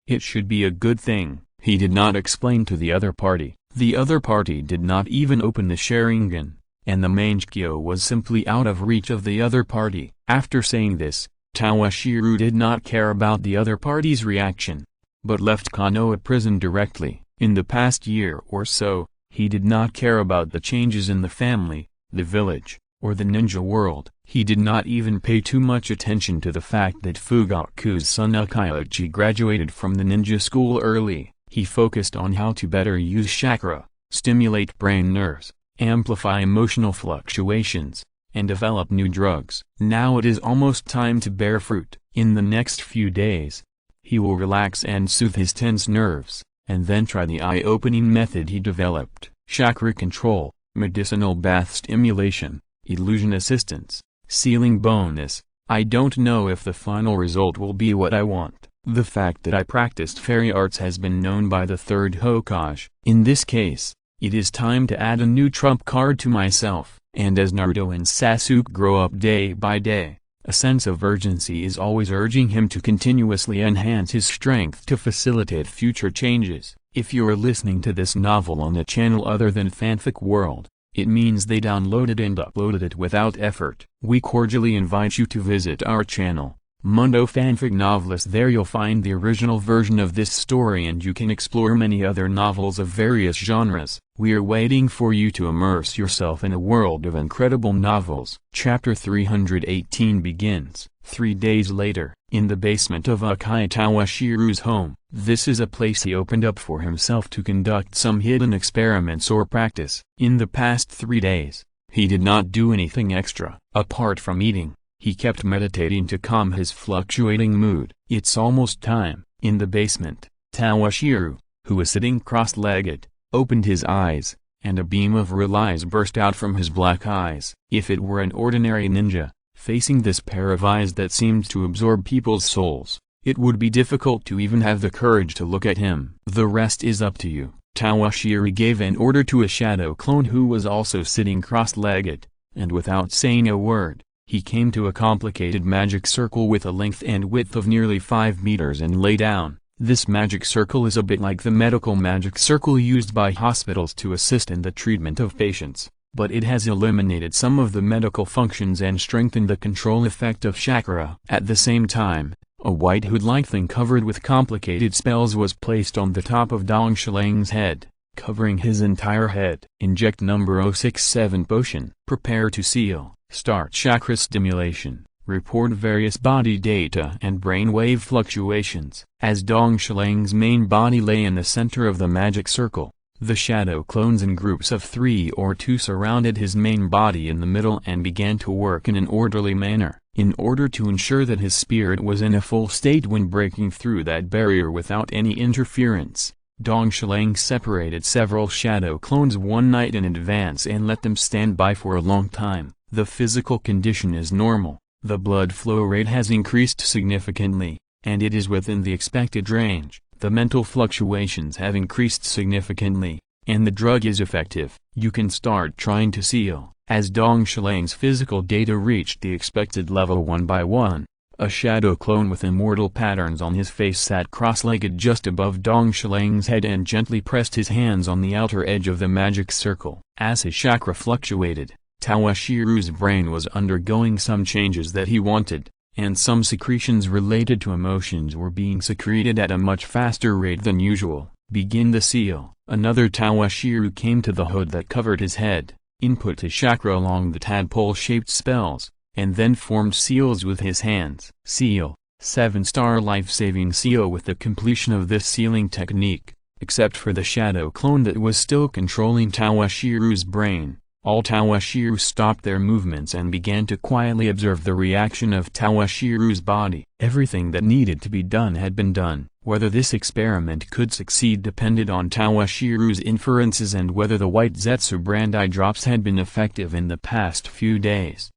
A: It should be a good thing, he did not explain to the other party. The other party did not even open the Sharingan, and the Meixiang was simply out of reach of the other party. After saying this, Toshiro did not care about the other party's reaction, but left Konoha prison directly. In the past year or so, he did not care about the changes in the family, the village, or the ninja world. He did not even pay too much attention to the fact that Fugaku's son Uchiha graduated from the ninja school early. He focused on how to better use chakra, stimulate brain nerves, amplify emotional fluctuations, and develop new drugs. Now it is almost time to bear fruit. In the next few days, he will relax and soothe his tense nerves, and then try the eye-opening method he developed: chakra control, medicinal bath stimulation, illusion assistance, sealing bonus. I don't know if the final result will be what I want. The fact that I practiced fairy arts has been known by the third Hokage. In this case, it is time to add a new trump card to myself. And as Naruto and Sasuke grow up day by day, a sense of urgency is always urging him to continuously enhance his strength to facilitate future changes. If you are listening to this novel on a channel other than Fanfic World, it means they downloaded and uploaded it without effort. We cordially invite you to visit our channel, Mundo Fanfic Novelist. There you'll find the original version of this story and you can explore many other novels of various genres. We are waiting for you to immerse yourself in a world of incredible novels. Chapter 318 begins. 3 days later, in the basement of Uchiha Toshiro's home. This is a place he opened up for himself to conduct some hidden experiments or practice. In the past 3 days, he did not do anything extra. Apart from eating, he kept meditating to calm his fluctuating mood. It's almost time. In the basement, Toshiro, who was sitting cross-legged, opened his eyes, and a beam of real eyes burst out from his black eyes. If it were an ordinary ninja, facing this pair of eyes that seemed to absorb people's souls, it would be difficult to even have the courage to look at him. The rest is up to you. Toshiro gave an order to a shadow clone who was also sitting cross-legged, and without saying a word, he came to a complicated magic circle with a length and width of nearly 5 meters and lay down. This magic circle is a bit like the medical magic circle used by hospitals to assist in the treatment of patients, but it has eliminated some of the medical functions and strengthened the control effect of chakra. At the same time, a white hood-like thing covered with complicated spells was placed on the top of Dong Shilang's head, covering his entire head. Inject number 067 potion. Prepare to seal. Start chakra stimulation. Report various body data and brainwave fluctuations. As Dong Shilang's main body lay in the center of the magic circle, the shadow clones in groups of 3 or 2 surrounded his main body in the middle and began to work in an orderly manner, in order to ensure that his spirit was in a full state when breaking through that barrier without any interference. Dong Shilang separated several shadow clones one night in advance and let them stand by for a long time. The physical condition is normal, the blood flow rate has increased significantly, and it is within the expected range. The mental fluctuations have increased significantly, and the drug is effective. You can start trying to seal. As Dong Shilang's physical data reached the expected level one by one, a shadow clone with immortal patterns on his face sat cross-legged just above Dong Shilang's head and gently pressed his hands on the outer edge of the magic circle. As his chakra fluctuated, Toshiro's brain was undergoing some changes that he wanted, and some secretions related to emotions were being secreted at a much faster rate than usual. Begin the seal. Another Toshiro came to the hood that covered his head, input his chakra along the tadpole-shaped spells, and then formed seals with his hands. Seal. 7-star life-saving seal. With the completion of this sealing technique, except for the shadow clone that was still controlling Toshiro's brain, all Toshiro stopped their movements and began to quietly observe the reaction of Toshiro's body. Everything that needed to be done had been done. Whether this experiment could succeed depended on Toshiro's inferences and whether the white Zetsu brand eye drops had been effective in the past few days.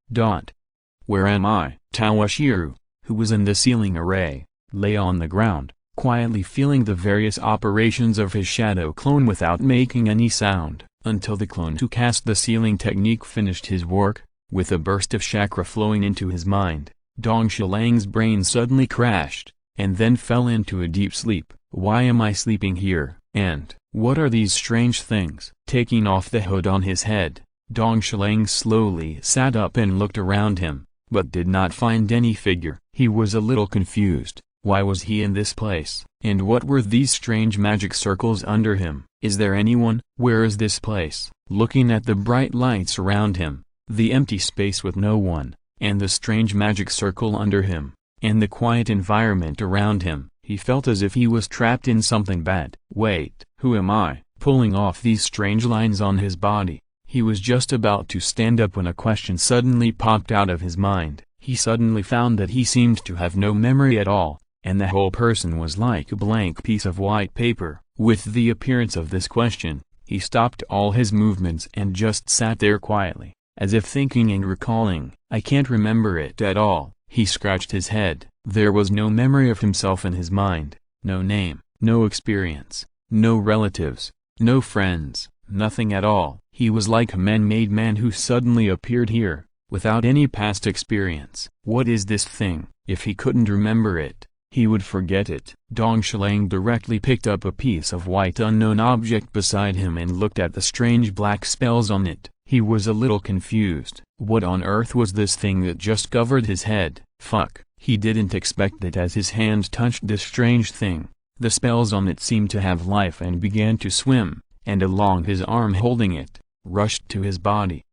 A: Where am I? Toshiro, who was in the sealing array, lay on the ground, quietly feeling the various operations of his shadow clone without making any sound, until the clone who cast the sealing technique finished his work. With a burst of chakra flowing into his mind, Dong Shilang's brain suddenly crashed, and then fell into a deep sleep. Why am I sleeping here, and what are these strange things? Taking off the hood on his head, Dong Shilang slowly sat up and looked around him, but did not find any figure. He was a little confused. Why was he in this place? And what were these strange magic circles under him? Is there anyone? Where is this place? Looking at the bright lights around him, the empty space with no one, and the strange magic circle under him, and the quiet environment around him, he felt as if he was trapped in something bad. Wait, who am I? Pulling off these strange lines on his body, he was just about to stand up when a question suddenly popped out of his mind. He suddenly found that he seemed to have no memory at all, and the whole person was like a blank piece of white paper. With the appearance of this question, he stopped all his movements and just sat there quietly, as if thinking and recalling. I can't remember it at all. He scratched his head. There was no memory of himself in his mind, no name, no experience, no relatives, no friends, nothing at all. He was like a man-made man who suddenly appeared here, without any past experience. What is this thing? If he couldn't remember it, he would forget it. Dong Shilang directly picked up a piece of white unknown object beside him and looked at the strange black spells on it. He was a little confused. What on earth was this thing that just covered his head? Fuck. He didn't expect that. As his hand touched this strange thing, the spells on it seemed to have life and began to swim, and along his arm holding it, rushed to his body.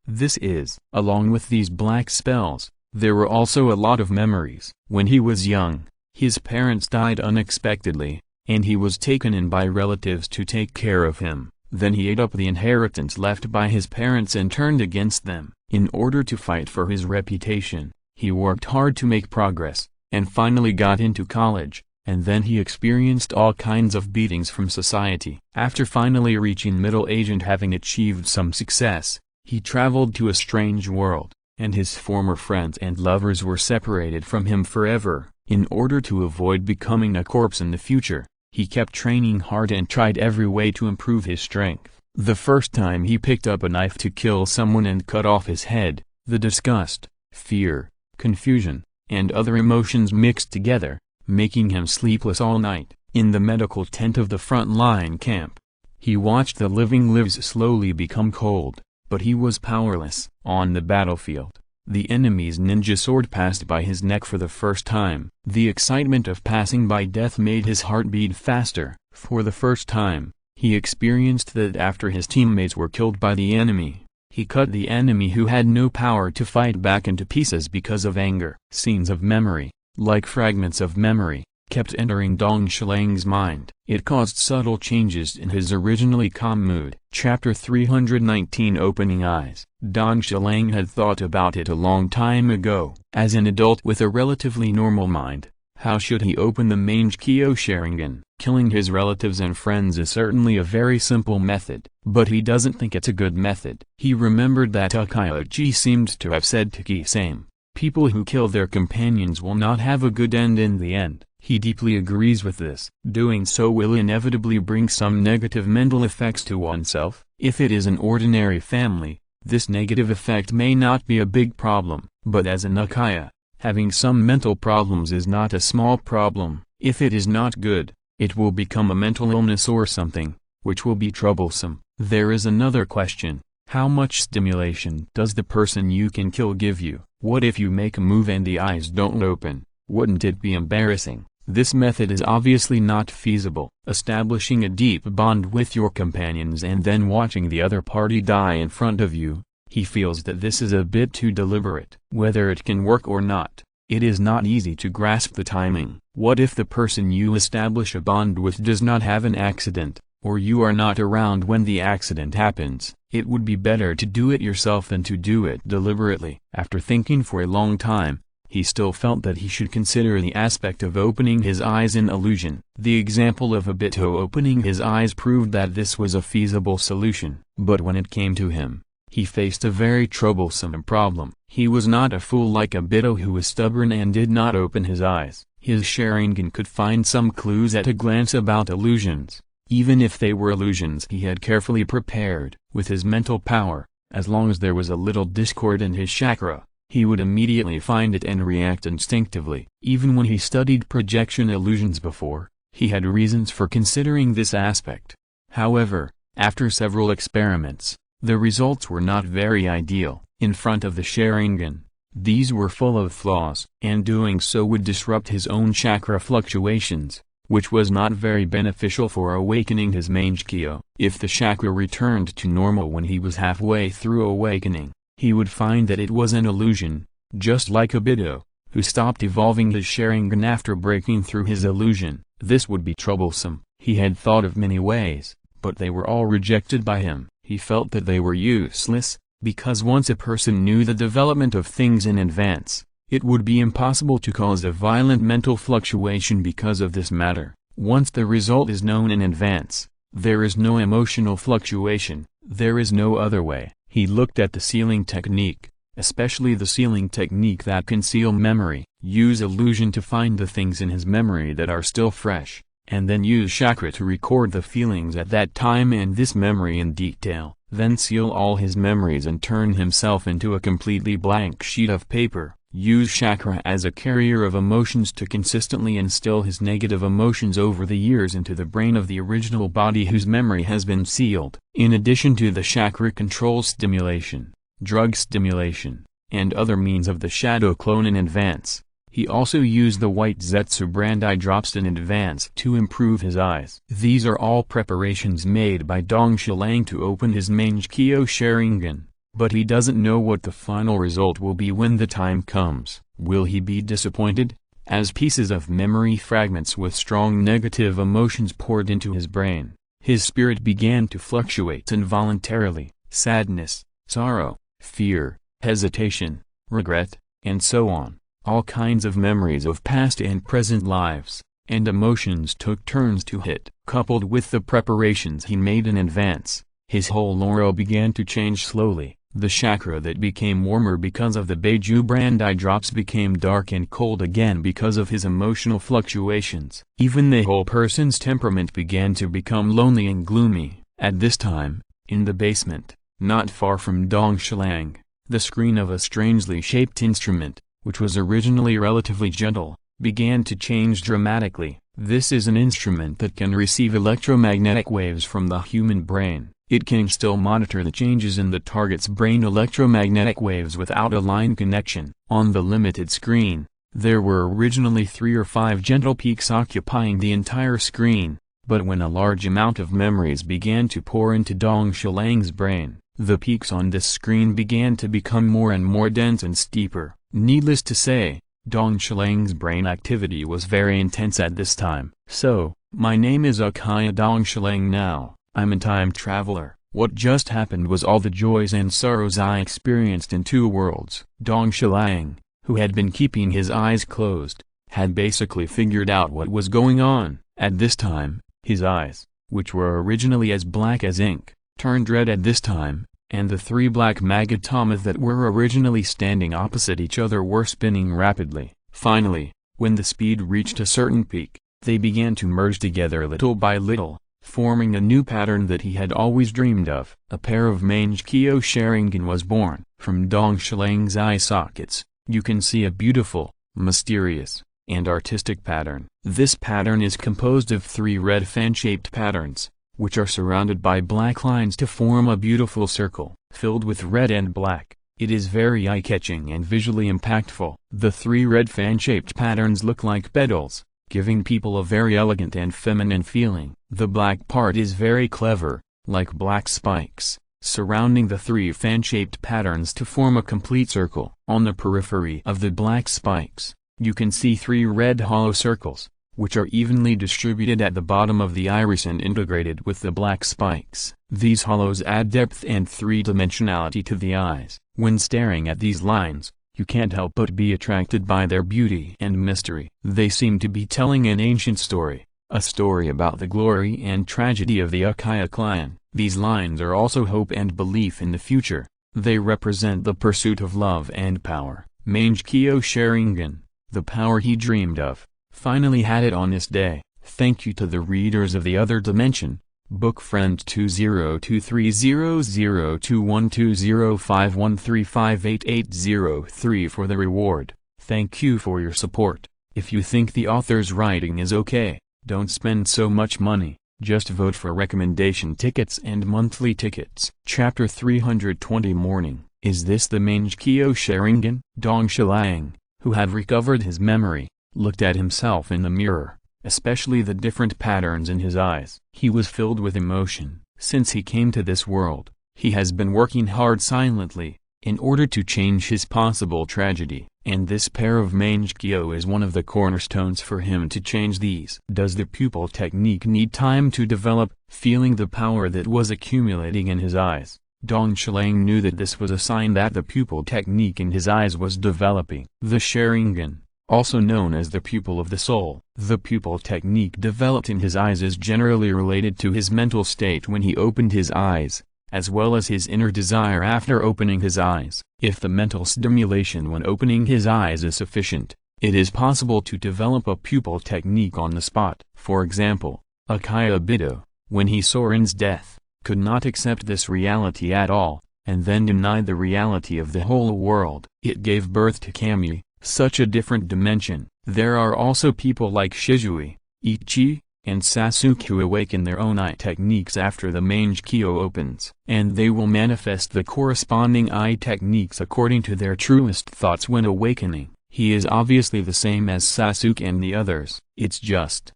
A: Along with these black spells, there were also a lot of memories. When he was young, his parents died unexpectedly, and he was taken in by relatives to take care of him. Then he ate up the inheritance left by his parents and turned against them. In order to fight for his reputation, he worked hard to make progress, and finally got into college, and then he experienced all kinds of beatings from society. After finally reaching middle age and having achieved some success, he traveled to a strange world, and his former friends and lovers were separated from him forever. In order to avoid becoming a corpse in the future, He kept training hard and tried every way to improve his strength. The first time he picked up a knife to kill someone and cut off his head, the disgust, fear, confusion, and other emotions mixed together, making him sleepless all night. In the medical tent of the front-line camp, he watched the living lives slowly become cold, but he was powerless. On the battlefield, the enemy's ninja sword passed by his neck for the first time. The excitement of passing by death made his heart beat faster. For the first time, he experienced that after his teammates were killed by the enemy, he cut the enemy who had no power to fight back into pieces because of anger. Scenes of memory, like fragments of memory, kept entering Dong Shilang's mind. It caused subtle changes in his originally calm mood. Chapter 319 Opening Eyes. Dong Shilang had thought about it a long time ago. As an adult with a relatively normal mind, how should he open the Meixiang Sharingan? Killing his relatives and friends is certainly a very simple method, but he doesn't think it's a good method. He remembered that Uchiha seemed to have said to Kisame, people who kill their companions will not have a good end in the end. He deeply agrees with this. Doing so will inevitably bring some negative mental effects to oneself. If it is an ordinary family, this negative effect may not be a big problem, but as an Uchiha, having some mental problems is not a small problem. If it is not good, it will become a mental illness or something, which will be troublesome. There is another question. How much stimulation does the person you can kill give you? What if you make a move and the eyes don't open? Wouldn't it be embarrassing? This method is obviously not feasible. Establishing a deep bond with your companions and then watching the other party die in front of you, he feels that this is a bit too deliberate. Whether it can work or not, it is not easy to grasp the timing. What if the person you establish a bond with does not have an accident, or you are not around when the accident happens? It would be better to do it yourself than to do it deliberately. After thinking for a long time, he still felt that he should consider the aspect of opening his eyes in illusion. The example of Obito opening his eyes proved that this was a feasible solution. But when it came to him, he faced a very troublesome problem. He was not a fool like Obito who was stubborn and did not open his eyes. His Sharingan could find some clues at a glance about illusions, even if they were illusions he had carefully prepared. With his mental power, as long as there was a little discord in his chakra, he would immediately find it and react instinctively. Even when he studied projection illusions before, he had reasons for considering this aspect. However, after several experiments, the results were not very ideal. In front of the Sharingan, these were full of flaws, and doing so would disrupt his own chakra fluctuations, which was not very beneficial for awakening his Meixiang. If the chakra returned to normal when he was halfway through awakening, he would find that it was an illusion, just like Obito, who stopped evolving his Sharingan after breaking through his illusion. This would be troublesome. He had thought of many ways, but they were all rejected by him. He felt that they were useless, because once a person knew the development of things in advance, it would be impossible to cause a violent mental fluctuation because of this matter. Once the result is known in advance, there is no emotional fluctuation. There is no other way. He looked at the sealing technique, especially the sealing technique that conceal memory. Use illusion to find the things in his memory that are still fresh, and then use chakra to record the feelings at that time and this memory in detail. Then seal all his memories and turn himself into a completely blank sheet of paper. Use chakra as a carrier of emotions to consistently instill his negative emotions over the years into the brain of the original body whose memory has been sealed. In addition to the chakra control stimulation, drug stimulation, and other means of the shadow clone in advance, he also used the white Zetsu brand eye drops in advance to improve his eyes. These are all preparations made by Dong Shilang to open his Meixiang Sharingan. But he doesn't know what the final result will be when the time comes. Will he be disappointed? As pieces of memory fragments with strong negative emotions poured into his brain, his spirit began to fluctuate involuntarily. Sadness, sorrow, fear, hesitation, regret, and so on. All kinds of memories of past and present lives, and emotions took turns to hit. Coupled with the preparations he made in advance, his whole aura began to change slowly. The chakra that became warmer because of the Beiju brand eye drops became dark and cold again because of his emotional fluctuations. Even the whole person's temperament began to become lonely and gloomy. At this time, in the basement, not far from Dongshilang, the screen of a strangely shaped instrument, which was originally relatively gentle, began to change dramatically. This is an instrument that can receive electromagnetic waves from the human brain. It can still monitor the changes in the target's brain electromagnetic waves without a line connection. On the limited screen, there were originally 3 or 5 gentle peaks occupying the entire screen, but when a large amount of memories began to pour into Dongshilang's brain, the peaks on this screen began to become more and more dense and steeper. Needless to say, Dongshilang's brain activity was very intense at this time. So, my name is Uchiha Dongshilang now, I'm a time traveler. What just happened was all the joys and sorrows I experienced in 2 worlds. Dongshilang, who had been keeping his eyes closed, had basically figured out what was going on. At this time, his eyes, which were originally as black as ink, turned red at this time, and the 3 black magatomas that were originally standing opposite each other were spinning rapidly. Finally, when the speed reached a certain peak, they began to merge together little by little, forming a new pattern that he had always dreamed of. A pair of Meixiang Sharingan was born. From Dongshilang's eye sockets, you can see a beautiful, mysterious, and artistic pattern. This pattern is composed of 3 red fan-shaped patterns, which are surrounded by black lines to form a beautiful circle, filled with red and black. It is very eye-catching and visually impactful. The 3 red fan-shaped patterns look like petals, giving people a very elegant and feminine feeling. The black part is very clever, like black spikes, surrounding the 3 fan-shaped patterns to form a complete circle. On the periphery of the black spikes, you can see 3 red hollow circles, which are evenly distributed at the bottom of the iris and integrated with the black spikes. These hollows add depth and 3-dimensionality to the eyes. When staring at these lines, you can't help but be attracted by their beauty and mystery. They seem to be telling an ancient story, a story about the glory and tragedy of the Uchiha clan. These lines are also hope and belief in the future. They represent the pursuit of love and power. Meixiang Sharingan, the power he dreamed of, finally had it on this day. Thank you to the readers of the other dimension, book friend 20230021205135135880 for the reward. Thank you for your support. If you think the author's writing is okay, don't spend so much money, just vote for recommendation tickets and monthly tickets. Chapter 320 Morning. Is this the Meixiang Sharingan? Dongshilang, who had recovered his memory, looked at himself in the mirror, especially the different patterns in his eyes. He was filled with emotion. Since he came to this world, he has been working hard silently, in order to change his possible tragedy, and this pair of Meixiang is one of the cornerstones for him to change these. Does the pupil technique need time to develop? Feeling the power that was accumulating in his eyes, Dongshilang knew that this was a sign that the pupil technique in his eyes was developing. The Sharingan, also known as the pupil of the soul. The pupil technique developed in his eyes is generally related to his mental state when he opened his eyes, as well as his inner desire after opening his eyes. If the mental stimulation when opening his eyes is sufficient, it is possible to develop a pupil technique on the spot. For example, Uchiha Bito, when he saw Rin's death, could not accept this reality at all, and then denied the reality of the whole world. It gave birth to Kami, such a different dimension. There are also people like Shizui, Ichi, and Sasuke who awaken their own eye techniques after the Meixiang opens, and they will manifest the corresponding eye techniques according to their truest thoughts when awakening. He is obviously the same as Sasuke and the others. It's just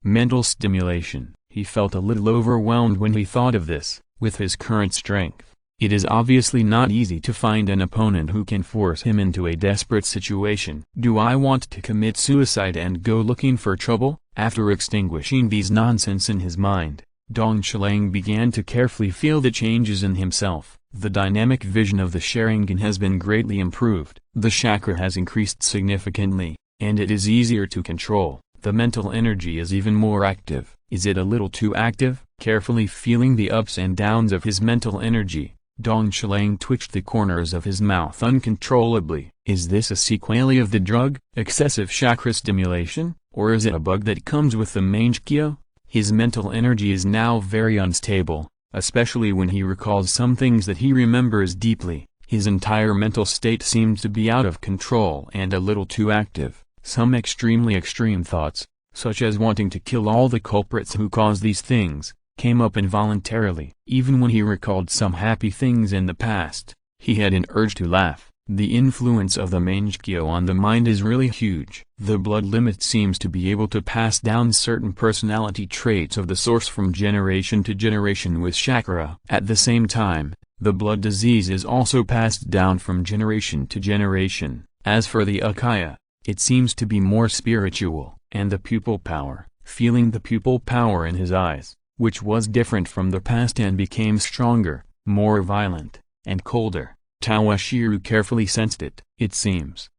A: mental stimulation. He felt a little overwhelmed when he thought of this. With his current strength, it is obviously not easy to find an opponent who can force him into a desperate situation. Do I want to commit suicide and go looking for trouble? After extinguishing these nonsense in his mind, Dongshilang began to carefully feel the changes in himself. The dynamic vision of the Sharingan has been greatly improved. The chakra has increased significantly, and it is easier to control. The mental energy is even more active. Is it a little too active? Carefully feeling the ups and downs of his mental energy, Dong Shilang twitched the corners of his mouth uncontrollably. Is this a sequelae of the drug, excessive chakra stimulation, or is it a bug that comes with the Meixiang? His mental energy is now very unstable, especially when he recalls some things that he remembers deeply. His entire mental state seemed to be out of control and a little too active. Some extremely extreme thoughts, such as wanting to kill all the culprits who caused these things, came up involuntarily. Even when he recalled some happy things in the past, he had an urge to laugh. The influence of the Meixiang on the mind is really huge. The blood limit seems to be able to pass down certain personality traits of the source from generation to generation with chakra. At the same time, the blood disease is also passed down from generation to generation. As for the Uchiha, it seems to be more spiritual. And the pupil power, feeling the pupil power in his eyes, which was different from the past and became stronger, more violent, and colder. Toshiro carefully sensed it. It seems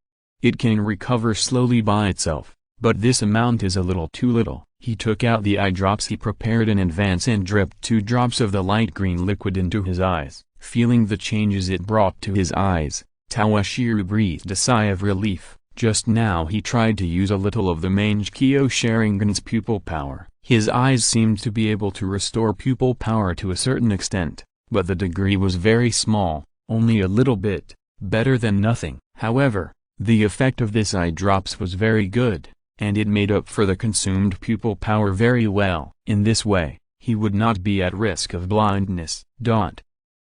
A: it can recover slowly by itself, but this amount is a little too little. He took out the eye drops he prepared in advance and dripped 2 drops of the light green liquid into his eyes. Feeling the changes it brought to his eyes, Toshiro breathed a sigh of relief. Just now he tried to use a little of the Meixiang Sharingan's pupil power. His eyes seemed to be able to restore pupil power to a certain extent, but the degree was very small, only a little bit, better than nothing. However, the effect of this eye drops was very good, and it made up for the consumed pupil power very well. In this way, he would not be at risk of blindness.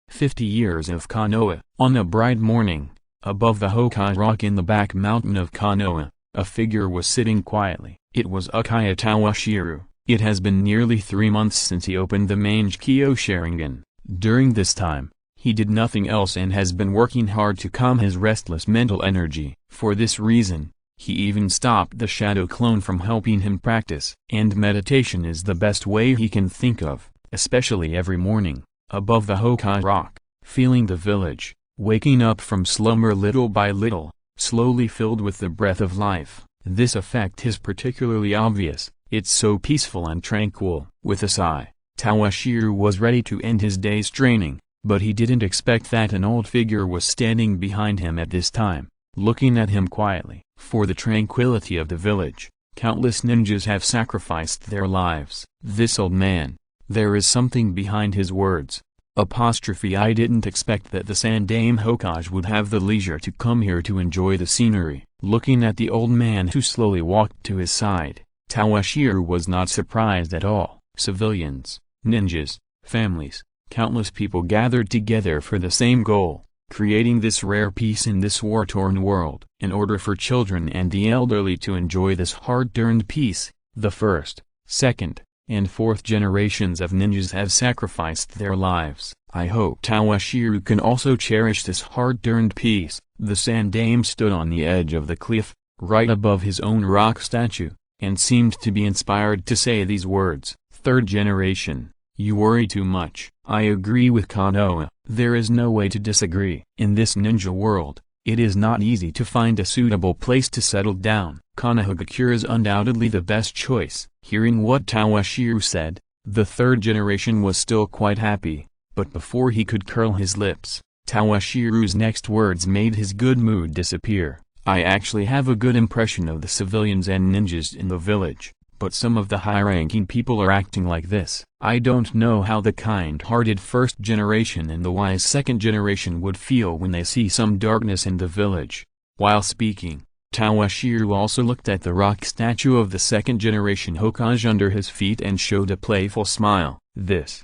A: 50 years of Konoha. On a bright morning, above the Hokai rock in the back mountain of Konoha, a figure was sitting quietly. It was Uchiha Toshiro. It has been nearly 3 months since he opened the Meixiang Sharingan. During this time, he did nothing else and has been working hard to calm his restless mental energy. For this reason, he even stopped the shadow clone from helping him practice. And meditation is the best way he can think of, especially every morning, above the Hokai rock, feeling the village, waking up from slumber little by little, slowly filled with the breath of life. This effect is particularly obvious. It's so peaceful and tranquil. With a sigh, Toshiro was ready to end his day's training, but he didn't expect that an old figure was standing behind him at this time, looking at him quietly. For the tranquility of the village, countless ninjas have sacrificed their lives. This old man, there is something behind his words. I didn't expect that the Sandaime Hokage would have the leisure to come here to enjoy the scenery. Looking at the old man who slowly walked to his side, Toshiro was not surprised at all. Civilians, ninjas, families, countless people gathered together for the same goal, creating this rare peace in this war-torn world. In order for children and the elderly to enjoy this hard-earned peace, the first, second, and fourth generations of ninjas have sacrificed their lives. I hope Toshiro can also cherish this hard-earned peace. The Sandaime stood on the edge of the cliff, right above his own rock statue, and seemed to be inspired to say these words. Third generation, you worry too much. I agree with Konoha. There is no way to disagree. In this ninja world, it is not easy to find a suitable place to settle down. Konohagakure is undoubtedly the best choice. Hearing what Toshiro said, the third generation was still quite happy, but before he could curl his lips, Toshiro's next words made his good mood disappear. I actually have a good impression of the civilians and ninjas in the village, but some of the high-ranking people are acting like this. I don't know how the kind-hearted first generation and the wise second generation would feel when they see some darkness in the village. While speaking, Toshiro also looked at the rock statue of the second generation Hokage under his feet and showed a playful smile. This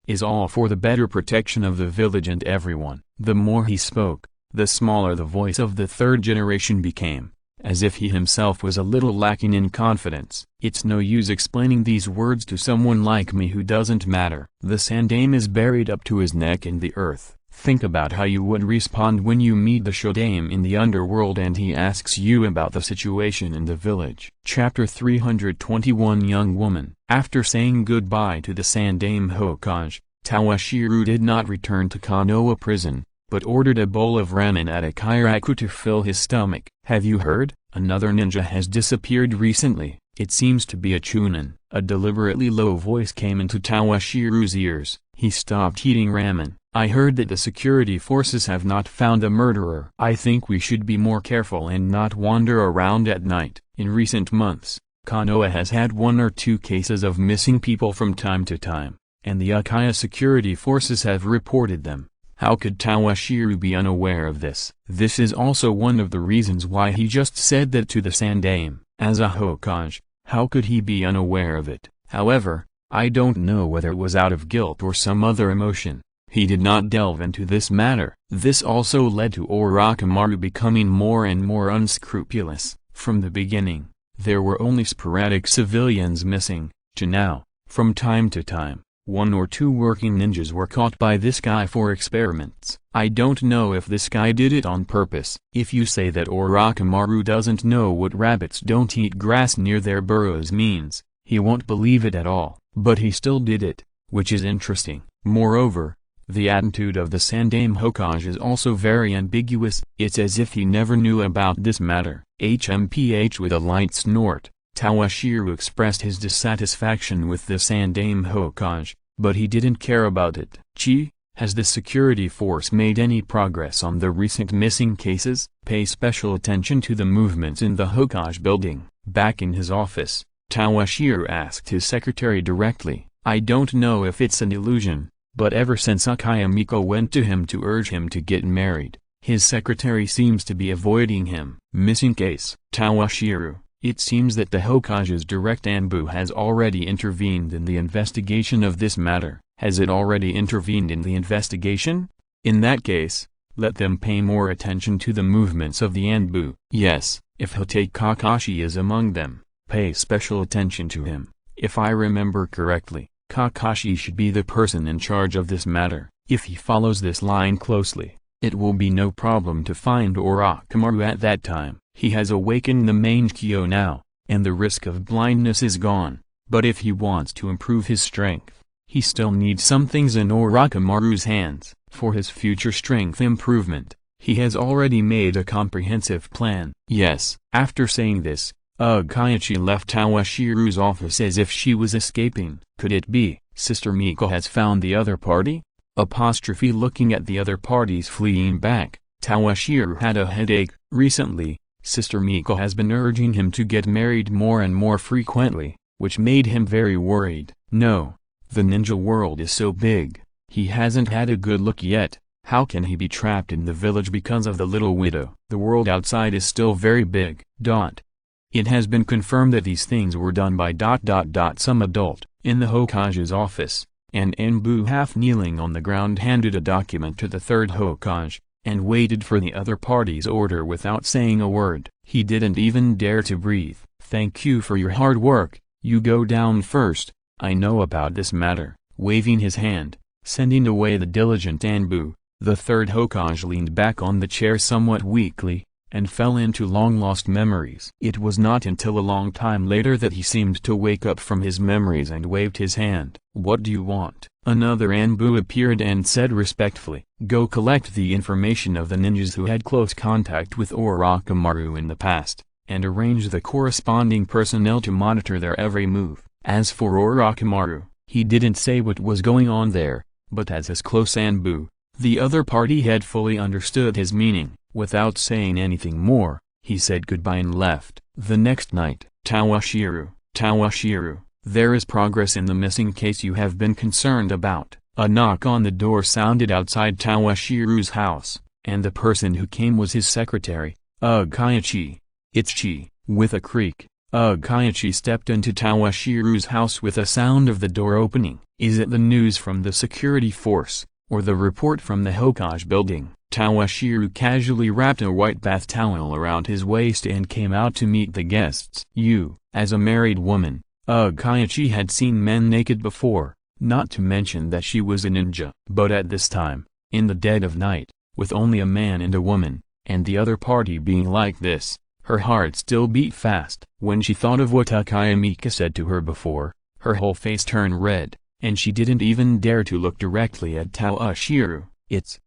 A: is all for the better protection of the village and everyone. The more he spoke, the smaller the voice of the third generation became, as if he himself was a little lacking in confidence. It's no use explaining these words to someone like me who doesn't matter. The Sandaime is buried up to his neck in the earth. Think about how you would respond when you meet the Shodaime in the underworld and he asks you about the situation in the village. Chapter 321 Young Woman. After saying goodbye to the Sandaime Hokage, Toshiro did not return to Konoha prison, but ordered a bowl of ramen at a kairaku to fill his stomach. Have you heard? Another ninja has disappeared recently. It seems to be a chunin. A deliberately low voice came into Toshiro's ears. He stopped eating ramen, I heard that the security forces have not found the murderer. I think we should be more careful and not wander around at night. In recent months, Konoha has had 1 or 2 cases of missing people from time to time, and the Uchiha security forces have reported them. How could Toshiro be unaware of this? This is also one of the reasons why he just said that to the Sandaime. As a Hokage, how could he be unaware of it? However, I don't know whether it was out of guilt or some other emotion. He did not delve into this matter. This also led to Orochimaru becoming more and more unscrupulous. From the beginning, there were only sporadic civilians missing, to now, from time to time, 1 or 2 working ninjas were caught by this guy for experiments. I don't know if this guy did it on purpose. If you say that Orochimaru doesn't know what rabbits don't eat grass near their burrows means, he won't believe it at all. But he still did it, which is interesting. Moreover, the attitude of the Sandaime Hokage is also very ambiguous. It's as if he never knew about this matter. HMPH with a light snort, Toshiro expressed his dissatisfaction with the Sandaime Hokage, but he didn't care about it. Chi, has the security force made any progress on the recent missing cases? Pay special attention to the movements in the Hokage building. Back in his office, Toshiro asked his secretary directly. I don't know if it's an illusion, but ever since Uchiha Miko went to him to urge him to get married, his secretary seems to be avoiding him. Missing case. Toshiro, it seems that the Hokage's direct Anbu has already intervened in the investigation of this matter. Has it already intervened in the investigation? In that case, let them pay more attention to the movements of the Anbu. Yes, if Hotai Kakashi is among them, pay special attention to him. If I remember correctly, Kakashi should be the person in charge of this matter. If he follows this line closely, it will be no problem to find Orochimaru at that time. He has awakened the Meixiang now, and the risk of blindness is gone. But if he wants to improve his strength, he still needs some things in Orochimaru's hands. For his future strength improvement, he has already made a comprehensive plan. Yes. After saying this, Uchiha left Toshiro's office as if she was escaping. Could it be, Sister Miko has found the other party? Looking at the other parties fleeing back, Toshiro had a headache. Recently, Sister Miko has been urging him to get married more and more frequently, which made him very worried. No, the ninja world is so big, he hasn't had a good look yet. How can he be trapped in the village because of the little widow? The world outside is still very big. It has been confirmed that these things were done by some adult. In the Hokage's office, and Anbu half kneeling on the ground handed a document to the 3rd Hokage, and waited for the other party's order without saying a word. He didn't even dare to breathe. Thank you for your hard work, you go down first, I know about this matter. Waving his hand, sending away the diligent Anbu, the 3rd Hokage leaned back on the chair somewhat weakly, and fell into long-lost memories. It was not until a long time later that he seemed to wake up from his memories and waved his hand. What do you want? Another Anbu appeared and said respectfully, go collect the information of the ninjas who had close contact with Orochimaru in the past, and arrange the corresponding personnel to monitor their every move. As for Orochimaru, he didn't say what was going on there, but as his close Anbu, the other party had fully understood his meaning. Without saying anything more, he said goodbye and left. The next night, Toshiro, there is progress in the missing case you have been concerned about. A knock on the door sounded outside Toshiro's house, and the person who came was his secretary, Uchiha. It's Chi. With a creak, Uchiha stepped into Toshiro's house with a sound of the door opening. Is it the news from the security force, or the report from the Hokage building? Toshiro casually wrapped a white bath towel around his waist and came out to meet the guests. As a married woman, Uchiha had seen men naked before, not to mention that she was a ninja. But at this time, in the dead of night, with only a man and a woman, and the other party being like this, her heart still beat fast. When she thought of what Uchiha Mika said to her before, her whole face turned red, and she didn't even dare to look directly at Toshiro. It's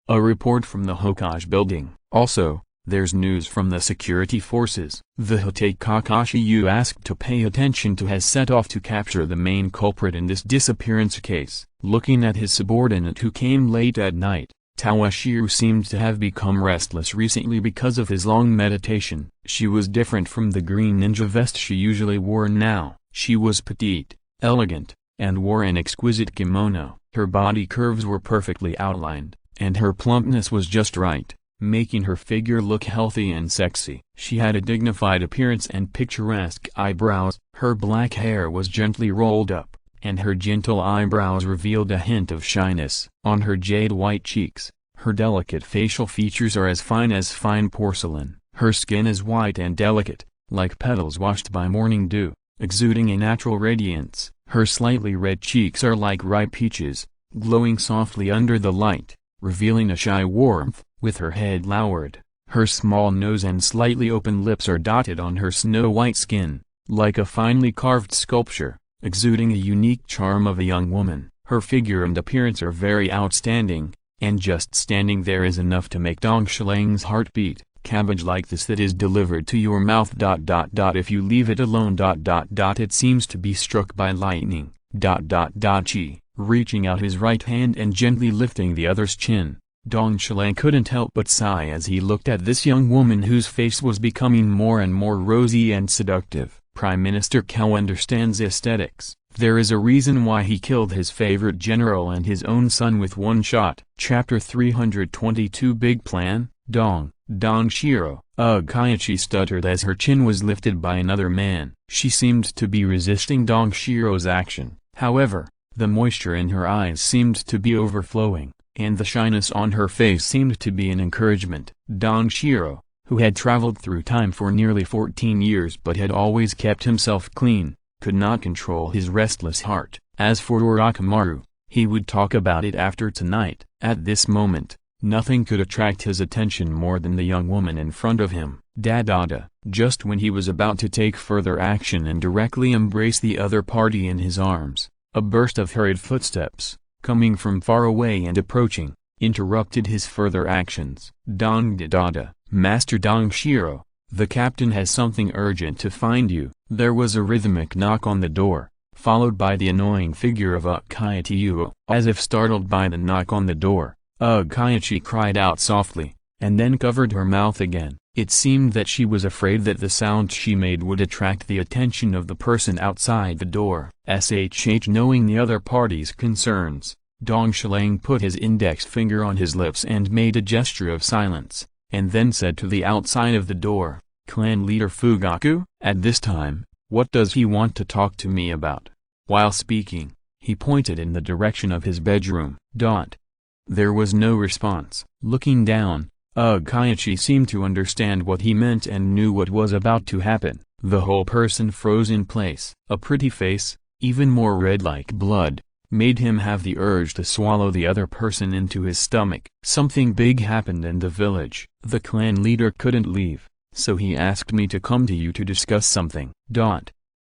A: a report from the Hokage building. Also, There's news from the security forces. The Hote Kakashi you asked to pay attention to has set off to capture the main culprit in this disappearance case. Looking at his subordinate who came late at night, Toshiro seemed to have become restless recently because of his long meditation. She was different from the green ninja vest she usually wore now. She was petite, elegant, and wore an exquisite kimono. Her body curves were perfectly outlined, and her plumpness was just right, making her figure look healthy and sexy. She had a dignified appearance and picturesque eyebrows. Her black hair was gently rolled up, and her gentle eyebrows revealed a hint of shyness. On her jade-white cheeks, her delicate facial features are as fine porcelain. Her skin is white and delicate, like petals washed by morning dew, exuding a natural radiance. Her slightly red cheeks are like ripe peaches, glowing softly under the light, revealing a shy warmth. With her head lowered, her small nose and slightly open lips are dotted on her snow-white skin, like a finely carved sculpture, exuding a unique charm of a young woman. Her figure and appearance are very outstanding, and just standing there is enough to make Dong Shilang's heart beat. Cabbage like this that is delivered to your mouth ... if you leave it alone ... it seems to be struck by lightning ... Chi, reaching out his right hand and gently lifting the other's chin. Dong Shilang couldn't help but sigh as he looked at this young woman whose face was becoming more and more rosy and seductive. Prime Minister Cao understands aesthetics. There is a reason why he killed his favorite general and his own son with one shot. Chapter 322 Big Plan, Dong Shiro. Kaiichi stuttered as her chin was lifted by another man. She seemed to be resisting Dong Shiro's action. However, the moisture in her eyes seemed to be overflowing, and the shyness on her face seemed to be an encouragement. Dong Shiro, who had traveled through time for nearly 14 years but had always kept himself clean, could not control his restless heart. As for Orochimaru, he would talk about it after tonight. At this moment, nothing could attract his attention more than the young woman in front of him. Just when he was about to take further action and directly embrace the other party in his arms, a burst of hurried footsteps, coming from far away and approaching, interrupted his further actions. Master Dong Shiro, the captain has something urgent to find you. There was a rhythmic knock on the door, followed by the annoying figure of Kaiichi. As if startled by the knock on the door, Kaiichi cried out softly, and then covered her mouth again. It seemed that she was afraid that the sound she made would attract the attention of the person outside the door. Knowing the other party's concerns, Dong Shilang put his index finger on his lips and made a gesture of silence, and then said to the outside of the door, "Clan leader Fugaku?" At this time, what does he want to talk to me about? While speaking, he pointed in the direction of his bedroom. There was no response. Looking down, Kaiichi seemed to understand what he meant and knew what was about to happen. The whole person froze in place. A pretty face, even more red like blood, made him have the urge to swallow the other person into his stomach. Something big happened in the village. The clan leader couldn't leave, so he asked me to come to you to discuss something.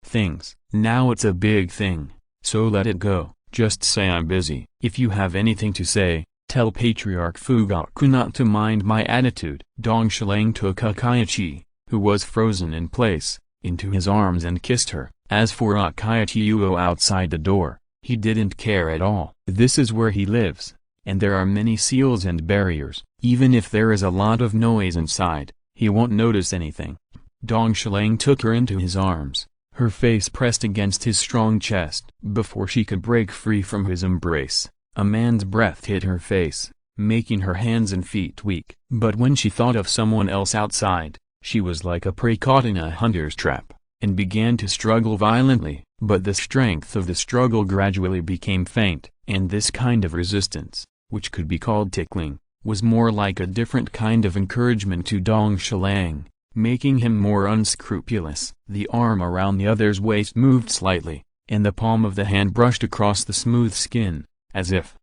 A: Things. Now it's a big thing, so let it go. Just say I'm busy. If you have anything to say, tell Patriarch Fugaku not to mind my attitude. Dong Shilang took Kaiichi, who was frozen in place, into his arms and kissed her. As for Kaiichi outside the door, he didn't care at all. This is where he lives, and there are many seals and barriers. Even if there is a lot of noise inside, he won't notice anything. Dong Shilang took her into his arms, her face pressed against his strong chest. Before she could break free from his embrace, a man's breath hit her face, making her hands and feet weak. But when she thought of someone else outside, she was like a prey caught in a hunter's trap, and began to struggle violently. But the strength of the struggle gradually became faint, and this kind of resistance, which could be called tickling, was more like a different kind of encouragement to Dong Shilang, making him more unscrupulous. The arm around the other's waist moved slightly, and the palm of the hand brushed across the smooth skin, as if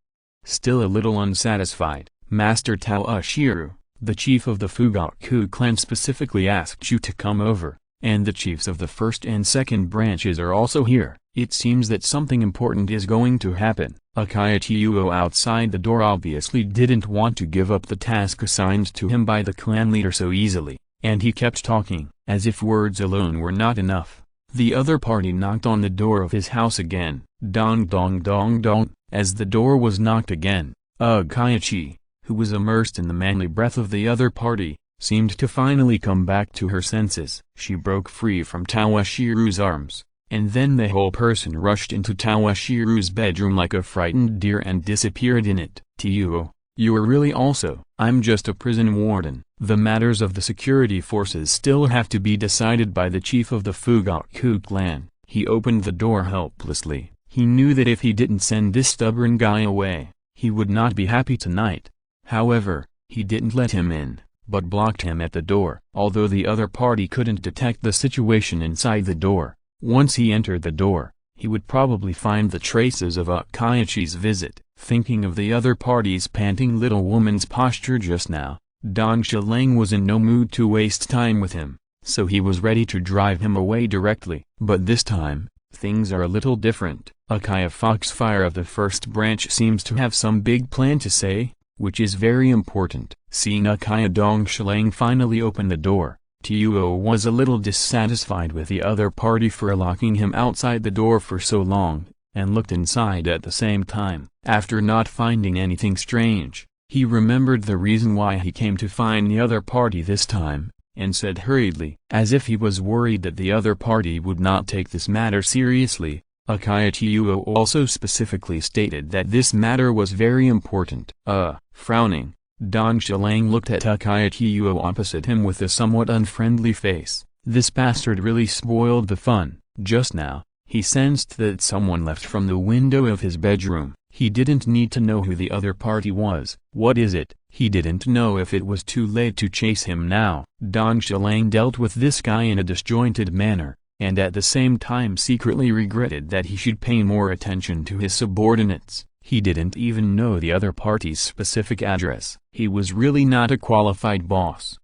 A: still a little unsatisfied. Master Toshiro, the chief of the Fugaku clan specifically asked you to come over. and the chiefs of the first and second branches are also here. It seems that something important is going to happen. Uchiha outside the door obviously didn't want to give up the task assigned to him by the clan leader so easily, and he kept talking, as if words alone were not enough. The other party knocked on the door of his house again, dong dong dong dong. As the door was knocked again, Uchiha, who was immersed in the manly breath of the other party, seemed to finally come back to her senses. She broke free from Tawashiru's arms, and then the whole person rushed into Tawashiru's bedroom like a frightened deer and disappeared in it. "Tio, you are really also—" "I'm just a prison warden. The matters of the security forces still have to be decided by the chief of the Fugaku clan." He opened the door helplessly. He knew that if he didn't send this stubborn guy away, he would not be happy tonight. However, he didn't let him in, but blocked him at the door. Although the other party couldn't detect the situation inside the door, once he entered the door, he would probably find the traces of Uchiha's visit. Thinking of the other party's panting little woman's posture just now, Dong Xilang was in no mood to waste time with him, so he was ready to drive him away directly. But this time, things are a little different. Uchiha Foxfire of the first branch seems to have some big plan to say, which is very important. Seeing Uchiha Dong Xilang finally open the door, Tio was a little dissatisfied with the other party for locking him outside the door for so long, and looked inside at the same time. After not finding anything strange, he remembered the reason why he came to find the other party this time, and said hurriedly, as if he was worried that the other party would not take this matter seriously. Uchiha also specifically stated that this matter was very important. Frowning, Dong Xilang looked at Uchiha opposite him with a somewhat unfriendly face. This bastard really spoiled the fun. Just now, he sensed that someone left from the window of his bedroom. He didn't need to know who the other party was. What is it? He didn't know if it was too late to chase him now. Dong Xilang dealt with this guy in a disjointed manner, and at the same time secretly regretted that he should pay more attention to his subordinates. He didn't even know the other party's specific address. He was really not a qualified boss.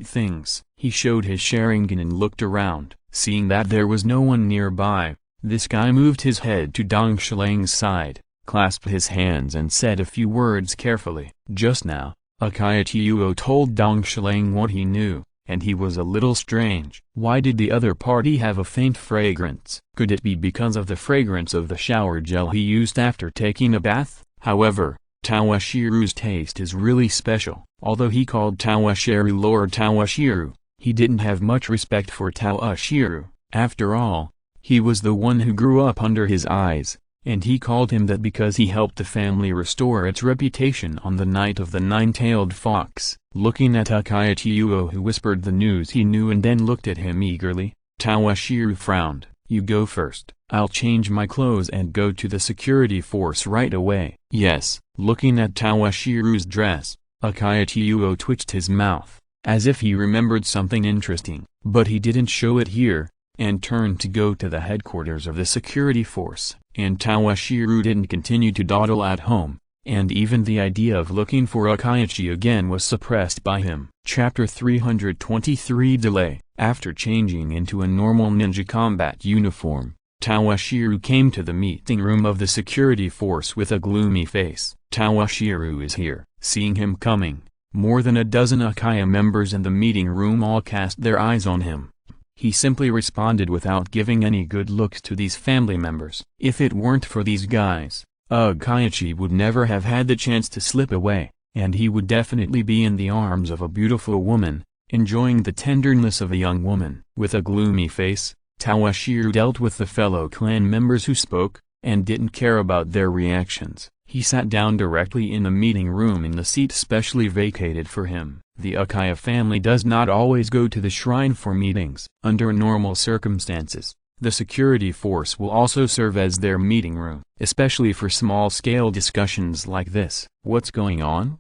A: Things. He showed his Sharingan and looked around. Seeing that there was no one nearby, this guy moved his head to Dong Xilang's side, clasped his hands and said a few words carefully. Just now, Uchiha told Dong Xilang what he knew, and he was a little strange. Why did the other party have a faint fragrance? Could it be because of the fragrance of the shower gel he used after taking a bath? However, Tawashiru's taste is really special. Although he called Tawashiru Lord Tawashiru, he didn't have much respect for Tawashiru. After all, he was the one who grew up under his eyes, and he called him that because he helped the family restore its reputation on the night of the nine-tailed fox. Looking at Uchiha, who whispered the news he knew and then looked at him eagerly, Tawashiru frowned. "You go first. I'll change my clothes and go to the security force right away." "Yes." Looking at Tawashiru's dress, Uchiha twitched his mouth, as if he remembered something interesting, but he didn't show it here, and turned to go to the headquarters of the security force. And Tawashiru didn't continue to dawdle at home, and even the idea of looking for Uchiha again was suppressed by him. Chapter 323 Delay. After changing into a normal ninja combat uniform, Tawashiru came to the meeting room of the security force with a gloomy face. "Tawashiru is here." Seeing him coming, more than a dozen Uchiha members in the meeting room all cast their eyes on him. He simply responded without giving any good looks to these family members. If it weren't for these guys, Uchiha would never have had the chance to slip away, and he would definitely be in the arms of a beautiful woman, enjoying the tenderness of a young woman. With a gloomy face, Tawashiru dealt with the fellow clan members who spoke, and didn't care about their reactions. He sat down directly in the meeting room in the seat specially vacated for him. The Uchiha family does not always go to the shrine for meetings. Under normal circumstances, the security force will also serve as their meeting room, especially for small-scale discussions like this. "What's going on?"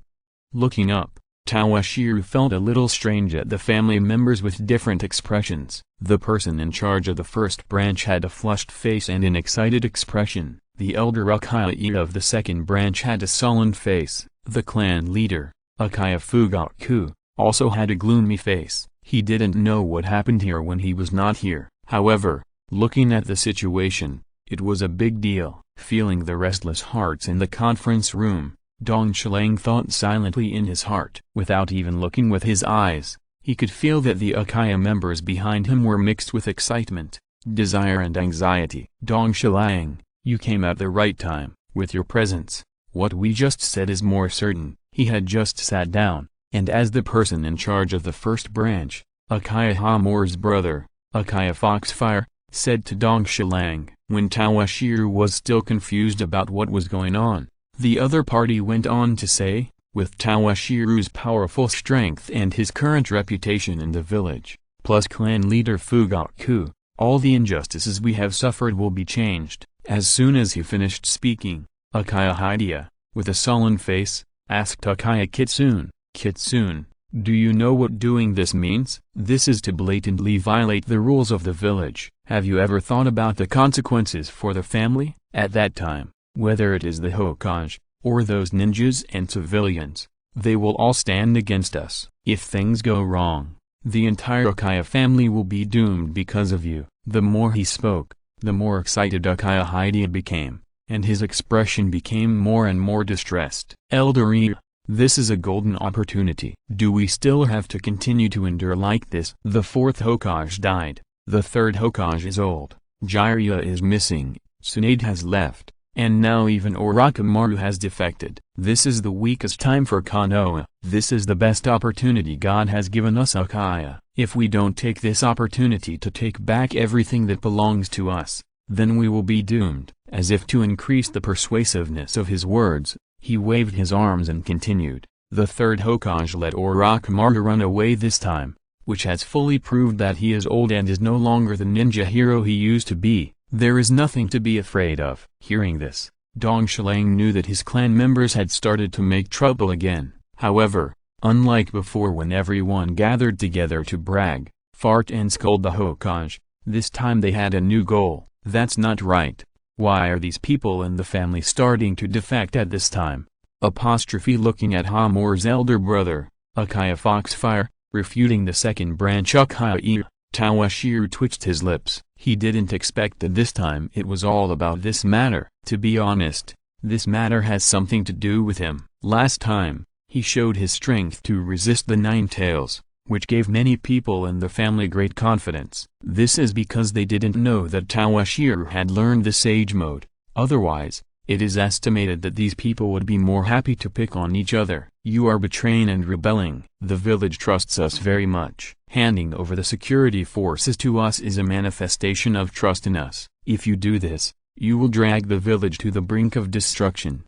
A: Looking up, Tawashiru felt a little strange at the family members with different expressions. The person in charge of the first branch had a flushed face and an excited expression. The elder Uchiha of the second branch had a sullen face. The clan leader, Uchiha Fugaku, also had a gloomy face. He didn't know what happened here when he was not here. However, looking at the situation, it was a big deal. Feeling the restless hearts in the conference room, Dong Shilang thought silently in his heart. Without even looking with his eyes, he could feel that the Uchiha members behind him were mixed with excitement, desire and anxiety. Dong Shilang, you came at the right time, with your presence. What we just said is more certain. He had just sat down, and as the person in charge of the first branch, Uchiha Hamura's brother, Uchiha Foxfire, said to Dong Shilang. When Toshiro was still confused about what was going on, the other party went on to say, with Toshiro's powerful strength and his current reputation in the village, plus clan leader Fugaku, all the injustices we have suffered will be changed. As soon as he finished speaking, Uchiha Hidea, with a sullen face, asked Uchiha Kitsune, "Kitsune, do you know what doing this means? This is to blatantly violate the rules of the village. Have you ever thought about the consequences for the family?" At that time, whether it is the Hokage, or those ninjas and civilians, they will all stand against us. If things go wrong, the entire Uchiha family will be doomed because of you. The more he spoke, the more excited Uchiha Hidea became, and his expression became more and more distressed. Elder Ii, this is a golden opportunity. Do we still have to continue to endure like this? The fourth Hokage died, the third Hokage is old, Jiraiya is missing, Tsunade has left, and now even Orochimaru has defected. This is the weakest time for Konoha. This is the best opportunity God has given us Uchiha. If we don't take this opportunity to take back everything that belongs to us, then we will be doomed. As if to increase the persuasiveness of his words, he waved his arms and continued. The third Hokage let Orochimaru run away this time, which has fully proved that he is old and is no longer the ninja hero he used to be. There is nothing to be afraid of. Hearing this, Dong Shilang knew that his clan members had started to make trouble again. However, unlike before when everyone gathered together to brag, fart and scold the Hokage, this time they had a new goal. That's not right. Why are these people in the family starting to defect at this time? Looking at Hamura's elder brother, Uchiha Foxfire, refuting the second branch Uchiha Ii, Toshiro twitched his lips. He didn't expect that this time it was all about this matter. To be honest, this matter has something to do with him. Last time, he showed his strength to resist the Nine Tails, which gave many people in the family great confidence. This is because they didn't know that Toshiro had learned the Sage Mode. Otherwise, it is estimated that these people would be more happy to pick on each other. You are betraying and rebelling. The village trusts us very much. Handing over the security forces to us is a manifestation of trust in us. If you do this, you will drag the village to the brink of destruction.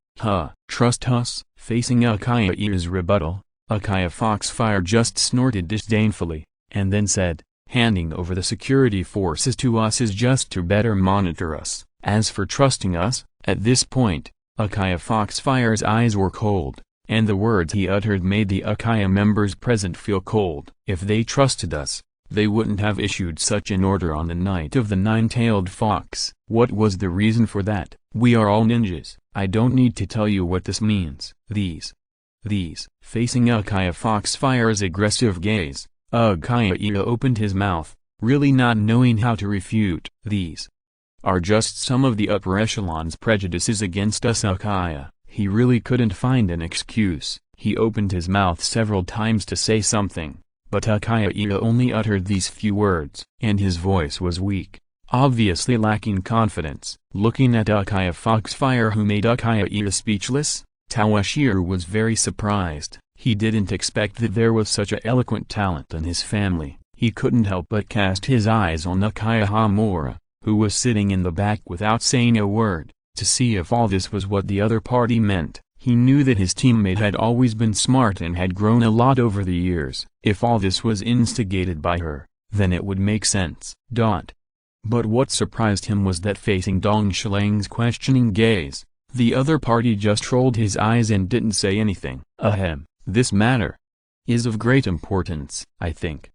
A: Trust us? Facing Uchiha Ii's rebuttal, Uchiha Foxfire just snorted disdainfully, and then said, handing over the security forces to us is just to better monitor us. As for trusting us, at this point, Uchiha Foxfire's eyes were cold, and the words he uttered made the Uchiha members present feel cold. If they trusted us, they wouldn't have issued such an order on the night of the nine-tailed fox. What was the reason for that? We are all ninjas. I don't need to tell you what this means. These. Facing Uchiha Foxfire's aggressive gaze, Uchiha Ii opened his mouth, really not knowing how to refute. These are just some of the upper echelon's prejudices against us Uchiha. He really couldn't find an excuse. He opened his mouth several times to say something, but Uchiha Ii only uttered these few words, and his voice was weak, obviously lacking confidence. Looking at Uchiha Foxfire, who made Uchiha Ii speechless, Toshiro was very surprised. He didn't expect that there was such an eloquent talent in his family. He couldn't help but cast his eyes on Uchiha Hamura, who was sitting in the back without saying a word, to see if all this was what the other party meant. He knew that his teammate had always been smart and had grown a lot over the years. If all this was instigated by her, then it would make sense. But what surprised him was that facing Dong Shilang's questioning gaze, the other party just rolled his eyes and didn't say anything. This matter is of great importance, I think.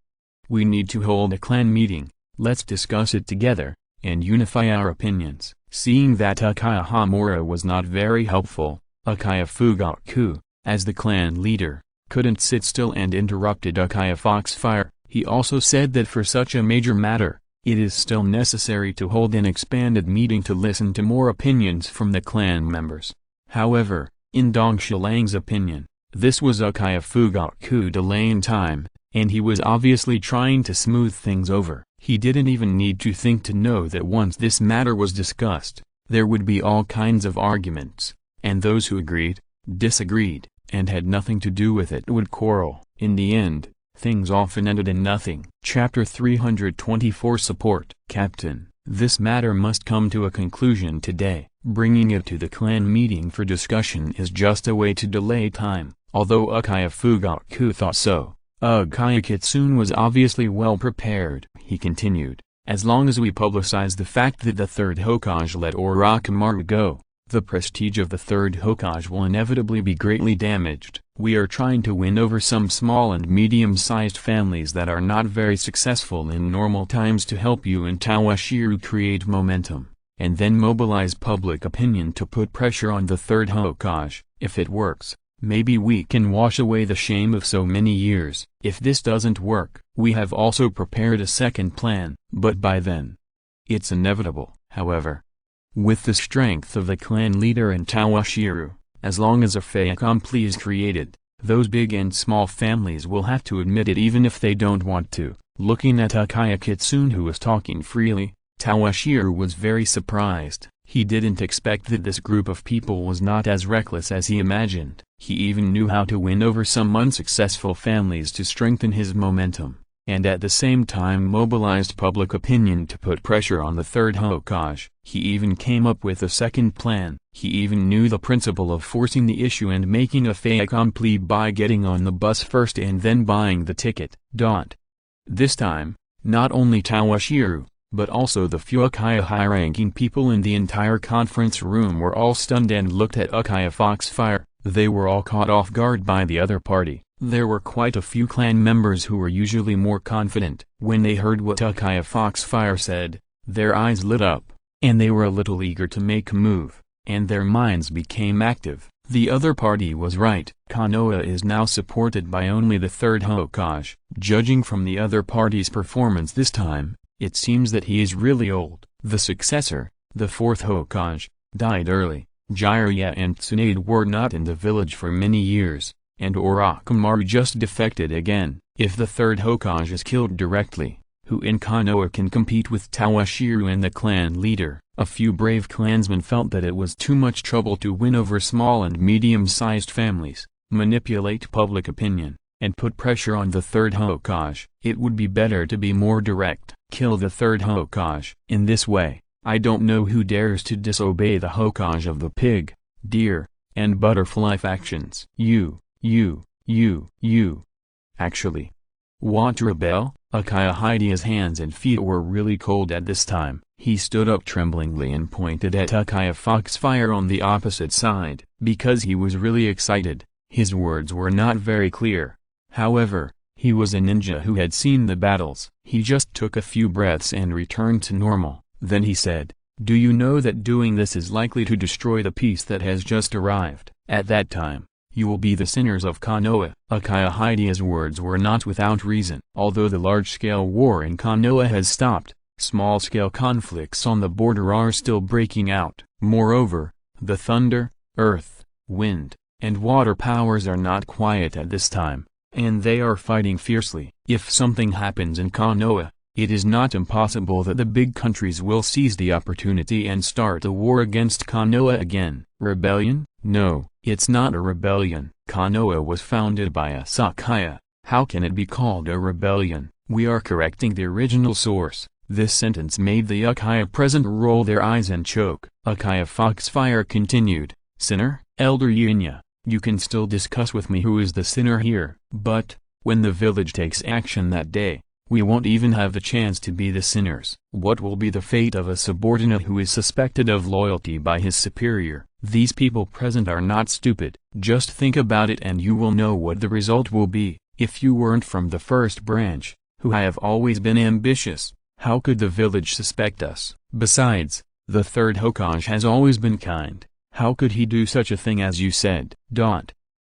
A: We need to hold a clan meeting. Let's discuss it together, and unify our opinions. Seeing that Uchiha Hamura was not very helpful, Uchiha Fugaku, as the clan leader, couldn't sit still and interrupted Uchiha Foxfire. He also said that for such a major matter, it is still necessary to hold an expanded meeting to listen to more opinions from the clan members. However, in Dong Shilang's opinion, this was Uchiha Fugaku delaying time, and he was obviously trying to smooth things over. He didn't even need to think to know that once this matter was discussed, there would be all kinds of arguments, and those who agreed, disagreed, and had nothing to do with it would quarrel. In the end, things often ended in nothing. Chapter 324 Support. Captain, this matter must come to a conclusion today. Bringing it to the clan meeting for discussion is just a way to delay time. Although Uchiha Fugaku thought so, Uchiha Kitsune was obviously well prepared. He continued, as long as we publicize the fact that the third Hokage let Orochimaru go, the prestige of the third Hokage will inevitably be greatly damaged. We are trying to win over some small and medium-sized families that are not very successful in normal times to help you and Tawashiru create momentum, and then mobilize public opinion to put pressure on the third Hokage. If it works, maybe we can wash away the shame of so many years. If this doesn't work, we have also prepared a second plan. But by then, it's inevitable, however. With the strength of the clan leader and Tawashiru, as long as a fait accompli is created, those big and small families will have to admit it even if they don't want to. Looking at Uchiha Kitsune, who was talking freely, Tawashiru was very surprised. He didn't expect that this group of people was not as reckless as he imagined. He even knew how to win over some unsuccessful families to strengthen his momentum, and at the same time mobilized public opinion to put pressure on the third Hokage. He even came up with a second plan. He even knew the principle of forcing the issue and making a fait accompli by getting on the bus first and then buying the ticket. This time, not only Tawashiru, but also the few Uchiha high-ranking people in the entire conference room were all stunned and looked at Uchiha Foxfire. They were all caught off guard by the other party. There were quite a few clan members who were usually more confident. When they heard what Uchiha Foxfire said, their eyes lit up, and they were a little eager to make a move, and their minds became active. The other party was right. Konoha is now supported by only the third Hokage. Judging from the other party's performance this time, it seems that he is really old. The successor, the fourth Hokage, died early. Jiraiya and Tsunade were not in the village for many years, and Orochimaru just defected again. If the third Hokage is killed directly, who in Konoha can compete with Tawashiru and the clan leader? A few brave clansmen felt that it was too much trouble to win over small and medium-sized families, manipulate public opinion, and put pressure on the third Hokage. It would be better to be more direct. Kill the third Hokage. In this way, I don't know who dares to disobey the Hokage of the pig, deer, and butterfly factions. You. Actually, want to rebel? Uchiha Hidea's hands and feet were really cold at this time. He stood up tremblingly and pointed at Uchiha Foxfire on the opposite side. Because he was really excited, his words were not very clear. However, he was a ninja who had seen the battles. He just took a few breaths and returned to normal. Then he said, "Do you know that doing this is likely to destroy the peace that has just arrived? At that time, you will be the sinners of Konoha." Uchiha Hidea's words were not without reason. Although the large-scale war in Konoha has stopped, small-scale conflicts on the border are still breaking out. Moreover, the thunder, earth, wind, and water powers are not quiet at this time, and they are fighting fiercely. If something happens in Konoha, it is not impossible that the big countries will seize the opportunity and start a war against Konoha again. Rebellion? No, it's not a rebellion. Konoha was founded by a Uchiha. How can it be called a rebellion? We are correcting the original source. This sentence made the Uchiha present roll their eyes and choke. Uchiha Foxfire continued, "Sinner, Elder Yinya, you can still discuss with me who is the sinner here. But, when the village takes action that day, we won't even have the chance to be the sinners. What will be the fate of a subordinate who is suspected of loyalty by his superior? These people present are not stupid. Just think about it and you will know what the result will be. If you weren't from the first branch, who have always been ambitious, how could the village suspect us? Besides, the third Hokage has always been kind. How could he do such a thing as you said?"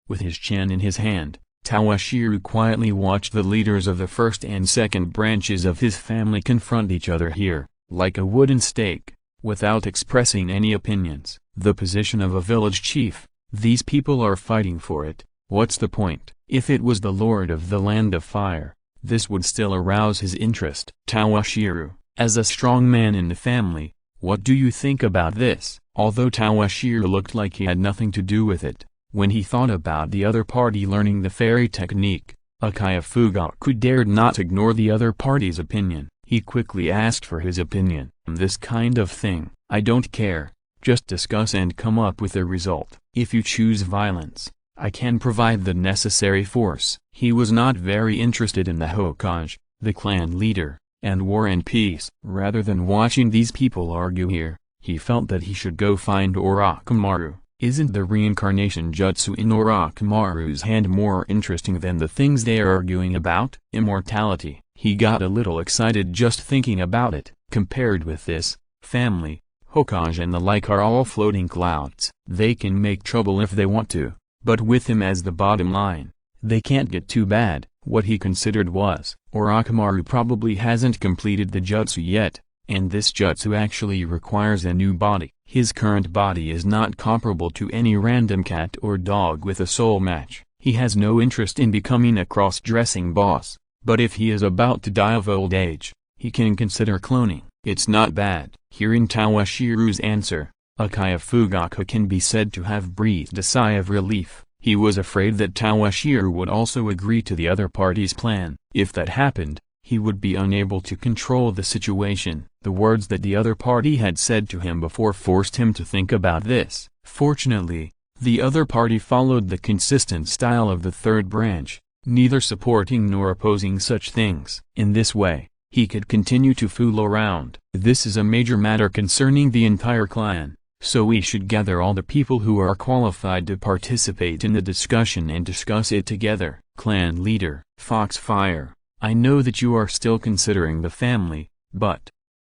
A: With his chin in his hand, Toshiro quietly watched the leaders of the first and second branches of his family confront each other here, like a wooden stake, without expressing any opinions. The position of a village chief, these people are fighting for it, what's the point? If it was the lord of the land of fire, this would still arouse his interest. Toshiro, as a strong man in the family, what do you think about this? Although Toshiro looked like he had nothing to do with it, when he thought about the other party learning the fairy technique, Uchiha Fugaku dared not ignore the other party's opinion. He quickly asked for his opinion. This kind of thing, I don't care, just discuss and come up with a result. If you choose violence, I can provide the necessary force. He was not very interested in the Hokage, the clan leader, and war and peace. Rather than watching these people argue here, he felt that he should go find Orochimaru. Isn't the reincarnation jutsu in Orochimaru's hand more interesting than the things they are arguing about? Immortality. He got a little excited just thinking about it. Compared with this, family, Hokage and the like are all floating clouds. They can make trouble if they want to, but with him as the bottom line, they can't get too bad. What he considered was, Orochimaru probably hasn't completed the jutsu yet, and this jutsu actually requires a new body. His current body is not comparable to any random cat or dog with a soul match. He has no interest in becoming a cross-dressing boss, but if he is about to die of old age, he can consider cloning. It's not bad. Hearing Toshiro's answer, Uchiha Fugaku can be said to have breathed a sigh of relief. He was afraid that Toshiro would also agree to the other party's plan. If that happened, he would be unable to control the situation. The words that the other party had said to him before forced him to think about this. Fortunately, the other party followed the consistent style of the third branch, neither supporting nor opposing such things. In this way, he could continue to fool around. This is a major matter concerning the entire clan, so we should gather all the people who are qualified to participate in the discussion and discuss it together. Clan leader, Foxfire, I know that you are still considering the family, but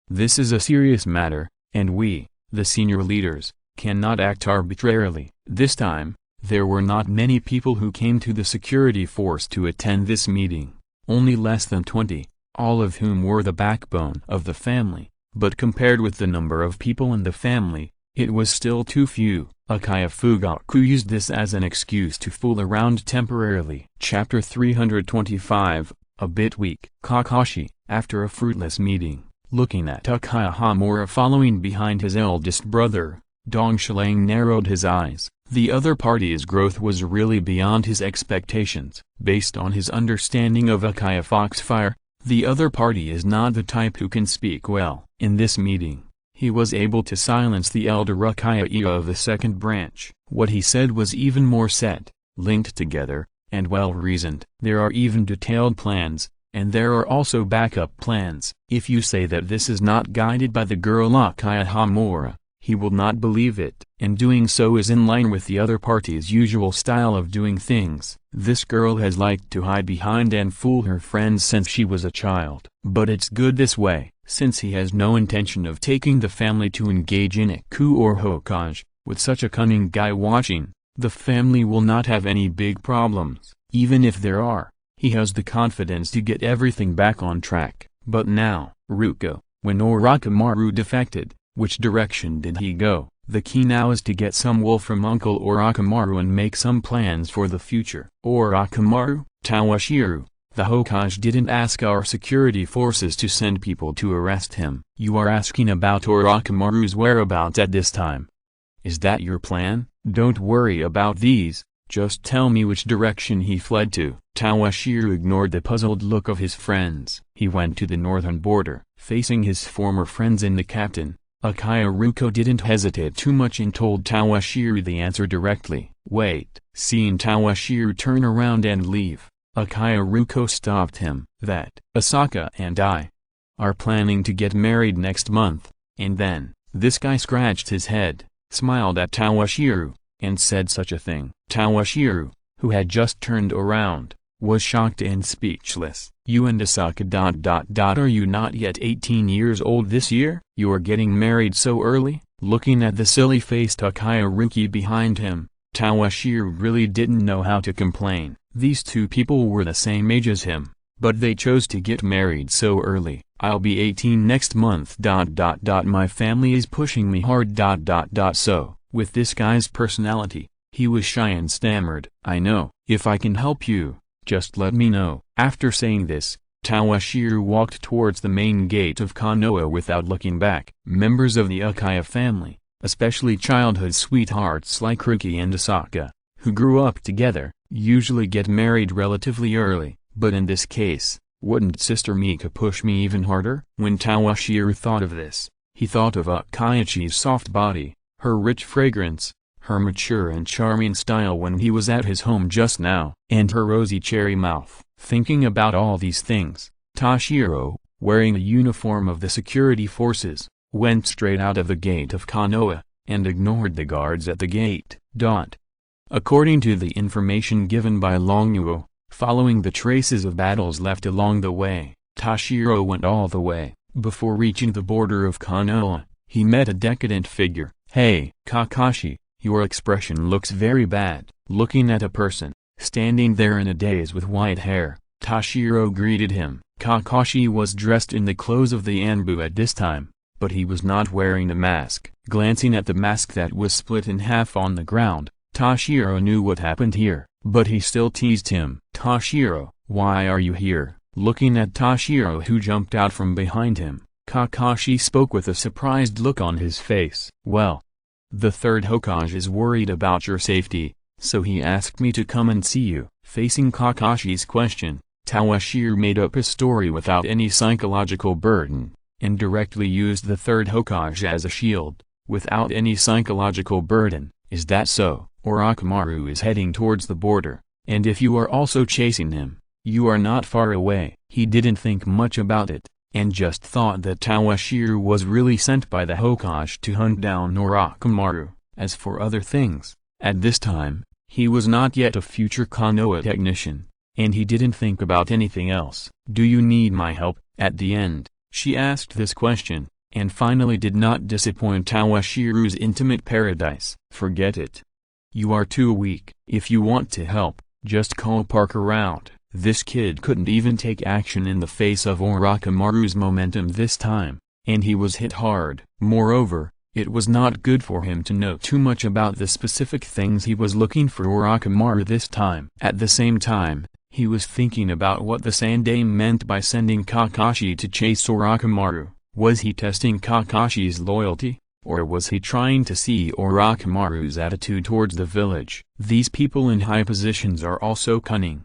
A: this is a serious matter, and we, the senior leaders, cannot act arbitrarily. This time, there were not many people who came to the security force to attend this meeting, only less than 20, all of whom were the backbone of the family, but compared with the number of people in the family, it was still too few. Uchiha Fugaku used this as an excuse to fool around temporarily. Chapter 325, a bit weak. Kakashi, after a fruitless meeting, looking at Uchiha Hamura following behind his eldest brother, Dongshilang narrowed his eyes. The other party's growth was really beyond his expectations. Based on his understanding of Uchiha Foxfire, the other party is not the type who can speak well. In this meeting, he was able to silence the elder Uchiha of the second branch. What he said was even more set, linked together, and well-reasoned. There are even detailed plans, and there are also backup plans. If you say that this is not guided by the girl Uchiha Hamura, he will not believe it. And doing so is in line with the other party's usual style of doing things. This girl has liked to hide behind and fool her friends since she was a child. But it's good this way, since he has no intention of taking the family to engage in a coup or Hokage. With such a cunning guy watching, the family will not have any big problems. Even if there are, he has the confidence to get everything back on track. But now, Ruko, when Orochimaru defected, which direction did he go? The key now is to get some wool from Uncle Orochimaru and make some plans for the future. Orochimaru, Toshiro, the Hokage didn't ask our security forces to send people to arrest him. You are asking about Orochimaru's whereabouts at this time. Is that your plan? Don't worry about these, just tell me which direction he fled to. Toshiro ignored the puzzled look of his friends. He went to the northern border, facing his former friends and the captain. Uchiha Ruko didn't hesitate too much and told Toshiro the answer directly. Wait. Seeing Toshiro turn around and leave, Uchiha Ruko stopped him. That Asaka and I are planning to get married next month, and then, this guy scratched his head, smiled at Toshiro, and said such a thing. Toshiro, who had just turned around, was shocked and speechless. You and Asaka ... Are you not yet 18 years old this year? You are getting married so early? Looking at the silly-faced Uchiha Ruki behind him, Toshiro really didn't know how to complain. These two people were the same age as him, but they chose to get married so early. I'll be 18 next month. My family is pushing me hard. So, with this guy's personality, he was shy and stammered. I know, if I can help you, just let me know. After saying this, Toshiro walked towards the main gate of Konoha without looking back. Members of the Uchiha family, especially childhood sweethearts like Riki and Asaka, who grew up together, usually get married relatively early, but in this case, wouldn't Sister Mika push me even harder? When Toshiro thought of this, he thought of Uchiha's soft body, her rich fragrance, her mature and charming style when he was at his home just now, and her rosy cherry mouth. Thinking about all these things, Toshiro, wearing a uniform of the security forces, went straight out of the gate of Konoha, and ignored the guards at the gate. According to the information given by Longuo, following the traces of battles left along the way, Toshiro went all the way. Before reaching the border of Konoha, he met a decadent figure. Hey, Kakashi, your expression looks very bad. Looking at a person standing there in a daze with white hair, Toshiro greeted him. Kakashi was dressed in the clothes of the Anbu at this time, but he was not wearing a mask. Glancing at the mask that was split in half on the ground, Toshiro knew what happened here, but he still teased him. Toshiro, why are you here? Looking at Toshiro, who jumped out from behind him, Kakashi spoke with a surprised look on his face. Well, the third Hokage is worried about your safety, so he asked me to come and see you. Facing Kakashi's question, Toshiro made up his story without any psychological burden, and directly used the third Hokage as a shield, without any psychological burden. Is that so? Orochimaru is heading towards the border, and if you are also chasing him, you are not far away. He didn't think much about it, and just thought that Toshiro was really sent by the Hokage to hunt down Orochimaru. As for other things, at this time, he was not yet a future Konoha technician, and he didn't think about anything else. Do you need my help? At the end, she asked this question, and finally did not disappoint Toshiro's intimate paradise. Forget it. You are too weak. If you want to help, just call Parker out. This kid couldn't even take action in the face of Orochimaru's momentum this time, and he was hit hard. Moreover, it was not good for him to know too much about the specific things he was looking for Orochimaru this time. At the same time, he was thinking about what the Sandaime meant by sending Kakashi to chase Orochimaru. Was he testing Kakashi's loyalty, or was he trying to see Orochimaru's attitude towards the village? These people in high positions are also cunning.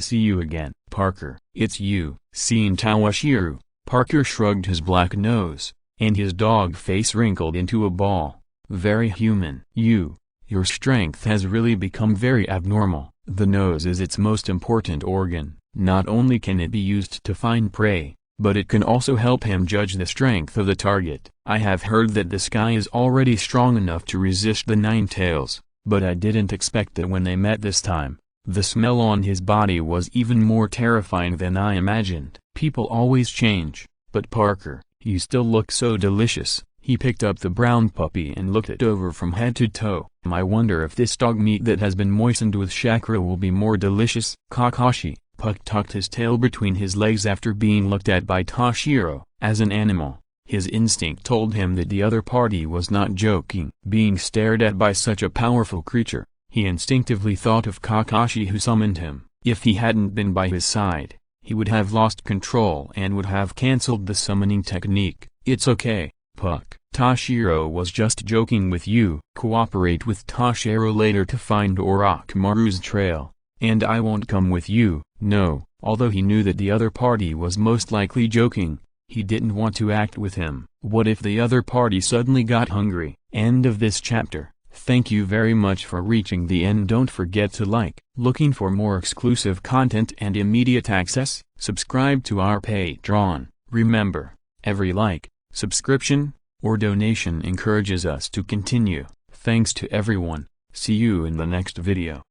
A: See you again. Parker, it's you. Seeing Toshiro, Parker shrugged his black nose, and his dog face wrinkled into a ball. Very human. Your strength has really become very abnormal. The nose is its most important organ. Not only can it be used to find prey, but it can also help him judge the strength of the target. I have heard that this guy is already strong enough to resist the Nine Tails, but I didn't expect that when they met this time. The smell on his body was even more terrifying than I imagined. People always change, but Parker, you still look so delicious. He picked up the brown puppy and looked it over from head to toe. I wonder if this dog meat that has been moistened with chakra will be more delicious. Kakashi, Puck tucked his tail between his legs after being looked at by Toshiro. As an animal, his instinct told him that the other party was not joking. Being stared at by such a powerful creature, he instinctively thought of Kakashi who summoned him. If he hadn't been by his side, he would have lost control and would have cancelled the summoning technique. It's okay, Puck. Toshiro was just joking with you. Cooperate with Toshiro later to find Orochimaru's trail, and I won't come with you. No. Although he knew that the other party was most likely joking, he didn't want to act with him. What if the other party suddenly got hungry? End of this chapter. Thank you very much for reaching the end. Don't forget to like. Looking for more exclusive content and immediate access? Subscribe to our Patreon. Remember, every like, subscription, or donation encourages us to continue. Thanks to everyone. See you in the next video.